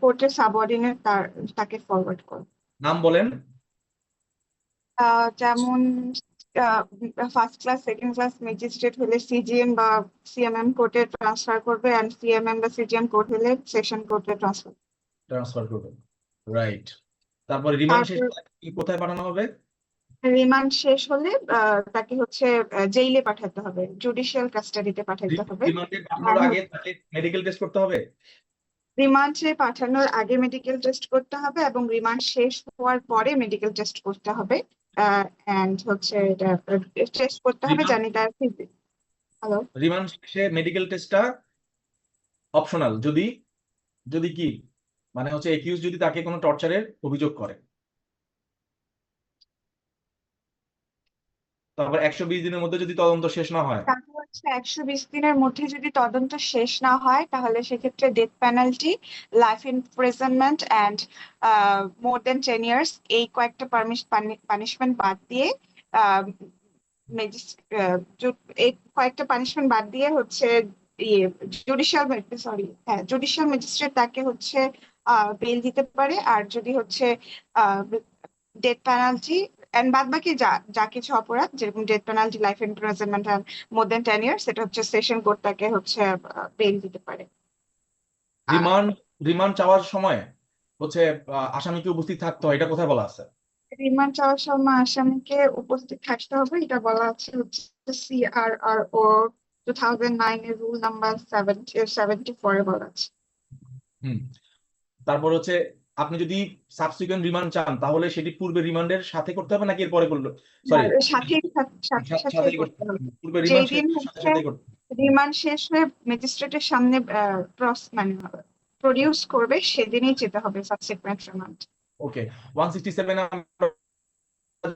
কোর্টের সাবঅর্ডিনেট তাকে ফরওয়ার্ড করবে। নাম বলেন। যেমন first class second class magistrate হলে সিজিএম বা সিএমএম কোর্টে ট্রান্সফার করবে, এন্ড সিএমএম বা সিজিএম কোর্ট হলে সেশন কোর্টে ট্রান্সফার। ট্রান্সফার করবেন, রাইট। তারপরে রিমান্ড শেষ তারপর হলে কোথায় পাঠানো হবে? রিমান্ড শেষ হলে তাকে হচ্ছে জেইলে পাঠাতে হবে, জুডিশিয়াল কাস্টাডিতে পাঠাতে হবে। রিমান্ডে পাঠানোর আগে তাকে মেডিকেল টেস্ট করতে হবে। রিমান্ডে পাঠানোর আগে মেডিকেল টেস্ট করতে হবে এবং রিমান্ড শেষ হওয়ার পরে মেডিকেল টেস্ট করতে হবে। এন্ড হচ্ছে এটা টেস্ট করতে হবে রিমান্ড জানি তার হ্যালো রিমান্ড শেষে মেডিকেল টেস্টটা অপশনাল, যদি যদি কি মানে হচ্ছে একিউজ যদি তাকে কোনো টর্চারের অভিযোগ করে। তারপর 120 দিনের মধ্যে যদি তদন্ত শেষ না হয়, তারপর হচ্ছে 120 দিনের মধ্যে যদি তদন্ত শেষ না হয় তাহলে সেক্ষেত্রে death penalty, life imprisonment and more than 10 years এই কয়েকটা পানিশমেন্ট বাদ দিয়ে এই কয়েকটা পানিশমেন্ট বাদ দিয়ে হচ্ছে জুডিশিয়াল ম্যাজিস্ট্রেট তাকে হচ্ছে বেল দিতে পারে। আর যদি হচ্ছে ডেথ পেনাল্টি এন্ড বাদ বাকি যা যা কিছু অপরাধ যেরকম death penalty, life imprisonment and more than 10 years সেটা হচ্ছে সেশন কোর্ট তাকে হচ্ছে বেল দিতে পারে। আর রিমান্ড রিমান্ড চাওয়ার সময় হচ্ছে আসামিকে উপস্থিত থাকতে হয়, এটা কোথায় বলা আছে? রিমান্ড চাওয়ার সময় আসামিকে উপস্থিত থাকতে হবে, এটা বলা আছে হচ্ছে CRRO 2009 এর রুল নাম্বার 74 এ বলা আছে। হুম। তারপর হচ্ছে আপনি যদি সাবসিকুয়েন্ট রিমান্ড চান তাহলে সেটি পূর্বে রিমান্ডের সাথে করতে হবে নাকি এর পরে করলে, সরি আর সাথেই সাথে সাথেই করতে করতে হবে। হবে, পূর্বে যেই রিমান্ড দিন সাথে হচ্ছে সাথে করতে রিমান্ড শেষ হয়ে ম্যাজিস্ট্রেটের সামনে মানে প্রডিউস করবে সেদিনই যেতে হবে সাবসিকুয়েন্ট রিমান্ড। ওকে। 167 আমরা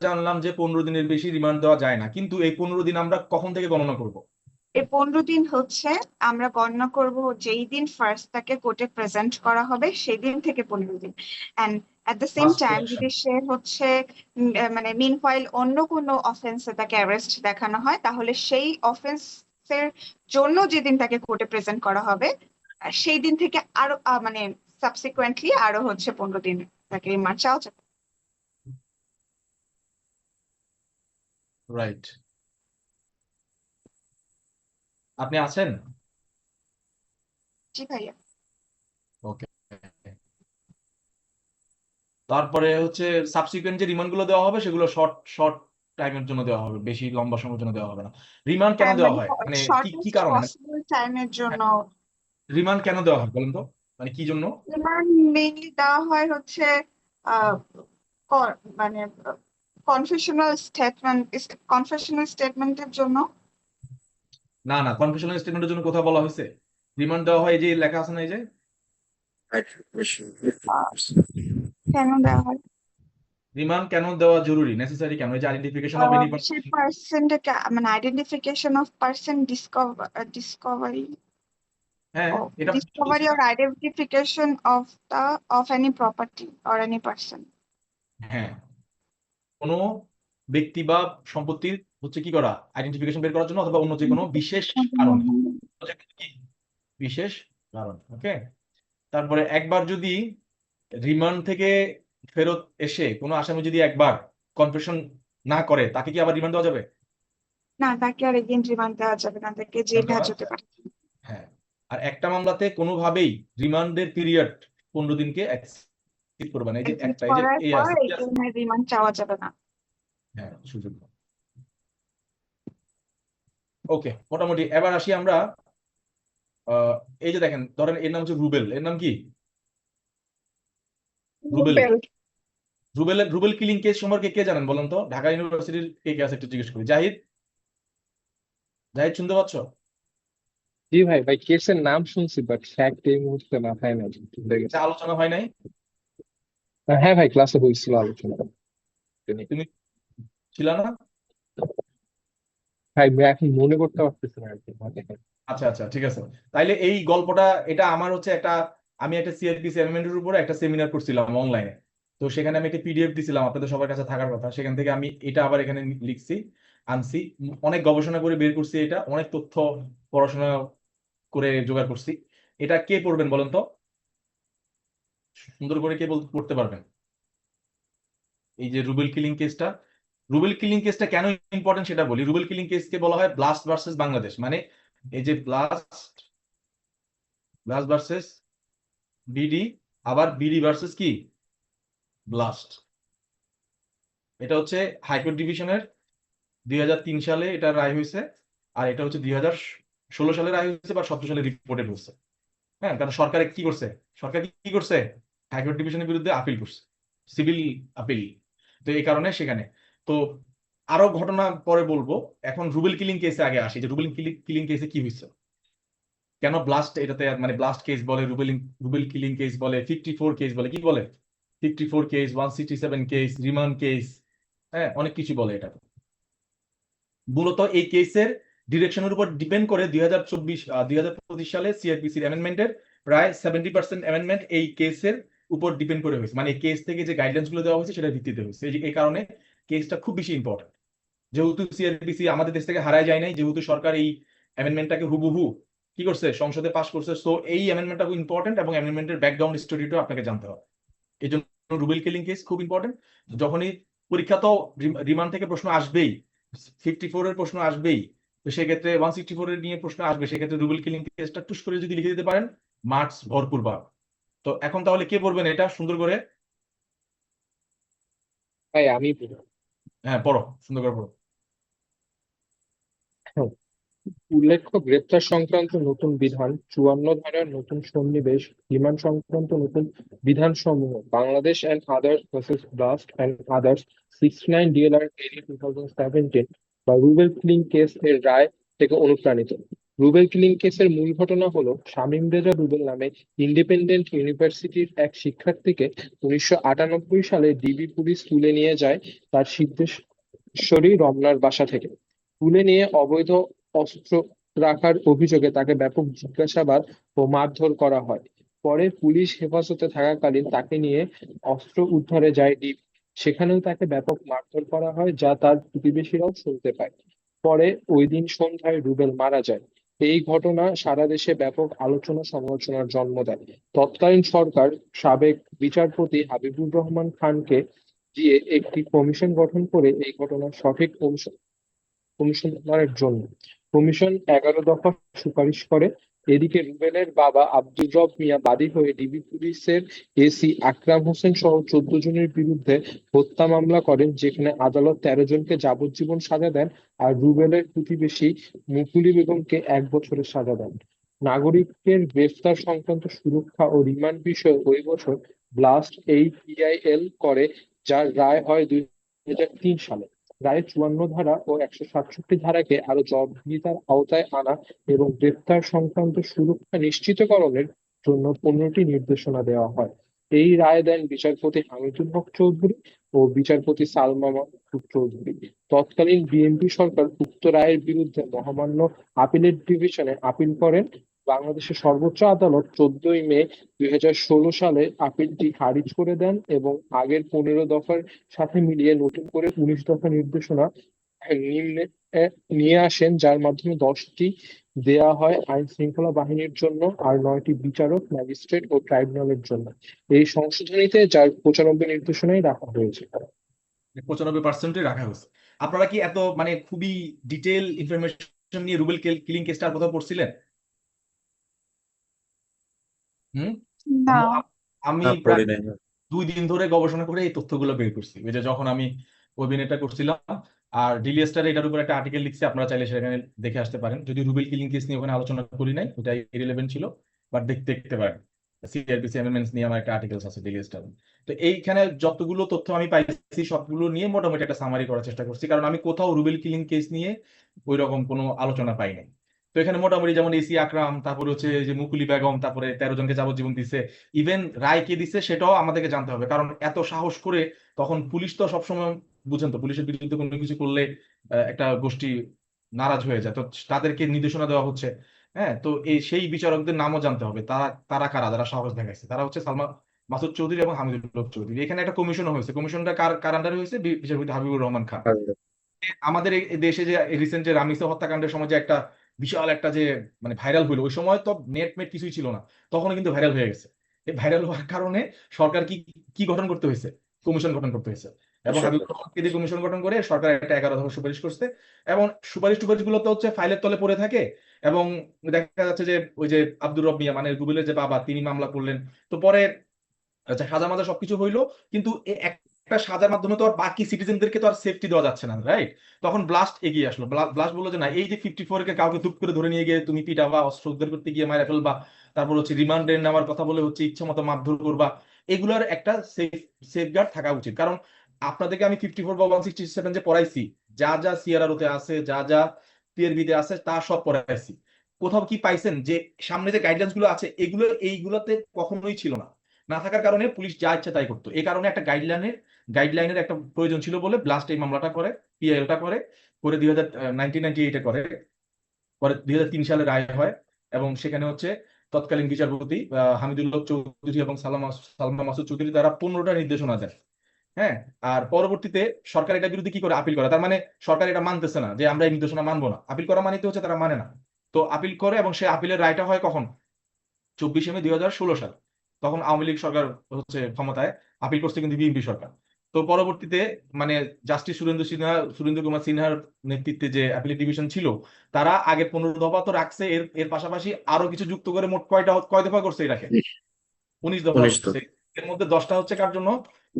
জানলাম যে 15 দিনের বেশি রিমান্ড দেওয়া যায় না, কিন্তু এই 15 দিন আমরা কখন থেকে গণনা করব? এই 15 দিন হচ্ছে আমরা গণনা করব যেই দিন ফার্স্ট তাকে কোর্টে প্রেজেন্ট করা হবে সেই দিন থেকে 15 দিন। And at the same first time election. যদি সে হচ্ছে মানে মিনওয়াইল অন্য কোনো অফেন্সে তাকে অ্যারেস্ট দেখানো হয় তাহলে সেই অফেন্সের জন্য যেদিন তাকে কোর্টে প্রেজেন্ট করা হবে সেই দিন থেকে আরো মানে সাবসিকুয়েন্টলি আরো হচ্ছে 15 দিন তাকে রিমান্ড চাওয়া যাবে। রাইট। আপনি আছেন? জি ভাইয়া। ওকে। তারপরে হচ্ছে সাবসিকুয়েন্ট যে রিমান্ড গুলো দেওয়া হবে সেগুলো শর্ট শর্ট টাইমের জন্য দেওয়া হবে, বেশি লম্বা সময়ের জন্য দেওয়া হবে না। রিমান্ড কেন দেওয়া মানে হয়, মানে কি কি শর্টেস্ট কারণে পসিবল টাইমের জন্য রিমান্ড কেন দেওয়া হয় বলেন তো, মানে কি জন্য? রিমান্ড মেইনলি দেওয়া হয় হচ্ছে আহ, মানে কনফেশনাল স্টেটমেন্টের জন্য। না না, কনফেশনাল স্টেটমেন্টের জন্য কোথাও বলা হয়েছে? রিমান্ড দেওয়া হয় এই যে লেখা আছে না, এই যে কেন দেওয়া হয়? রিমান্ড কেন দেওয়া জরুরি, নেসেসারি কেন? এই যে আইডেন্টিফিকেশন অফ এনি সেই পার্সনটাকে মানে আইডেন্টিফিকেশন অফ পার্সন ডিসকভারি হ্যাঁ এটা discovery or identification of any property or any person. হ্যাঁ, কোনো ব্যক্তি বা সম্পত্তির হচ্ছে কি করা, আইডেন্টিফিকেশন বের করার জন্য অথবা অন্য যে কোনো বিশেষ কারণে, বিশেষ কারণ। ওকে। তারপরে একবার যদি রিমান্ড থেকে ফেরত এসে কোনো আসামি যদি একবার কনফেশন না করে তাকে কি আবার রিমান্ড দেওয়া যাবে? না, তাকে আর এগেইন রিমান্ড দেওয়া যাবে না, তাকে জেল হাজতে পারে। হ্যাঁ। আর একটা মামলাতে কোনোভাবেই রিমান্ডের পিরিয়ড 15 দিনকে এক্সিড করবে না, এই যে একটা এই যে করার এই পর আছে এগেইন রিমান্ড চাওয়া যাবে না। হ্যাঁ সুযোগ। ওকে, মোটামুটি এবার আসি আমরা এই যে দেখেন, ধরেন এর নাম হচ্ছে রুবেল, এর নাম কি? রুবেল। রুবেল কিলিং কেস সম্পর্কে কে জানেন বলেন তো? ঢাকা ইউনিভার্সিটির কে কে আছে একটু জিজ্ঞেস করি। জাহিদ, জাহিদ শুনতে পাচ্ছ? জি ভাই, কেসের নাম শুনছি বাট ফ্যাক্ট এই মুহূর্তে মাথায় নাই, ভুলে গেছি। এটা আলোচনা হয় নাই? হ্যাঁ ভাই, ক্লাসে হয়েছিল আলোচনা। তুমি ছিল না? ভাই এখন মনে করতে পারতেছি না আর কি। আচ্ছা আচ্ছা, ঠিক আছে। তাইলে এই গল্পটা, এটা আমার হচ্ছে আমি একটা সিআরপিসি অ্যামেন্ডমেন্টের উপরে একটা সেমিনার করছিলাম অনলাইনে। তো সেখানে আমি একটা পিডিএফ দিছিলাম, আপনাদের সবার কাছে থাকার কথা। সেখান থেকে আমি এটা আবার এখানে লিখছি, আনছি, অনেক গবেষণা করে বের করছি, এটা অনেক তথ্য পড়াশোনা করে জোগাড় করছি। এটা কে পড়বেন বলেন তো? সুন্দর করে কে পড়তে পারবেন? এই যে রুবেল কিলিং কেসটা, রুবেল কিলিং কেসটা কেন ইম্পর্টেন্ট সেটা বলি। রুবেল কিলিং কেসকে বলা হয় ব্লাস্ট ভার্সেস বাংলাদেশ, মানে এই যে ব্লাস্ট ভার্সেস বিডি আবার বিডি ভার্সেস কি ব্লাস্ট। এটা হচ্ছে হাইকোর্ট ডিভিশনের 2003 সালে এটা রায় হয়েছে, আর এটা হচ্ছে 2016 সালে রায় হয়েছে বা 17 সালে রিপোর্টেড হচ্ছে। হ্যাঁ, কারণ সরকার কি করছে, সরকার কি করছে, হাইকোর্ট ডিভিশনের বিরুদ্ধে আপিল করছে, সিভিল আপিল। তো এই কারণে সেখানে তো আরো ঘটনা পরে বলবো, এখন রুবেল কিলিং কেসে আগে আসি, যে রুবেল কিলিং কেসে কি হয়েছে, কেন ব্লাস্ট এটাতে মানে ব্লাস্ট কেস বলে, রুবেল কিলিং কেস বলে, 54 কেস বলে, কি বলে 54 কেস, 167 কেস, রিমান্ড কেস, হ্যাঁ অনেক কিছু বলে। এটা মূলত এই কেসের ডিরেকশনের উপর ডিপেন্ড করে 2025 সালে সিআরপিসির অ্যামেন্ডমেন্টের প্রায় 70% অ্যামেন্ডমেন্ট এই কেসের উপর ডিপেন্ড করে হয়েছে, মানে এই কেস থেকে যে গাইডলাইন্স গুলো দেওয়া হয়েছে সেটার ভিত্তিতে হয়েছে। এই কারণে কেসটা খুব বেশি ইম্পর্টেন্ট, যেহেতু সিআরপিসি আমাদের দেশ থেকে হারায় যায় নাই, যেহেতু সরকার এই অ্যামেন্ডমেন্টটাকে হুবহু কি করছে সংসদে পাস করছে, সো এই অ্যামেন্ডমেন্টটা খুব ইম্পর্টেন্ট এবং অ্যামেন্ডমেন্টের ব্যাকগ্রাউন্ড স্টোরিটাও আপনাকে জানতে হবে। এই জন্য রুবেল কিলিং কেস খুব ইম্পর্টেন্ট। যখনই পরীক্ষা তো রিমান্ড থেকে প্রশ্ন আসবেই, 54 এর প্রশ্ন আসবেই, তো সেক্ষেত্রে 164 এর নিয়ে প্রশ্ন আসবে, সেক্ষেত্রে রুবেল কিলিং কেসটা টুস করে যদি লিখে দিতে পারেন মার্কস ভরপুর পাবেন। তো এখন তাহলে কে পড়বেন এটা সুন্দর করে? ভাই আমি হ্যাঁ পড়ো, সুন্দর করে পড়ো। উল্লেখ্য, গ্রেপ্তার সংক্রান্ত নতুন বিধান, 54 ধারার নতুন সন্নিবেশ, রিমান্ড সংক্রান্ত নতুন বিধানসমূহ, Bangladesh and others versus BLAST and others 69 DLR 2017 বা রুবেল কিলিং কেস এর রায় থেকে অনুপ্রাণিত। রুবেল কিলিং কেসের মূল ঘটনা হলো শামীম রেজা রুবেল নামে ইন্ডিপেন্ডেন্ট ইউনিভার্সিটির এক শিক্ষার্থীকে 1998 সালে ডিবি পুলিশ তুলে নিয়ে যায় তার সিদ্ধেশ্বরী রমনার বাসা থেকে। তুলে নিয়ে অবৈধ অস্ত্র রাখার অভিযোগে তাকে ব্যাপক জিজ্ঞাসাবাদ ও মারধর করা হয়। পরে পুলিশ হেফাজতে থাকাকালীন তাকে নিয়ে অস্ত্র উদ্ধারে যায় ডিবি। সেখানেও তাকে ব্যাপক মারধর করা হয়, যা তার প্রতিবেশীরাও শুনতে পায়। পরে ওই দিন সন্ধ্যায় রুবেল মারা যায়। এই ঘটনা সারা দেশে ব্যাপক আলোচনা সমালোচনার জন্ম দেয়। তৎকালীন সরকার সাবেক বিচারপতি হাবিবুর রহমান খানকে দিয়ে একটি কমিশন গঠন করে এই ঘটনার সঠিক অনুসন্ধানের জন্য। কমিশন 11 দফা সুপারিশ করে। এদিকে রুবেলের বাবা আব্দুর রব মিয়া বাদী হয়ে ডিবি পুলিশের এসি আকরাম হোসেন সহ 14 জনের বিরুদ্ধে হত্যা মামলা করেন, যেখানে আদালত 13 জনকে যাবজ্জীবন সাজা দেন আর রুবেলের প্রতিবেশী মুকুলি বেগমকে 1 বছরের সাজা দেন। নাগরিকের গ্রেফতার সংক্রান্ত সুরক্ষা ও রিমান্ড বিষয়ে ওই বছর ব্লাস্ট এই পিআইএল করে, যার রায় হয় 2003 সালে। রায়ে 54 ধারা ও 167 ধারাকে আরো জবাবদিহিতার আওতায় আনা এবং গ্রেপ্তার সংক্রান্ত সুরক্ষা নিশ্চিতকরণের জন্য 15টি নির্দেশনা দেওয়া হয়। এই রায় দেন বিচারপতি হামিদুল হক চৌধুরী ও বিচারপতি সালমা মাহমুদ চৌধুরী। তৎকালীন বিএনপি সরকার উক্ত রায়ের বিরুদ্ধে মহামান্য আপিলেট ডিভিশনে আপিল করেন। বাংলাদেশের সর্বোচ্চ আদালত 14 মে 2016 সালে আপিলটি খারিজ করে দেন এবং আগের 15 দফার সাথে মিলিয়ে নতুন করে 19 দফা নির্দেশনা নিম্নে নিয়ে আসেন, যার মাধ্যমে 10টি দেয়া হয় আইন শৃঙ্খলা বাহিনীর জন্য আর 9টি বিচারক, ম্যাজিস্ট্রেট ও ট্রাইব্যুনালের জন্য। এই সংশোধনীতে যার 95 নির্দেশনাই রাখা হয়েছে। 95% রাখা হয়েছে। আপনারা কি এত মানে খুবই ডিটেইল ইনফরমেশন নিয়ে রুবেল কিলিং কেসটা আর কোথাও পড়ছিলেন? হুম না। আমি না, প্রায় পড়ি নাই। 2 দিন ধরে গবেষণা করে এই তথ্যগুলো বের করছি। ওই যে যখন আমি ওয়েবিনারটা করছিলাম, আর ডেইলি স্টারে এটার উপর একটা আর্টিকেল লিখছি, আপনারা চাইলে সেখানে দেখে আসতে পারেন। যদি রুবেল কিলিং কেস নিয়ে ওখানে আলোচনা করি নাই, ওটা ইরেলেভেন্ট ছিল, বাট দেখতে পারেন। সিআরপিসি অ্যামেন্ডমেন্টস নিয়ে আমার একটা আর্টিকেলস আছে ডেইলি স্টারে। তো এইখানে যতগুলো তথ্য আমি পাইছি সবগুলো নিয়ে মোটামুটি একটা সামারি করার চেষ্টা করছি, কারণ আমি কোথাও রুবেল কিলিং কেস নিয়ে ওই রকম কোনো আলোচনা পাই নাই। তো এখানে মোটামুটি যেমন এসি আকরাম, তারপরে হচ্ছে যে মুকুলি বেগম, তারপরে 13 জনকে যাবজ্জীবন দিছে, ইভেন রায় কে দিচ্ছে সেটাও আমাদেরকে জানতে হবে, কারণ এত সাহস করে তখন পুলিশ তো সবসময় বুঝেন তো, পুলিশের বিরুদ্ধে কোনো কিছু করলে একটা গোষ্ঠী নারাজ হয়ে যায়, তো তাদেরকে নির্দেশনা দেওয়া হচ্ছে। হ্যাঁ, তো সেই বিচারকদের নামও জানতে হবে, তারা কারা, যারা সাহস দেখাইছে। তারা হচ্ছে সালমা মাসুদ চৌধুরী এবং হামিদুল হক চৌধুরী। এখানে একটা কমিশনও হয়েছে, কমিশনটা কার আন্ডারে হয়েছে? বিচারপতি হাবিবুর রহমান খান। আমাদের এই দেশে যে রিসেন্ট যে রামিসা হত্যাকাণ্ডের সময় যে একটা বিশাল একটা যে মানে ভাইরাল হইলো, ওই সময় তো নেট কিছুই ছিল না, তখন কিন্তু ভাইরাল হয়ে গেছে। এই ভাইরাল হওয়ার কারণে সরকার কি গঠন করতে হয়েছে? কমিশন গঠন করতে হয়েছে, এবং হাবিবুর রহমানকে দিয়ে কমিশন গঠন করে সরকার একটা 11 দফা সুপারিশ করছে, এবং সুপারিশ গুলো তো হচ্ছে ফাইলের তলে পড়ে থাকে। এবং দেখা যাচ্ছে যে ওই যে আব্দুর রব মিয়া মানে রুবেলের যে বাবা, তিনি মামলা করলেন। তো পরে আচ্ছা, সাজা মাজা সবকিছু হইলো, কিন্তু একটা সাজার মাধ্যমে তো আর বাকি সিটিজেনদেরকে তো আর সেফটি দেওয়া যাচ্ছে না, রাইট? তখন ব্লাস্ট এগিয়ে আসলো। ব্লাস্ট বললো যে না, এই যে 54 কে কাউকে তুপ করে ধরে নিয়ে গিয়ে তুমি পিটাবা, অস্ত্র উদ্ধার করতে গিয়ে মারা ফেলবা, তারপর হচ্ছে রিমান্ডে নেওয়ার কথা বলে হচ্ছে ইচ্ছা মতো মারধর করবা, এগুলার একটা সেফগার্ড থাকা উচিত। কারণ আপনাদেরকে আমি 54 বা 167 যে পড়াইছি, যা যা সিআরআরওতে আছে, যা যা পিআরবিতে আছে, তা সব পড়াইছি। কোথাও কি পাইছেন যে সামনে যে গাইডলাইন্স গুলো আছে এইগুলোতে কখনোই ছিল না? না থাকার কারণে পুলিশ যা ইচ্ছা তাই করতো। এই কারণে একটা গাইডলাইনের একটা প্রয়োজন ছিল বলে ব্লাস্ট এই মামলাটা করে, পিআইএলটা করে 1998 করে। পরে 2003 সালে রায় হয়, এবং সেখানে হচ্ছে তৎকালীন বিচারপতি হামিদুল্লাহ চৌধুরী এবং সালমা মাসুদ চৌধুরী তারা 15টা নির্দেশনা দেয়। হ্যাঁ, আর পরবর্তীতে সরকার এটার বিরুদ্ধে কি করে আপিল করে। তার মানে সরকার এটা মানতেছে না যে আমরা এই নির্দেশনা মানবো না। আপিল করা মানে তো হচ্ছে তারা মানে না। তো আপিল করে, এবং সেই আপিলের রায়টা হয় কখন? 24 মে 2016 সাল। তখন আওয়ামী লীগ সরকার হচ্ছে ক্ষমতায়, আপিল করছে কিন্তু বিএনপি সরকার। তো পরবর্তীতে মানে জাস্টিস সুরেন্দ্র কুমার সিনহার নেতৃত্বে যে অ্যাপিলেট ডিভিশন ছিল, তারা আগের 15 দফা তো রাখছে, এর পাশাপাশি আরো কিছু যুক্ত করে মোট কয় দফা করছে এটাকে? 19 দফা 19 করছে। এর মধ্যে 10টা হচ্ছে কার জন্য?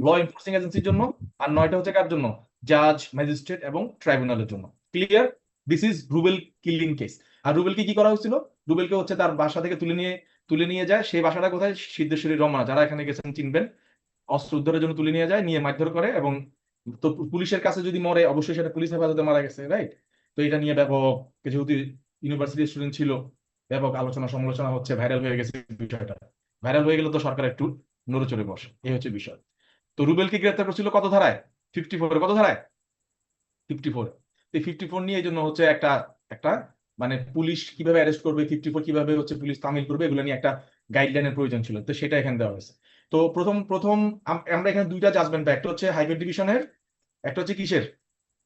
ল এনফোর্সিং এজেন্সির জন্য, আর 9টা হচ্ছে কার জন্য? জাজ, ম্যাজিস্ট্রেট এবং ট্রাইব্যুনালের জন্য। Clear? This is Rubel killing case. আর রুবেলকে কি করা হয়েছিল? রুবেলকে হচ্ছে তার বাসা থেকে তুলে নিয়ে যায়। সেই বাসাটা কোথায়? সিদ্ধেশ্বরী রমনা, যারা এখানে গেছেন চিনবেন। অস্ত্র উদ্ধারের জন্য তুলে নিয়ে যায়, নিয়ে মারধর করে, এবং তো পুলিশের কাছে যদি মরে অবশ্যই সেটা পুলিশ হেফাজতে মারা গেছে, রাইট? তো এটা নিয়ে ব্যাপক, যেহেতু ইউনিভার্সিটি স্টুডেন্ট ছিল, ব্যাপক আলোচনা সমালোচনা হচ্ছে, ভাইরাল হয়ে গেছে বিষয়টা। ভাইরাল হয়ে গেলে তো সরকার একটু নড়েচড়ে বসে, এই হচ্ছে বিষয়। তো রুবেলকে গ্রেফতার করছিল কত ধারায়? 54। কত ধারায়? 54। এই 54 নিয়ে এই জন্য হচ্ছে একটা একটা মানে পুলিশ কিভাবে অ্যারেস্ট করবে, 54 কিভাবে হচ্ছে পুলিশ তামিল করবে, এগুলো নিয়ে একটা গাইডলাইনের প্রয়োজন ছিল। তো সেটা এখানে দেওয়া হয়েছে। তো প্রথম প্রথম আমরা এখানে দুইটা জাজমেন্ট পাই, একটা হচ্ছে হাইকোর্ট ডিভিশনের, একটা হচ্ছে কিসের?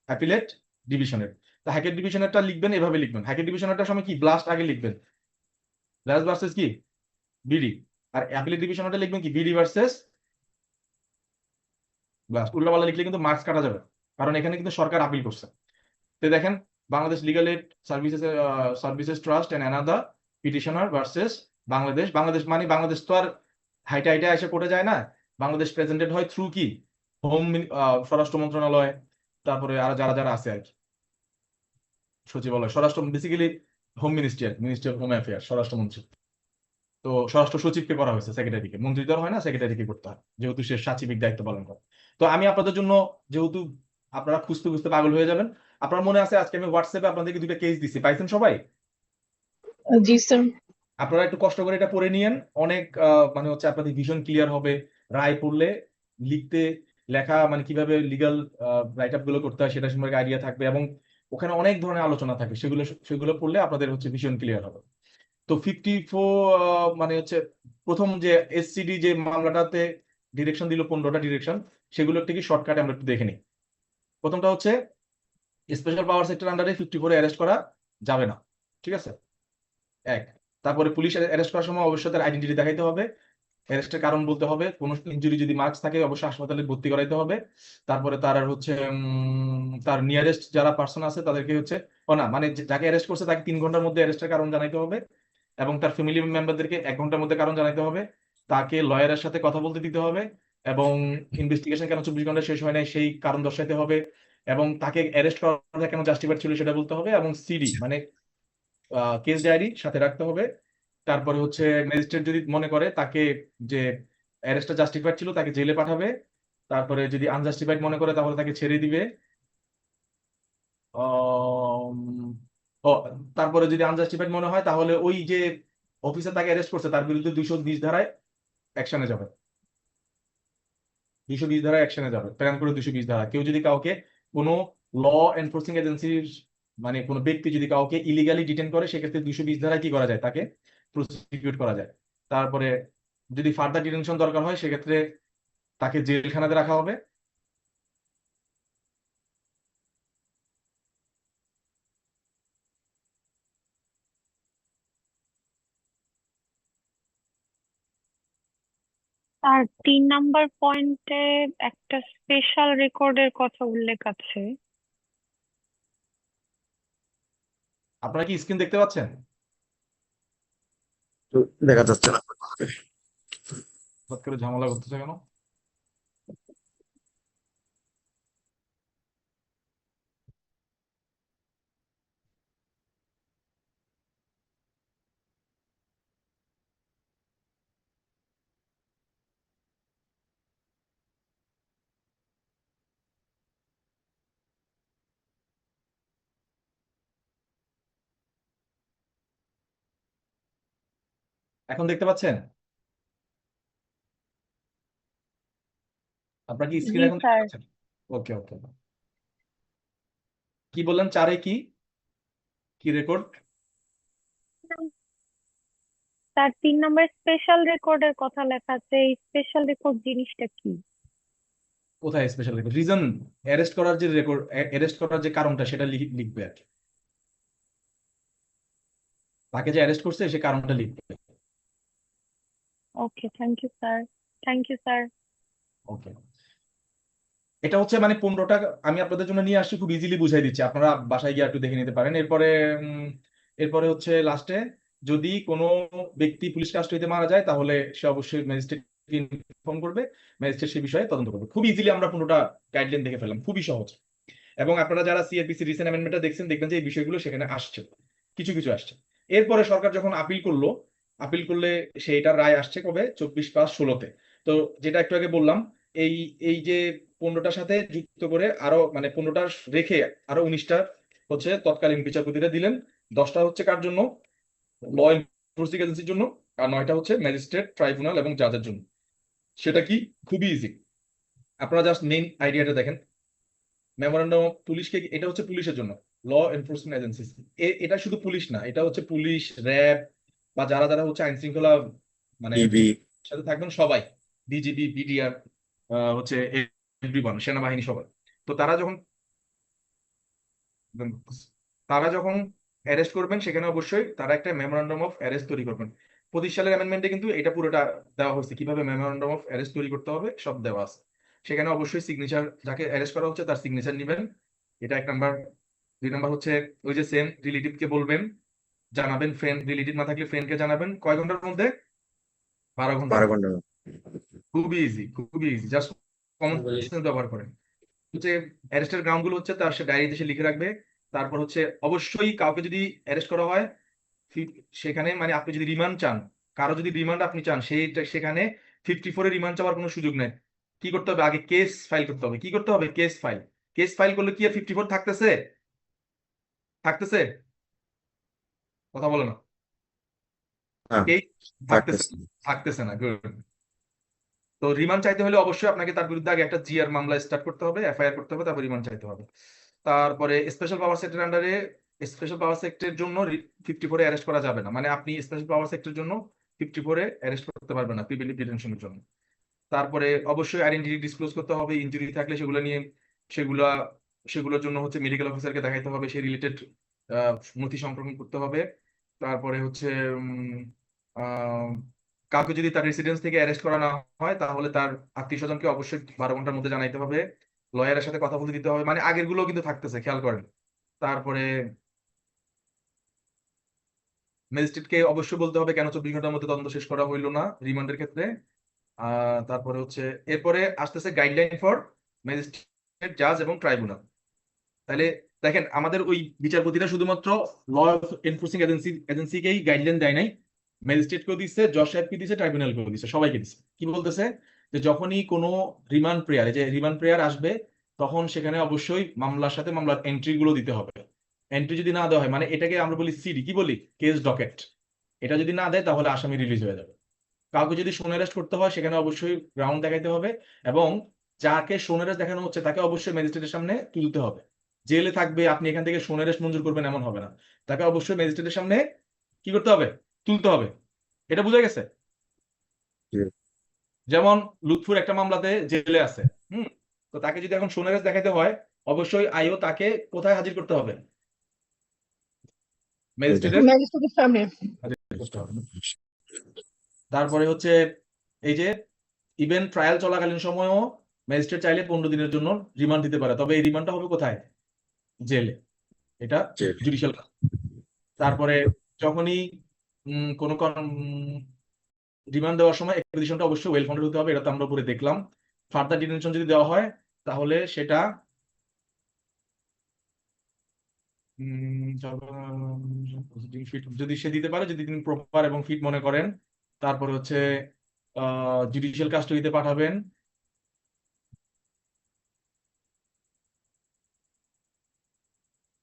অ্যাপিলেট ডিভিশনের। তো হাইকোর্ট ডিভিশনেরটা লিখবেন, এভাবে লিখবেন। হাইকোর্ট ডিভিশনেরটার সময় কি ব্লাস্ট আগে লিখবেন, ব্লাস্ট ভার্সেস কি বিডি, আর অ্যাপিলেট ডিভিশনেরটা লিখবেন কি বিডি ভার্সেস ব্লাস্ট। উল্টাপাল্টা লিখলে কিন্তু মার্কস কাটা যাবে, কারণ এখানে কিন্তু সরকার আপিল করছে। তো দেখেন, Bangladesh legal aid services trust and another petitioner versus Bangladesh. মানে বাংলাদেশ তো আর হাইটা হাইটা এসে কোর্টে যায় না। বাংলাদেশ প্রেজেন্টেড হয় থ্রু কি স্বরাষ্ট্র মন্ত্রণালয়, তারপরে আর যারা যারা আছে আর কি, সচিবালয়, স্বরাষ্ট্র, basically home ministry of home affair, স্বরাষ্ট্রমন্ত্রী। তো স্বরাষ্ট্র সচিবকে করা হয়েছে, সেক্রেটারিকে। মন্ত্রী তো আর হয় না, সেক্রেটারিকে করতে হয়, যেহেতু সে সচিবিক দায়িত্ব পালন করে। তো আমি আপনাদের জন্য, যেহেতু আপনারা খুঁজতে খুঁজতে পাগল হয়ে যাবেন, আপনার মনে আছে আজকে আমি হোয়াটসঅ্যাপে আপনাদেরকে দুইটা কেস দিছি, পাইছেন সবাই? জি স্যার। আপনারা একটু কষ্ট করে এটা পড়ে নিয়েন। অনেক মানে হচ্ছে আপনাদের ভিশন ক্লিয়ার হবে। রায় পড়লে লিখতে লেখা মানে কিভাবে লিগাল রাইট আপ গুলো করতে হয় সেটা সম্পর্কে আইডিয়া থাকবে, এবং ওখানে অনেক ধরনের আলোচনা থাকবে। সেগুলো পড়লে আপনাদের হচ্ছে ভিশন ক্লিয়ার হবে। তো 54 মানে হচ্ছে প্রথম যে এসসিডি যে মামলাটাতে ডিরেকশন দিল, 15টা ডিরেকশন, সেগুলো থেকে শর্টকাটে আমরা একটু দেখে নিই। প্রথমটা হচ্ছে স্পেশাল পাওয়ার সেক্টর আন্ডারে 54 অ্যারেস্ট করা যাবে না, ঠিক আছে? এক। তারপরে পুলিশ অ্যারেস্ট করার সময় অবশ্যই তার আইডেন্টিটি দেখাইতে হবে, অ্যারেস্টের কারণ বলতে হবে, কোনো ইনজুরি যদি মার্কস থাকে অবশ্যই হাসপাতালে ভর্তি করাইতে হবে। তারপরে তার আর হচ্ছে তার নিয়ারেস্ট যারা পার্সন আছে তাদেরকে হচ্ছে, ও না মানে যাকে অ্যারেস্ট করছে তাকে 3 ঘন্টার মধ্যে অ্যারেস্টের কারণ জানাইতে হবে, এবং তার ফ্যামিলি মেম্বারদেরকে 1 ঘন্টার মধ্যে কারণ জানাইতে হবে। তাকে লয়ারের সাথে কথা বলতে দিতে হবে, এবং ইনভেস্টিগেশন কেন 24 ঘন্টা শেষ হয় নাই সেই কারণ দর্শাইতে হবে, এবং তাকে অ্যারেস্ট করা কেন জাস্টিফাইড ছিল সেটা বলতে হবে, এবং সিডি মানে কেস ডায়েরি সাথে রাখতে হবে। তারপরে হচ্ছে ম্যাজিস্ট্রেট যদি মনে করে তাকে যে অ্যারেস্টটা জাস্টিফাইড ছিল তাকে জেলে পাঠাবে। তারপরে যদি আনজাস্টিফাইড মনে করে তাহলে তাকে ছেড়ে দিবে। আম, ও তারপরে যদি আনজাস্টিফাইড মনে হয় তাহলে ওই যে অফিসার তাকে অ্যারেস্ট করছে তার বিরুদ্ধে 220 ধারায় অ্যাকশনে যাবে। 220 ধারায় অ্যাকশনে যাবে, প্ল্যান করে 220 ধারা। কেউ যদি কাউকে কোনো ল এনফোর্সিং এজেন্সির মানে কোনো ব্যক্তি যদি কাউকে ইলিগালি ডিটেন করে, সেক্ষেত্রে 220 ধারায় কি করা যায়, তাকে প্রসিকিউট করা যায়। তারপরে যদি ফার্দার ডিটেনশন দরকার হয় সেক্ষেত্রে তাকে জেলখানাতে রাখা হবে। আর 3 নাম্বার পয়েন্টে একটা স্পেশাল রেকর্ডের কথা উল্লেখ আছে। আপনারা কি স্ক্রিন দেখতে পাচ্ছেন? তো দেখা যাচ্ছে না। হঠাৎ করে করে ঝামেলা করতেছে কেন? এখন দেখতে পাচ্ছেন? আপনার কি স্ক্রিন জি এখন দেখতে স্যার। পাচ্ছেন? ওকে ওকে। কি বললেন 4-এ কি কি রেকর্ড? স্যার 3 নম্বর স্পেশাল রেকর্ডের কথা লেখা আছে, এই স্পেশাল রেকর্ড জিনিসটা কি? কোথায় স্পেশাল রেকর্ড? রিজন, অ্যারেস্ট করার যে রেকর্ড, অ্যারেস্ট করার যে কারণটা সেটা লিখবে আর কি। তাকে যে অ্যারেস্ট করছে সে কারণটা লিখবে। Okay, thank you sir. Thank you sir. Okay, এটা হচ্ছে মানে 15টা আমি আপনাদের জন্য নিয়ে আসছি, খুব ইজিলি বুঝাই দিচ্ছি, আপনারা বাসায় গিয়ে একটু দেখে নিতে পারেন। এরপরে হচ্ছে লাস্টে যদি কোনো ব্যক্তি পুলিশ কাস্টডিতে মারা যায় তাহলে সে অবশ্যই ম্যাজিস্ট্রেটকে ইনফর্ম করবে, ম্যাজিস্ট্রেট সে বিষয়ে তদন্ত করবে। খুব ইজিলি আমরা 15টা গাইডলাইন দেখে ফেললাম, খুবই সহজ। এবং আপনারা যারা সিআরপিসি রিসেন্ট অ্যামেন্ডমেন্টটা দেখছেন দেখবেন যে এই বিষয়গুলো সেখানে আসছে, কিছু কিছু আসছে। এরপরে সরকার যখন আপিল করলো, আপিল করলে সেইটার রায় আসছে কবে? 24/5/16-তে। তো যেটা একটু আগে বললাম, এই এই যে 15টার সাথে যুক্ত করে আরো মানে 15টা রেখে আরো 19টা হচ্ছে তৎকালীন বিচারপতিরা দিলেন। 10টা হচ্ছে কার জন্য? ল এনফোর্সিং এজেন্সির জন্য। আর 9টা হচ্ছে ম্যাজিস্ট্রেট, ট্রাইব্যুনাল এবং জাজের জন্য। সেটা কি? খুবই ইজি। আপনারা জাস্ট মেইন আইডিয়াটা দেখেন। মেমোরান্ডাম অফ পুলিশকে, এটা হচ্ছে পুলিশের জন্য, ল এনফোর্সমেন্ট এজেন্সিস। এটা শুধু পুলিশ না, এটা হচ্ছে পুলিশ, র্যাব বা যারা যারা হচ্ছে আইন শৃঙ্খলা মানে ইবি সাথে থাকবেন সবাই, বিজিবি, বিডিআর, হচ্ছে এভরিওয়ান, সেনাবাহিনী সবাই। তো তারা যখন অ্যারেস্ট করবেন সেখানে অবশ্যই তারা একটা মেমোরান্ডাম অফ অ্যারেস্ট তৈরি করবেন। 25 সালের অ্যামেন্ডমেন্টে কিন্তু এটা পুরোটা দেওয়া হয়েছে, কিভাবে মেমোরান্ডাম অফ অ্যারেস্ট তৈরি করতে হবে সব দেওয়া আছে। সেখানে অবশ্যই সিগনেচার, যাকে অ্যারেস্ট করা হচ্ছে তার সিগনেচার নেবেন, এটা 1 নাম্বার। 2 নাম্বার হচ্ছে ওই যে সেম রিলেটিভকে বলবেন, জানাবেন, ফ্রেন্ড রিলেটিভ না থাকলে ফ্রেন্ডকে জানাবেন। কয় ঘন্টার মধ্যে? 12 ঘন্টার 12 মধ্যে। ঘন্টা খুবই ইজি, খুবই ইজি, জাস্ট কমন সেন্স ব্যবহার করেন। হচ্ছে অ্যারেস্টের গ্রাউন্ড গুলো হচ্ছে তার সে ডায়েরিতে সে লিখে রাখবে। তারপর হচ্ছে অবশ্যই কাউকে যদি অ্যারেস্ট করা হয় সেখানে মানে আপনি যদি রিমান্ড চান, কারো যদি রিমান্ড আপনি চান, সেখানে 54-এ রিমান্ড চাওয়ার কোনো সুযোগ নেই। কি করতে হবে? আগে কেস ফাইল করতে হবে। কি করতে হবে? Case file. কেস ফাইল করলে কি আর 54 থাকতেছে? থাকতেছে? কথা বলো না। না কেস থাকতেছে, থাকতেছে। থাকতেছে না। গুড। তো রিমান্ড চাইতে হলে অবশ্যই আপনাকে তার বিরুদ্ধে আগে একটা জিআর মামলা স্টার্ট করতে হবে, এফআইআর করতে হবে, তারপর রিমান্ড চাইতে হবে। তারপরে স্পেশাল পাওয়ার সেক্টর আন্ডারে, স্পেশাল পাওয়ার সেক্টরের জন্য 54-এ অ্যারেস্ট করা যাবে না, মানে আপনি স্পেশাল পাওয়ার সেক্টরের জন্য 54-এ অ্যারেস্ট করতে পারবেন না প্রিভেন্টিভ ডিটেনশনের জন্য। তারপরে অবশ্যই আইডেন্টিটি ডিসক্লোজ করতে হবে, ইনজুরি থাকলে সেগুলো নিয়ে সেগুলা সেগুলোর জন্য হচ্ছে মেডিকেল অফিসারকে দেখাইতে হবে, সেই রিলেটেড নথি সংগ্রহ করতে হবে। তারপরে হচ্ছে কাউকে যদি তার রেসিডেন্স থেকে অ্যারেস্ট করা না হয় তাহলে তার আত্মীয় স্বজনকে অবশ্যই 12 ঘন্টার মধ্যে জানাইতে হবে, লয়ারের সাথে কথা বলতে দিতে হবে, মানে আগের গুলো কিন্তু থাকতেছে, খেয়াল করেন। তারপরে ম্যাজিস্ট্রেটকে অবশ্যই বলতে হবে কেন 24 ঘন্টার মধ্যে তদন্ত শেষ করা হইলো না রিমান্ডের ক্ষেত্রে। তারপরে হচ্ছে এরপরে আসতেছে গাইডলাইন ফর ম্যাজিস্ট্রেট, জাজ এবং ট্রাইব্যুনাল। তাহলে দেখেন আমাদের ওই বিচারপতিরা শুধুমাত্র ল এনফোর্সিং এজেন্সিকেই গাইডলাইন দেয় নাই, ম্যাজিস্ট্রেটকেও দিচ্ছে, জজ সাহেবকে দিচ্ছে, ট্রাইব্যুনালকেও দিচ্ছে, সবাইকে দিচ্ছে। কি বলতেছে? যে যখনই কোনো রিমান্ড প্রেয়ার, যে রিমান্ড প্রেয়ার আসবে তখন সেখানে অবশ্যই মামলার সাথে মামলার এন্ট্রি গুলো দিতে হবে। এন্ট্রি যদি না দেওয়া হয়, মানে এটাকে আমরা বলি সিডি, কি বলি? Case docket. এটা যদি না দেয় তাহলে আসামি রিলিজ হয়ে যাবে। কাউকে যদি শোন অ্যারেস্ট করতে হয় সেখানে অবশ্যই গ্রাউন্ড দেখাইতে হবে, এবং যাকে শোন অ্যারেস্ট দেখানো হচ্ছে তাকে অবশ্যই ম্যাজিস্ট্রেটের সামনে তুলতে হবে। জেলে থাকবে, আপনি এখান থেকে শোন অ্যারেস্ট মঞ্জুর করবেন এমন হবে না, তাকে অবশ্যই ম্যাজিস্ট্রেটের সামনে কি করতে হবে? তুলতে হবে। এটা বোঝা গেছে? জি। যেমন লুৎফুর একটা মামলাতে জেলে আছে, তো তাকে যদি এখন শোন অ্যারেস্ট দেখাইতে হয় অবশ্যই আইও তাকে কোথায় হাজির করতে হবে? ম্যাজিস্ট্রেটের ম্যাজিস্ট্রেটের সামনে। হাজির করতে হবে। তারপরে হচ্ছে এই যে ইভেন ট্রায়াল চলাকালীন সময়ও ম্যাজিস্ট্রেট চাইলে 15 দিনের জন্য রিমান্ড দিতে পারে, তবে এই রিমান্ডটা হবে কোথায়? জেলে। এটা জি। জুডিশিয়াল। তারপরে যখনই কোনো রিমান্ড দেওয়ার সময় এক্সপেডিশনটা অবশ্যই ওয়েল ফাউন্ডেড হতে হবে, এটা তো আমরা উপরে দেখলাম। ফার্দার ডিটেনশন যদি দেওয়া হয় তাহলে সেটা যদি সে দিতে পারে, যদি তিনি প্রপার এবং ফিট মনে করেন, তারপরে হচ্ছে জুডিশিয়াল কাস্টডিতে পাঠাবেন।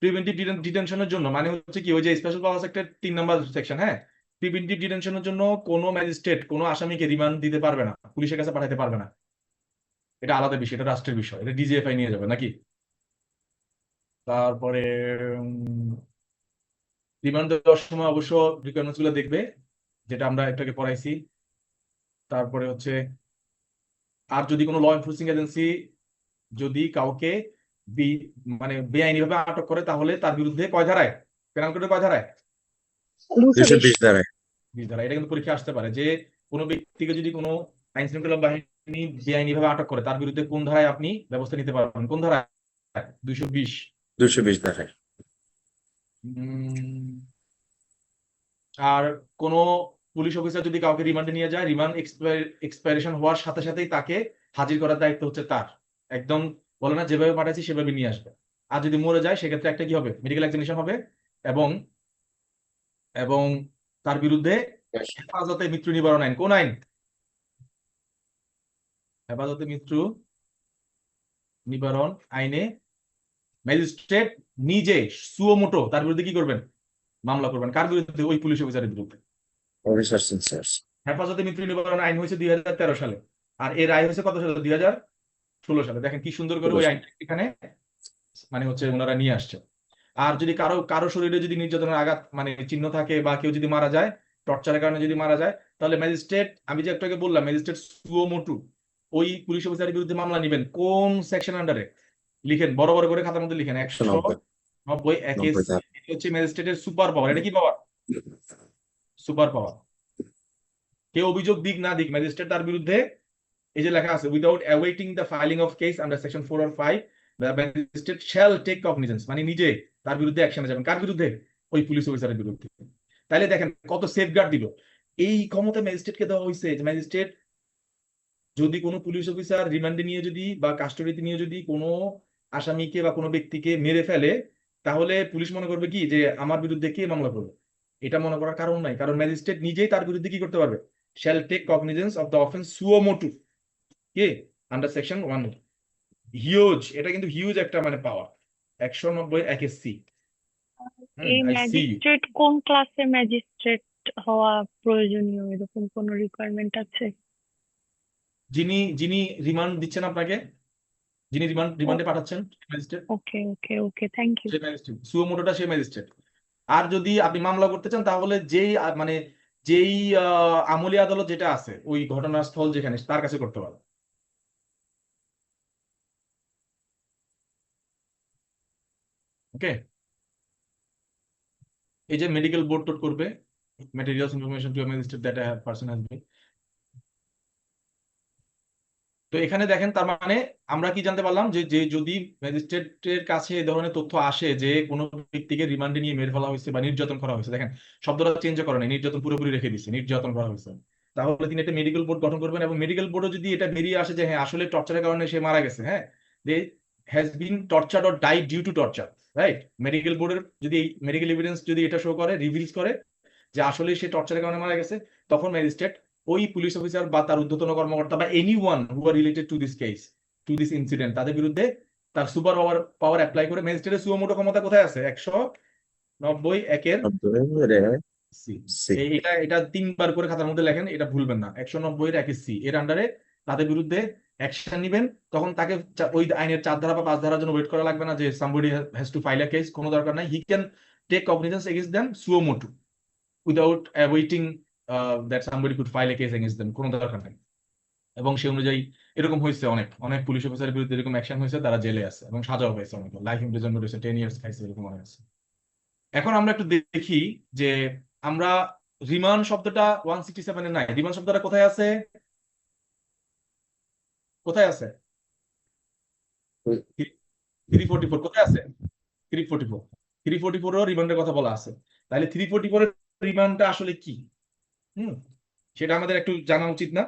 প্রিভেন্টিভ ডিটেনশনের জন্য মানে হচ্ছে কি, ওই যে স্পেশাল পাওয়ার সেক্টর 3 নম্বর সেকশন, হ্যাঁ, প্রিভেন্টিভ ডিটেনশনের জন্য কোনো ম্যাজিস্ট্রেট কোনো আসামিকে রিমান্ড দিতে পারবে না, পুলিশের কাছে পাঠাতে পারবে না। এটা আলাদা বিষয়, এটা রাষ্ট্রের বিষয়, এটা ডিজিএফআই নিয়ে যাবে নাকি। তারপরে রিমান্ড দেওয়ার সময় অবশ্য রিকোয়ারমেন্টস গুলো দেখবে, যেটা আমরা একটাকে পড়াইছি। তারপরে হচ্ছে আর যদি কোনো ল এনফোর্সিং এজেন্সি যদি কাউকে মানে বেআইনিভাবে আটক করে, তাহলে তার বিরুদ্ধে কয় ধারায়, পেনাল কোডে কয় ধারায়, 220 ধারায়। 20 ধারায়। এটা কিন্তু পরীক্ষা আসতে পারে যে কোনো ব্যক্তিকে যদি কোনো আইন শৃঙ্খলা বাহিনী বেআইনিভাবে আটক করে, তার বিরুদ্ধে কোন ধারায় আপনি ব্যবস্থা নিতে পারবেন, কোন ধারায়, 220 ধারায়। আর কোনো পুলিশ অফিসার যদি কাউকে রিমান্ডে নিয়ে যায়, রিমান্ড এক্সপায়ারেশন হওয়ার সাথে সাথেই তাকে হাজির করার দায়িত্ব হচ্ছে তার। একদম বলে না যেভাবে পাঠাচ্ছি সেভাবে নিয়ে আসবে। আর যদি মরে যায় সেক্ষেত্রে একটা কি হবে, মেডিকেল এক্সামিনেশন হবে, এবং এবং তার বিরুদ্ধে হেফাজতে মৃত্যু নিবারণ আইন, কোন আইন, হেফাজতে মৃত্যু নিবারণ আইনে ম্যাজিস্ট্রেট নিজে সুও মোটো তার বিরুদ্ধে কি করবেন, মামলা করবেন। কার বিরুদ্ধে, ওই পুলিশ অফিসারের বিরুদ্ধে। হেফাজতে মৃত্যু নিবারণ আইন হয়েছে 2013 সালে, আর এর রায় হয়েছে কত সালে, 2016 সালে। দেখেন কি সুন্দর করে ওই আইনটা এখানে মানে হচ্ছে ওনারা নিয়ে আসছে। আর যদি কারো শরীরে যদি নির্যাতনের আঘাত মানে চিহ্ন থাকে, বা কেউ যদি মারা যায় টর্চারের কারণে যদি মারা যায়, তাহলে ম্যাজিস্ট্রেট, আমি যে একটু আগে বললাম, ম্যাজিস্ট্রেট সুও মোটু ওই পুলিশ অফিসারের বিরুদ্ধে মামলা নেবেন। কোন সেকশন আন্ডারে লিখেন, বড় বড় করে খাতার মধ্যে লিখেন, 190 একে হচ্ছে ম্যাজিস্ট্রেটের সুপার পাওয়ার। এটা কি পাওয়ার, সুপার পাওয়ার। কেউ অভিযোগ দিক না দিক, ম্যাজিস্ট্রেট তার বিরুদ্ধে, এই যে লেখা আছে, without awaiting the filing of case under section 4 or 5 the magistrate shall take cognizance, মানে নিজে তার বিরুদ্ধে অ্যাকশনে যাবেন। কার বিরুদ্ধে, ওই পুলিশ অফিসারের বিরুদ্ধে। তাহলে দেখেন কত সেফগার্ড দিল। এই ক্ষমতা ম্যাজিস্ট্রেটকে দেওয়া হয়েছে যে ম্যাজিস্ট্রেট যদি কোনো পুলিশ অফিসার রিমান্ডে নিয়ে যদি বা কাস্টডিতে নিয়ে যদি কোনো আসামিকে বা কোনো ব্যক্তিকে মেরে ফেলে, তাহলে পুলিশ মনে করবে কি যে আমার বিরুদ্ধে কে মামলা করবে। এটা মনে করার কারণ নাই, কারণ ম্যাজিস্ট্রেট নিজেই তার বিরুদ্ধে কি করতে পারবে, shall take cognizance of the offence suo motu কে আন্ডার সেকশন 1। হিউজ, এটা কিন্তু হিউজ একটা মানে পাওয়ার। 190 একে সি। এই আই সি ইউ। ম্যাজিস্ট্রেট কোন ক্লাসে ম্যাজিস্ট্রেট হওয়া প্রয়োজনীয়, এরকম কোনো রিকোয়ারমেন্ট আছে? যিনি যিনি রিমান্ড দিচ্ছেন আপনাকে, যিনি রিমান্ডে পাঠাচ্ছেন, magistrate, okay okay okay, thank you. সেই ম্যাজিস্ট্রেট, সুও মোটোটা সেই ম্যাজিস্ট্রেট। আর যদি আপনি মামলা করতে চান, তাহলে মানে যেই আমলি আদালত যেটা আছে ওই ঘটনাস্থল যেখানে, তার কাছে করতে পারবে। ওকে, এই যে মেডিকেল বোর্ড টোড করবে, materials information to a magistrate that a person has been। তো এখানে দেখেন, তার মানে আমরা কি জানতে পারলাম যে যে যদি ম্যাজিস্ট্রেটের কাছে এই ধরনের তথ্য আসে যে কোনো ব্যক্তিকে রিমান্ডে নিয়ে মেরে ফেলা হয়েছে বা নির্যাতন করা হয়েছে, দেখেন শব্দটা চেঞ্জ করা নেই, নির্যাতন পুরোপুরি রেখে দিচ্ছে, নির্যাতন করা হয়েছে, তাহলে তিনি একটা মেডিকেল বোর্ড গঠন করবেন। এবং মেডিকেল বোর্ডে যদি এটা বেরিয়ে আসে যে হ্যাঁ আসলে টর্চারের কারণে সে মারা গেছে, হ্যাঁ, they has been tortured or died due to torture, right, medical বোর্ডের যদি মেডিকেল এভিডেন্স যদি এটা শো করে, রিভিলস করে যে আসলে সে টর্চারের কারণে মারা গেছে, তখন ম্যাজিস্ট্রেট ওই পুলিশ অফিসার বা তার ঊর্ধ্বতন কর্মকর্তা বা anyone who are related to this case, to this incident, তাদের বিরুদ্ধে তার সুপার পাওয়ার অ্যাপ্লাই করে। ম্যাজিস্ট্রেটের সুও মোটো ক্ষমতা কোথায় আছে, 190 একের সি। এটা 3বার করে খাতার মধ্যে লেখেন, এটা ভুলবেন না। 190 এর 1 সি এর আন্ডারে তাদের বিরুদ্ধে অ্যাকশন নিবেন। তখন তাকে ওই আইনের 4 ধারা বা 5 ধারার জন্য ওয়েট করা লাগবে না যে somebody has to file a case, কোনো দরকার নাই। He can take cognizance against them suo motu without awaiting that somebody could file a case against them, কোনো দরকার নাই। এবং সে অনুযায়ী এরকম হয়েছে, অনেক অনেক পুলিশ অফিসারের বিরুদ্ধে এরকম অ্যাকশন হয়েছে, তারা জেলে আছে এবং সাজাও হয়েছে, অনেক লাইফ ইমপ্রিজনমেন্ট হয়েছে, 10 years খাইছে, এরকম অনেক আছে। এখন আমরা একটু দেখি যে আমরা রিমান্ড শব্দটা 167 এ নাই, রিমান্ড শব্দটা কোথায় আছে, কোথায় আছে, 344 কোথায় আছে, 344 ও রিমান্ডের কথা বলা আছে। তাহলে 344 এর রিমান্ডটা আসলে কি? সেটা আমাদের একটু জানা উচিত না?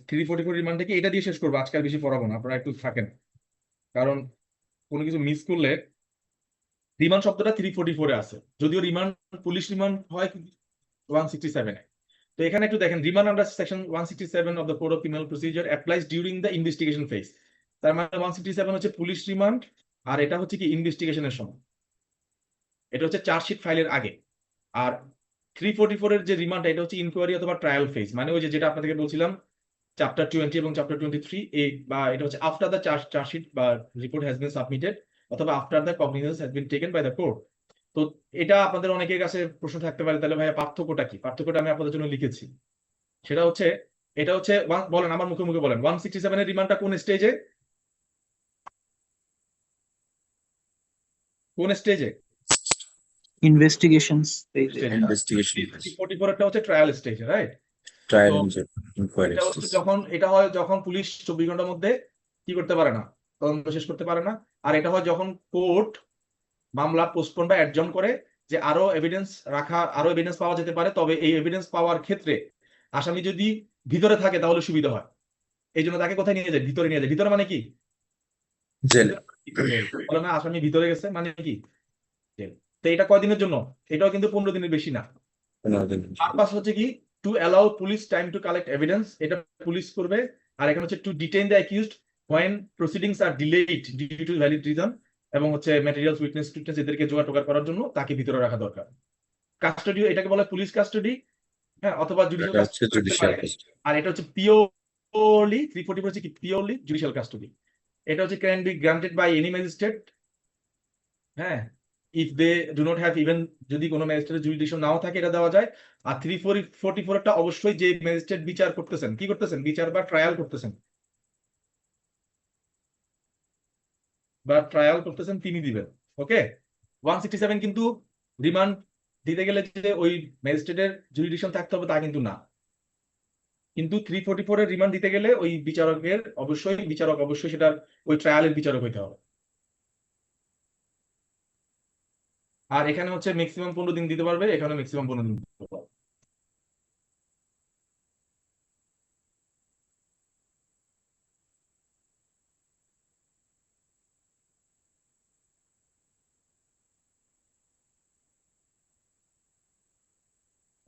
344 রিমান্ড থেকে এটা দিয়ে শেষ করবো, আজকে আর বেশি পড়াবো না, আপনারা একটু থাকেন, কারণ কোনো কিছু মিস করলে রিমান্ড শব্দটা 344 এ আছে, যদিও রিমান্ড পুলিশ রিমান্ড হয় 167 এ। তো এখানে একটু দেখেন, remand under section 167 of the code of criminal procedure applies during the investigation phase. তার মানে 167 হচ্ছে পুলিশ রিমান্ড, আর এটা হচ্ছে কি ইনভেস্টিগেশনের সময়, এটা হচ্ছে চার্জশিট ফাইলের আগে। আর 344 এর যে রিমান্ড, এটা হচ্ছে ইনকোয়ারি অথবা ট্রায়াল ফেজ, মানে ওই যে যেটা আপনাদেরকে বলছিলাম চ্যাপ্টার 20 এবং চ্যাপ্টার 23 এ, বা এটা হচ্ছে আফটার দ্য চার্জশিট বা রিপোর্ট হ্যাজ বিন সাবমিটেড অথবা after the cognizance has been taken by the court. তো এটা আপনাদের অনেকের কাছে প্রশ্ন থাকতে পারে, তাহলে ভাইয়া পার্থক্যটা কি? পার্থক্যটা আমি আপনাদের জন্য লিখেছি, সেটা হচ্ছে এটা হচ্ছে বলেন আমার মুখে মুখে বলেন, 167 এর রিমান্ডটা কোন স্টেজে? কোন স্টেজে? ইনভেস্টিগেশনস ইনভেস্টিগেশন 344 এরটা হচ্ছে ট্রায়াল স্টেজে, রাইট? ট্রায়াল তো ইনকোয়ারি এটা হচ্ছে যখন এটা হয় যখন পুলিশ 24 ঘন্টার মধ্যে কি করতে পারে না, তদন্ত শেষ করতে পারে না। আর এটা হয় যখন কোর্ট মামলা পোস্টপোন বা অ্যাডজর্ন করে, যে আরো এভিডেন্স পাওয়া যেতে পারে, তবে এই এভিডেন্স পাওয়ার ক্ষেত্রে আসামি যদি ভিতরে থাকে তাহলে সুবিধা হয়। এই জন্য তাকে কোথায় নিয়ে যায়? ভিতরে নিয়ে যায়। ভিতরে মানে কি? জেল। বলে না আসামি ভিতরে গেছে মানে কি? জেল। তো এটা কয়দিনের জন্য? এটাও কিন্তু 15 দিনের বেশি না। পারপাস হচ্ছে কি, to allow police time to collect evidence, এটা পুলিশ করবে। আর এখানে হচ্ছে to detain the accused when proceedings are delayed due to valid reason, এবং হচ্ছে ম্যাটেরিয়ালস উইটনেস এদেরকে জোগাড় টোগাড় করার জন্য তাকে ভিতরে রাখা দরকার। কাস্টডি, এটাকে বলে পুলিশ কাস্টডি, হ্যাঁ, অথবা জুডিশিয়াল কাস্টডি। আর এটা হচ্ছে পিওরলি 344 হচ্ছে কি পিওরলি জুডিশিয়াল কাস্টডি। এটা হচ্ছে can be granted by any magistrate, হ্যাঁ, if they do not have, even যদি কোনো ম্যাজিস্ট্রেটের জুরিডিকশন নাও থাকে এটা দেওয়া যায়। আর 344 টা অবশ্যই যে ম্যাজিস্ট্রেট বিচার করতেছেন, কি করতেছেন, বিচার বা ট্রায়াল করতেছেন তিনি দিবেন। ওকে, 167 কিন্তু রিমান্ড দিতে গেলে যে ওই ম্যাজিস্ট্রেটের জুরিডিকশন থাকতে হবে তা কিন্তু না। কিন্তু 344 এর রিমান্ড দিতে গেলে ওই বিচারক অবশ্যই সেটার ওই ট্রায়ালের বিচারক হইতে হবে। আর এখানে হচ্ছে ম্যাক্সিমাম 15 দিন দিতে পারবে, এখানে ম্যাক্সিমাম 15 দিন দিতে পারবে।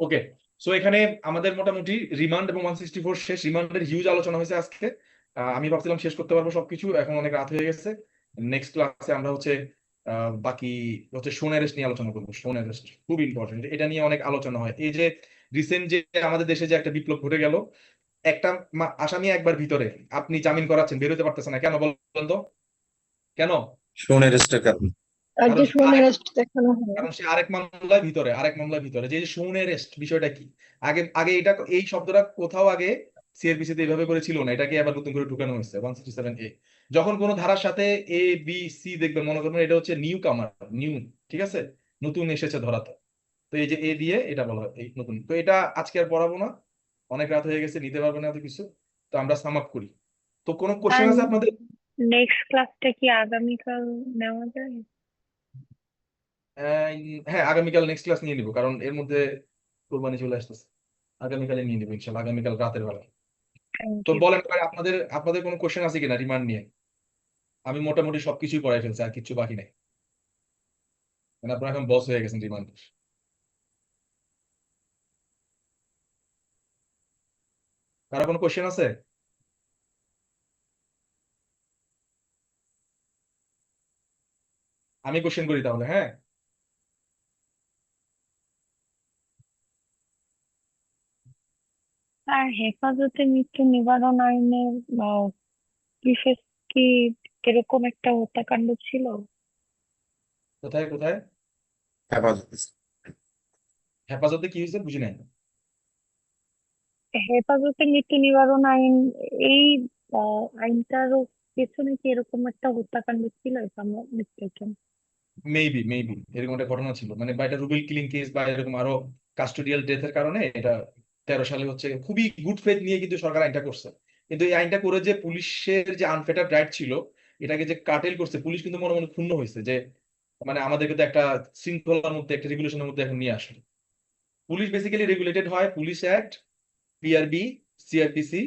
ওকে, সো এখানে আমাদের মোটামুটি রিমান্ড এবং 164 শেষ। রিমান্ডের হিউজ আলোচনা হয়েছে আজকে। আমি ভাবছিলাম শেষ করতে পারবো সবকিছু, এখন অনেক রাত হয়ে গেছে। নেক্সট ক্লাসে আমরা হচ্ছে বাকি হচ্ছে শোন অ্যারেস্ট নিয়ে আলোচনা করবো। শোন অ্যারেস্ট খুব ইম্পর্টেন্ট, এটা নিয়ে অনেক আলোচনা হয়। এই যে রিসেন্ট যে আমাদের দেশে যে একটা বিপ্লব ঘটে গেল, একটা আসামি একবার ভিতরে, আপনি জামিন করাচ্ছেন, বের হতে পারতেছে না, কেন বলেন তো? কেন? শোন অ্যারেস্টের কারণে। আজকে শোন অ্যারেস্ট দেখানো হয়। কারণ সে আরেক মামলায় ভিতরে, যে শোন অ্যারেস্ট বিষয়টা কি? আগে এটা এই শব্দটা কোথাও আগে সিআরপিসি তে এইভাবে করে ছিল না, এটাকে আবার নতুন করে ঢুকানো হয়েছে 167A। যখন কোন ধারার সাথে এ বি সি দেখবেন, মনে করবেন এটা হচ্ছে নিউ কামার, নিউ, ঠিক আছে, নতুন এসেছে ধরাতে, তো এই যে এ দিয়ে এটা বলা হয় এই নতুন। তো এটা আজকে আর পড়াবো না, অনেক রাত হয়ে গেছে, নিতে পারবো না এত কিছু। তো আমরা সাম আপ করি। তো কোনো কোশ্চেন আছে আপনাদের? নেক্সট ক্লাসটা কি আগামীকাল নেওয়া যায়? হ্যাঁ, আগামীকাল নেক্সট ক্লাস নিয়ে নিবো, কারণ এর মধ্যে কোরবানি চলে আসতেছে। আগামীকালে নিয়ে নিবো ইনশাল্লাহ, আগামীকাল রাতের বেলা। Thank তো you. বলেন ভাই, আপনাদের কোনো কোশ্চেন আছে কিনা রিমান্ড নিয়ে? আমি মোটামুটি সবকিছুই পড়াই ফেলছি, আর কিছু বাকি নেই, মানে আপনারা এখন বস হয়ে গেছেন রিমান্ড। কারো কোনো কোশ্চেন আছে? আমি কোশ্চেন করি তাহলে, হ্যাঁ। আর হেফাজতে মৃত্যু নিবারণ আইনের বিশেষ কি কিরকম একটা হত্যাকাণ্ড ছিল? কোথায় কোথায়? হেফাজতে কি হয়েছে বুঝি নাই। হেফাজতে মৃত্যু নিবারণ আইন, এই আইনটারও পেছনে কি এরকম একটা হত্যাকাণ্ড ছিল? মিস্টেকেন। মেবি এরকম একটা ঘটনা ছিল, মানে বা এটা রুবেল কিলিং কেস বা এরকম আরো কাস্টোডিয়াল ডেথের কারণে এটা 13 সালে হচ্ছে খুবই গুড ফেথ নিয়ে কিন্তু সরকার আইনটা করছে। কিন্তু এই আইনটা করে যে পুলিশের যে আনফেটার্ড রাইট ছিল, এটাকে যে কাটেল করছে পুলিশ, কিন্তু মনে মনে ক্ষুণ্ণ হয়েছে যে মানে আমাদেরকে তো একটা শৃঙ্খলার মধ্যে, একটা রেগুলেশনের মধ্যে এখন নিয়ে আসে। পুলিশ বেসিক্যালি রেগুলেটেড হয় পুলিশ অ্যাক্ট পিআরবি, সিআরপিসি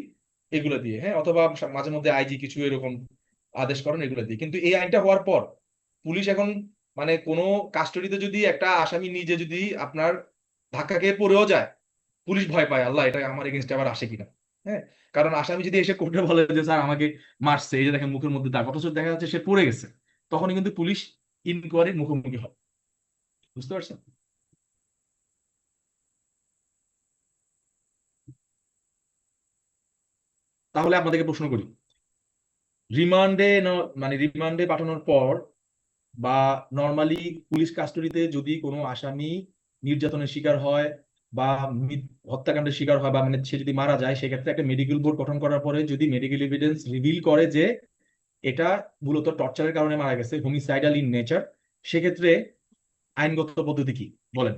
এগুলো দিয়ে, হ্যাঁ, অথবা মাঝে মধ্যে আইজি কিছু এরকম আদেশ করেন এগুলো দিয়ে। কিন্তু এই আইনটা হওয়ার পর পুলিশ এখন মানে কোনো কাস্টডিতে যদি একটা আসামি নিজে যদি আপনার ধাক্কা খেয়ে পড়েও যায়, পুলিশ ভয় পায় আল্লাহ এটা আমার এগেনস্টে আবার আসে কিনা। হ্যাঁ, কারণ আসামি যদি এসে কোর্টে বলে যে স্যার আমাকে মারছে, এই যে দেখেন মুখের মধ্যে দাগ, অথচ দেখা যাচ্ছে সে পড়ে গেছে, তখনই কিন্তু পুলিশ ইনকোয়ারির মুখোমুখি হয়। বুঝতে পারছেন? তাহলে আপনাদেরকে প্রশ্ন করি, রিমান্ডে মানে রিমান্ডে পাঠানোর পর বা নর্মালি পুলিশ কাস্টডিতে যদি কোনো আসামি নির্যাতনের শিকার হয় বা হত্যাকাণ্ডের শিকার হয় বা মানে সে যদি মারা যায়, সেক্ষেত্রে একটা মেডিকেল বোর্ড গঠন করার পরে যদি মেডিকেল এভিডেন্স রিভিল করে যে এটা মূলত টর্চারের কারণে মারা গেছে, হোমিসাইডাল ইন নেচার, সেক্ষেত্রে আইনগত পদ্ধতি কি বলেন?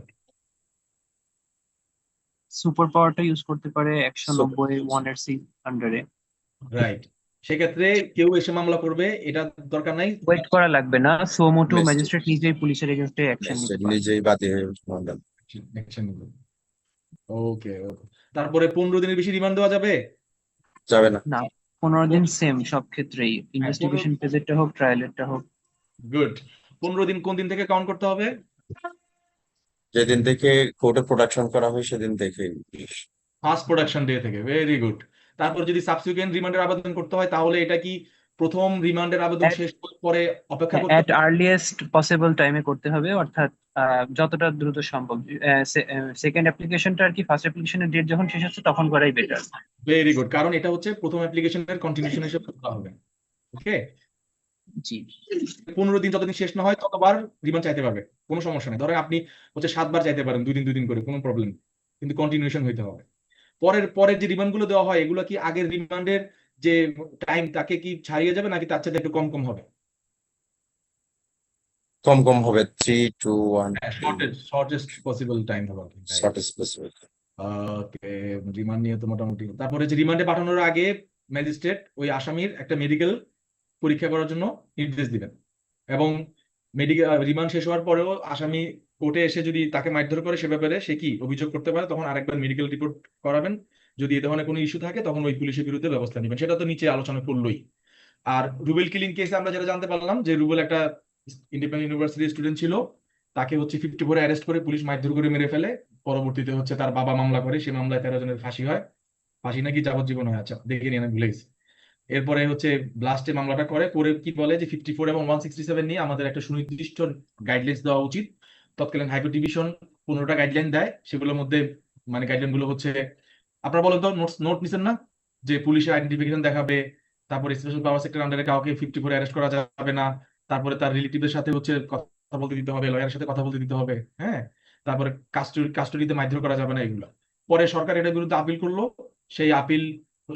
সুপার পাওয়ারটা ইউজ করতে পারে 190(1) আন্ডারে। রাইট, সেক্ষেত্রে কেউ এসে মামলা করবে এটা দরকার নাই, ওয়েট করা লাগবে না, সোমোটো Next. ম্যাজিস্ট্রেট নিজেই পুলিশের এগেনস্টে অ্যাকশন নিতে পারে। নিজেই বাদী হয়ে মামলা। অ্যাকশন নেবে। ওকে ওকে, তারপরে 15 দিনের বেশি রিমান্ড দেওয়া যাবে? যাবে না। না, 15 দিন সেম সব ক্ষেত্রেই, ইনভেস্টিগেশন ফেজেরটা হোক ট্রায়ালেরটা হোক। গুড। 15 দিন কোন দিন থেকে কাউন্ট করতে হবে? যেদিন থেকে কোর্টে প্রোডাকশন করা হয় সেদিন থেকে। ফার্স্ট প্রোডাকশন ডে থেকে, ভেরি গুড। তারপর যদি সাবসিকুয়েন্ট রিমান্ডের আবেদন করতে হয় তাহলে এটা কি প্রথম রিমান্ডের আবেদন শেষ হওয়ার পরে অপেক্ষা করতে অ্যাট আর্লিয়েস্ট পসিবল টাইমে করতে হবে, অর্থাৎ যতটা দ্রুত সম্ভব। সেকেন্ড অ্যাপ্লিকেশনটা আর কি ফার্স্ট অ্যাপ্লিকেশনের ডেট যখন শেষ হচ্ছে তখন করাই বেটার। ভেরি গুড, কারণ এটা হচ্ছে প্রথম অ্যাপ্লিকেশনের কন্টিনিউশন হিসেবে করা হবে। ওকে, জি 15 দিন যতদিন শেষ না হয় ততবার রিমান্ড চাইতে পারবে, কোনো সমস্যা নেই। ধরেন আপনি হচ্ছে 7 বার চাইতে পারেন, 2 দিন করে, কোনো প্রবলেম, কিন্তু কন্টিনিউশন হইতে হবে। পরের যে রিমান্ড গুলো দেওয়া হয় এগুলো কি আগের রিমান্ডের যে টাইম তাকে কি ছাড়িয়ে যাবে নাকি তার চাইতে একটু কম কম হবে? কম কম হবে, 3 to 1 শর্টেস্ট পসিবল টাইম হবে। Shortest possible. ওকে, রিমান্ড নিয়ে তো মোটামুটি। তারপরে যে রিমান্ডে পাঠানোর আগে ম্যাজিস্ট্রেট ওই আসামির একটা মেডিকেল পরীক্ষা করার জন্য নির্দেশ দিবেন, এবং মেডিকেল রিমান্ড শেষ হওয়ার পরেও আসামি কোর্টে এসে যদি তাকে মারধর করে সে ব্যাপারে সে কি অভিযোগ করতে পারে, তখন আরেকবার মেডিকেল রিপোর্ট করাবেন। যদি এ ধরনের কোনো ইস্যু থাকে তখন ওই পুলিশের বিরুদ্ধে ব্যবস্থা নেবেন, সেটা তো নিচে আলোচনা করলোই। আর রুবেল কিলিং কেসে আমরা যেটা জানতে পারলাম যে রুবেল একটা ইন্ডিপেন্ডেন্ট ইউনিভার্সিটির স্টুডেন্ট ছিল, তাকে হচ্ছে 54 অ্যারেস্ট করে পুলিশ মারধর করে মেরে ফেলে। পরবর্তীতে হচ্ছে তার বাবা মামলা করে, সেই মামলায় 13 জনের ফাঁসি হয়। ফাঁসি নাকি যাবজ্জীবন হয়, আচ্ছা দেখে নিয়ে ভুলে গেছি। এরপরে হচ্ছে ব্লাস্টে মামলাটা করে কি বলে যে 54 এবং 167 নিয়ে আমাদের একটা সুনির্দিষ্ট গাইডলাইন্স দেওয়া উচিত। তৎকালীন হাইকোর্ট ডিভিশন 15টা গাইডলাইন দেয়, সেগুলোর মধ্যে মানে গাইডলাইন গুলো হচ্ছে, আপনারা বলেন তো, নোট নিছেন না? যে পুলিশের আইডেন্টিফিকেশন দেখাবে, তারপরে স্পেশাল পাওয়ার সেক্টর আন্ডারে কাউকে 54 অ্যারেস্ট করা যাবে না, তারপরে তার রিলেটিভদের সাথে হচ্ছে কথা বলতে দিতে হবে, লয়ারের সাথে কথা বলতে দিতে হবে, হ্যাঁ, তারপরে কাস্টডিতে মারধর করা যাবে না, এগুলো। পরে সরকার এটার বিরুদ্ধে আপিল করলো, সেই আপিল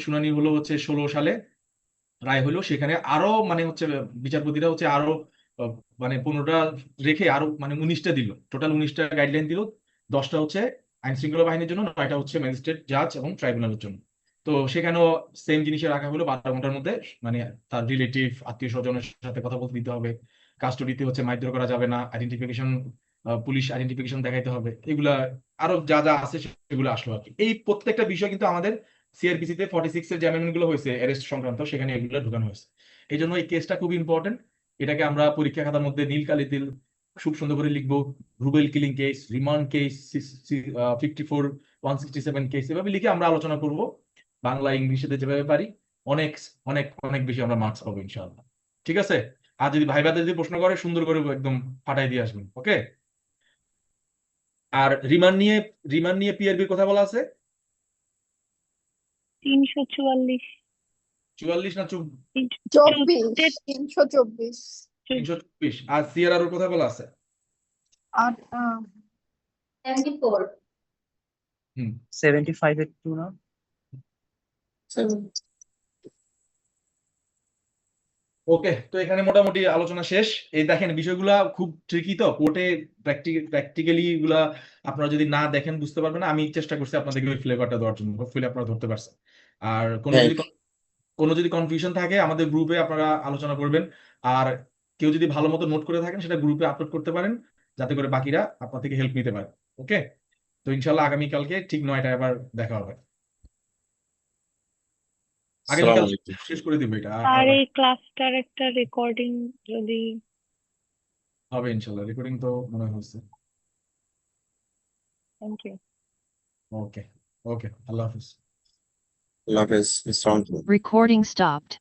শুনানি হলো হচ্ছে 16 সালে, রায় হলো। সেখানে আরো মানে হচ্ছে বিচারপতিরা হচ্ছে আরো মানে 15টা রেখে আরো মানে 19টা দিল, টোটাল 19টা গাইডলাইন দিল। 10টা হচ্ছে আইন শৃঙ্খলা বাহিনীর জন্য, 9টা হচ্ছে ম্যাজিস্ট্রেট, জাজ এবং ট্রাইব্যুনালের জন্য। তো সেখানেও সেম জিনিসে রাখা হলো, 12 ঘন্টার মধ্যে মানে তার রিলেটিভ আত্মীয় স্বজনের সাথে কথা বলতে দিতে হবে, কাস্টডিতে হচ্ছে মারধর করা যাবে না, আইডেন্টিফিকেশন পুলিশ আইডেন্টিফিকেশন দেখাইতে হবে, এগুলা আরো যা যা আছে সেগুলো আসলো আর কি। এই প্রত্যেকটা বিষয় কিন্তু আমাদের সিআরপিসি তে 46 এর যে অ্যামেন্ডমেন্ট গুলো হয়েছে অ্যারেস্ট সংক্রান্ত, সেখানে এগুলো ঢোকানো হয়েছে। এই জন্য এই কেসটা খুব ইম্পর্টেন্ট, এটাকে আমরা পরীক্ষা খাতার মধ্যে নীল কালিতে খুব সুন্দর করে লিখবো, Rubel killing case, remand case, 54 167 case, এভাবে লিখে আমরা আলোচনা করব বাংলা ইংলিশে যেভাবে পারি। অনেক অনেক অনেক বেশি আমরা মার্কস পাবো ইনশাআল্লাহ। ঠিক আছে? আর যদি ভাইবাতে যদি প্রশ্ন করে সুন্দর করে একদম ফাটাই দিয়ে আসবেন। ওকে, আর রিমান্ড নিয়ে পিআরবির কথা বলা আছে 344 44 না 24 324 324, আর সিআরআর এর কথা বলা আছে আর 74 75 এর 2 না? ওকে, তো এখানে মোটামুটি আলোচনা শেষ। এই দেখেন বিষয়গুলা খুব ট্রিকি, তো কোর্টে প্র্যাকটিক্যালি এগুলা আপনারা যদি না দেখেন বুঝতে পারবেন না। আমি চেষ্টা করছি আপনাদেরকে ওই ফ্লেভারটা দেওয়ার জন্য, হোপফুলি আপনারা ধরতে পারছেন। আর কোনো যদি কনফিউশন থাকে আমাদের গ্রুপে আপনারা আলোচনা করবেন, আর কেউ যদি ভালো মতো নোট করে থাকেন সেটা গ্রুপে আপলোড করতে পারেন, যাতে করে বাকিরা আপনার থেকে হেল্প নিতে পারে। ওকে, তো ইনশাল্লাহ আগামীকালকে ঠিক 9টায় আবার দেখা হবে। আসসালামু আগামীকাল আলাইকুম। শেষ করে দিব এটা আর এই ক্লাসটার একটা রেকর্ডিং যদি হবে ইনশাল্লাহ, রেকর্ডিং তো মনে হয় হচ্ছে। থ্যাংক ইউ ওকে ওকে, আল্লাহ হাফিজ। আল্লাহ হাফেজ। আসসালামু আলাইকুম। Recording stopped.